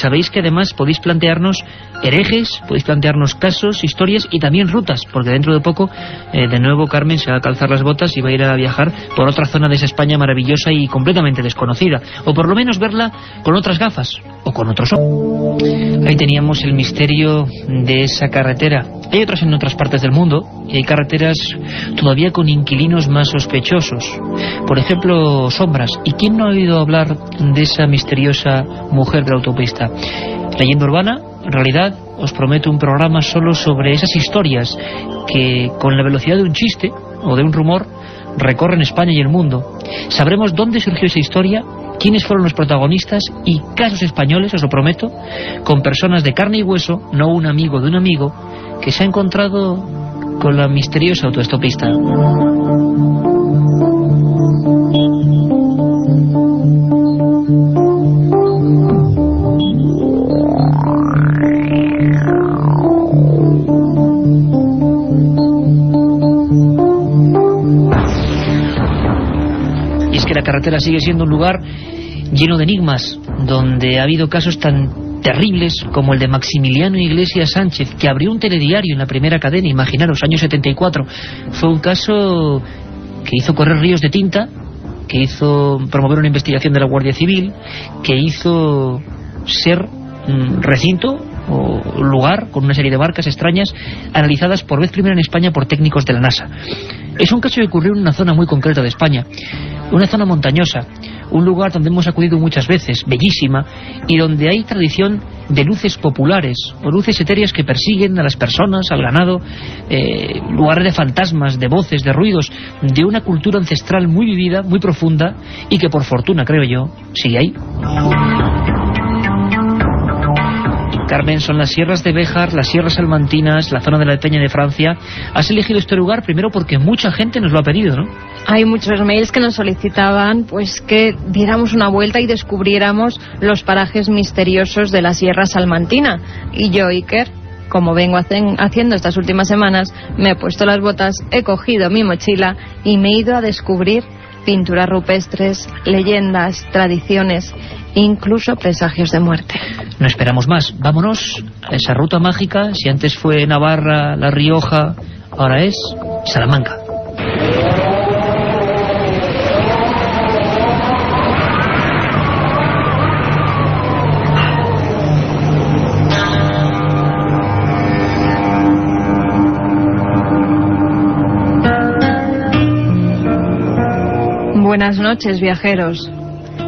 Sabéis que además podéis plantearnos herejes, podéis plantearnos casos, historias y también rutas, porque dentro de poco, de nuevo, Carmen se va a calzar las botas y va a ir a viajar por otra zona de esa España maravillosa y completamente desconocida, o por lo menos verla con otras gafas, o con otros ojos. Ahí teníamos el misterio de esa carretera. Hay otras en otras partes del mundo, y hay carreteras todavía con inquilinos más sospechosos. Por ejemplo, Sombras. ¿Y quién no ha oído hablar de esa misteriosa mujer de la autopista? Leyenda urbana, en realidad, os prometo un programa solo sobre esas historias que, con la velocidad de un chiste o de un rumor, recorren España y el mundo. Sabremos dónde surgió esa historia, quiénes fueron los protagonistas y casos españoles, os lo prometo, con personas de carne y hueso, no un amigo de un amigo, que se ha encontrado con la misteriosa autoestopista. Y es que la carretera sigue siendo un lugar lleno de enigmas, donde ha habido casos tan terribles como el de Maximiliano Iglesias Sánchez, que abrió un telediario en la primera cadena, imaginaros, año 74. Fue un caso que hizo correr ríos de tinta, que hizo promover una investigación de la Guardia Civil, que hizo ser recinto o lugar con una serie de barcas extrañas analizadas por vez primera en España por técnicos de la NASA. Es un caso que ocurrió en una zona muy concreta de España, una zona montañosa, un lugar donde hemos acudido muchas veces, bellísima, y donde hay tradición de luces populares o luces etéreas que persiguen a las personas, al ganado, lugares de fantasmas, de voces, de ruidos, de una cultura ancestral muy vivida, muy profunda, y que por fortuna, creo yo, sigue ahí. Carmen, son las sierras de Béjar, las sierras salmantinas, la zona de la Peña de Francia. Has elegido este lugar primero porque mucha gente nos lo ha pedido, ¿no? Hay muchos mails que nos solicitaban pues que diéramos una vuelta y descubriéramos los parajes misteriosos de la Sierra Salmantina. Y yo, Iker, como vengo haciendo estas últimas semanas, me he puesto las botas, he cogido mi mochila y me he ido a descubrir pinturas rupestres, leyendas, tradiciones, incluso presagios de muerte. No esperamos más, vámonos a esa ruta mágica. Si antes fue Navarra, La Rioja, ahora es Salamanca. Buenas noches, viajeros.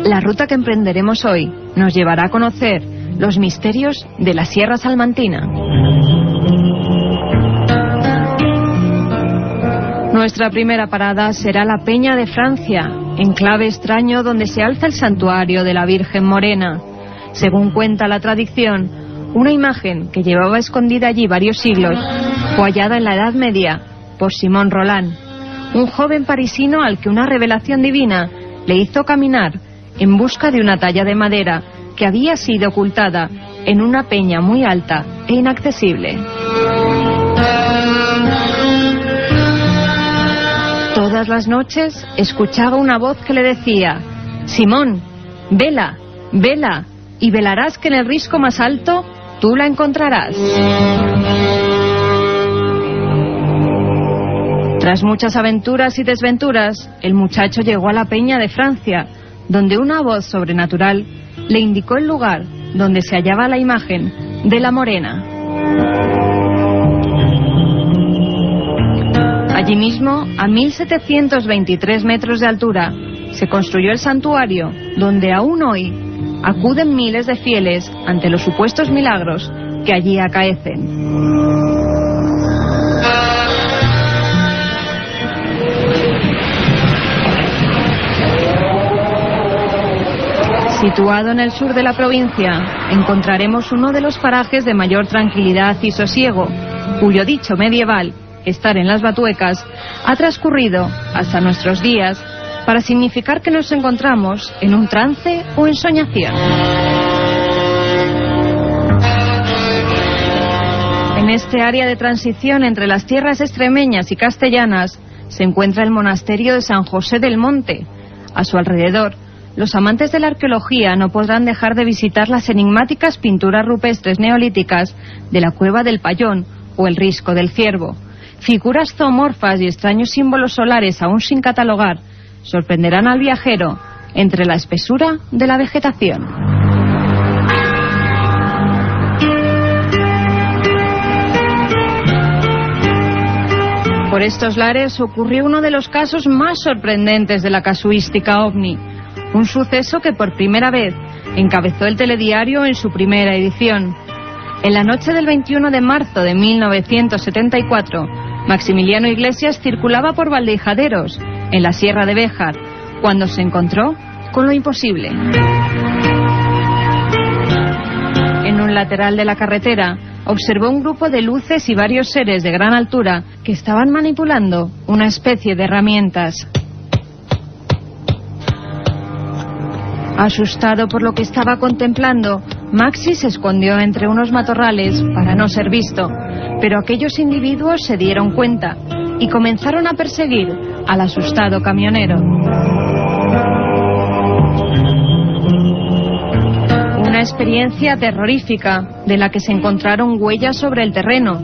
La ruta que emprenderemos hoy nos llevará a conocer los misterios de la Sierra Salmantina. Nuestra primera parada será la Peña de Francia, enclave extraño donde se alza el santuario de la Virgen Morena. Según cuenta la tradición, una imagen que llevaba escondida allí varios siglos fue hallada en la Edad Media por Simón Roland, un joven parisino al que una revelación divina le hizo caminar en busca de una talla de madera que había sido ocultada en una peña muy alta e inaccesible. Todas las noches escuchaba una voz que le decía: Simón, vela, vela, y velarás que en el risco más alto tú la encontrarás. Tras muchas aventuras y desventuras, el muchacho llegó a la Peña de Francia, donde una voz sobrenatural le indicó el lugar donde se hallaba la imagen de la Morena. Allí mismo, a 1723 metros de altura, se construyó el santuario, donde aún hoy acuden miles de fieles ante los supuestos milagros que allí acaecen. Situado en el sur de la provincia, encontraremos uno de los parajes de mayor tranquilidad y sosiego, cuyo dicho medieval, estar en las Batuecas, ha transcurrido hasta nuestros días para significar que nos encontramos en un trance o ensoñación. En este área de transición entre las tierras extremeñas y castellanas se encuentra el monasterio de San José del Monte. A su alrededor, los amantes de la arqueología no podrán dejar de visitar las enigmáticas pinturas rupestres neolíticas de la Cueva del Payón o el Risco del Ciervo. Figuras zoomorfas y extraños símbolos solares aún sin catalogar sorprenderán al viajero entre la espesura de la vegetación. Por estos lares ocurrió uno de los casos más sorprendentes de la casuística ovni. Un suceso que por primera vez encabezó el telediario en su primera edición. En la noche del 21 de marzo de 1974, Maximiliano Iglesias circulaba por Valdejaderos, en la Sierra de Béjar, cuando se encontró con lo imposible. En un lateral de la carretera, observó un grupo de luces y varios seres de gran altura que estaban manipulando una especie de herramientas. Asustado por lo que estaba contemplando, Maxi se escondió entre unos matorrales para no ser visto, pero aquellos individuos se dieron cuenta y comenzaron a perseguir al asustado camionero. Una experiencia terrorífica de la que se encontraron huellas sobre el terreno.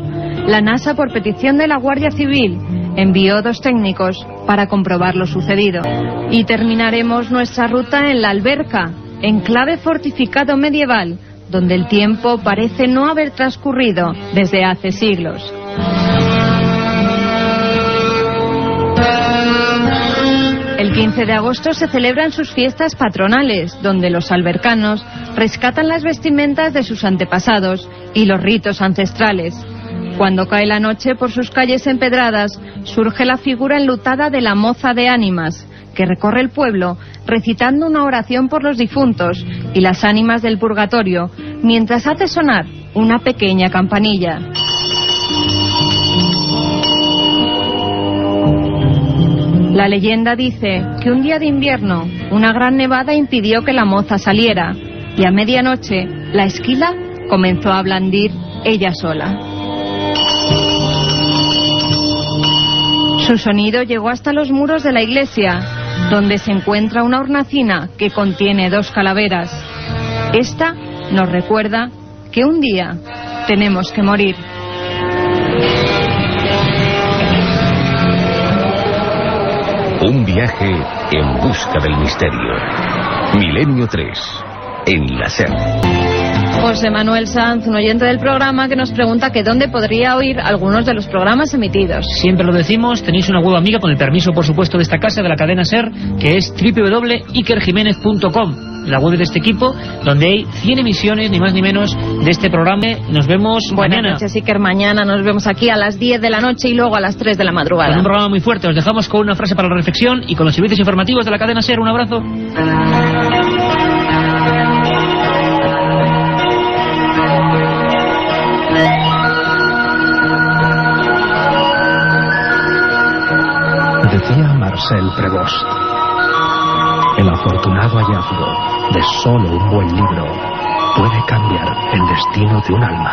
La NASA, por petición de la Guardia Civil, envió 2 técnicos para comprobar lo sucedido. Y terminaremos nuestra ruta en La Alberca, enclave fortificado medieval, donde el tiempo parece no haber transcurrido desde hace siglos. El 15 de agosto se celebran sus fiestas patronales, donde los albercanos rescatan las vestimentas de sus antepasados y los ritos ancestrales. Cuando cae la noche, por sus calles empedradas surge la figura enlutada de la moza de ánimas, que recorre el pueblo recitando una oración por los difuntos y las ánimas del purgatorio, mientras hace sonar una pequeña campanilla. La leyenda dice que un día de invierno una gran nevada impidió que la moza saliera, y a medianoche la esquila comenzó a blandir ella sola. Su sonido llegó hasta los muros de la iglesia, donde se encuentra una hornacina que contiene 2 calaveras. Esta nos recuerda que un día tenemos que morir. Un viaje en busca del misterio. Milenio 3, en la SER. José Manuel Sanz, un oyente del programa, que nos pregunta que dónde podría oír algunos de los programas emitidos. Siempre lo decimos, tenéis una web amiga, con el permiso, por supuesto, de esta casa, de la cadena SER, que es www.ikerjimenez.com, la web de este equipo, donde hay 100 emisiones, ni más ni menos, de este programa. Nos vemos mañana. Buenas noches, Iker. Mañana nos vemos aquí a las 10 de la noche y luego a las 3 de la madrugada. Con un programa muy fuerte. Os dejamos con una frase para la reflexión y con los servicios informativos de la cadena SER. Un abrazo. Decía Marcel Prévost: el afortunado hallazgo de solo un buen libro puede cambiar el destino de un alma.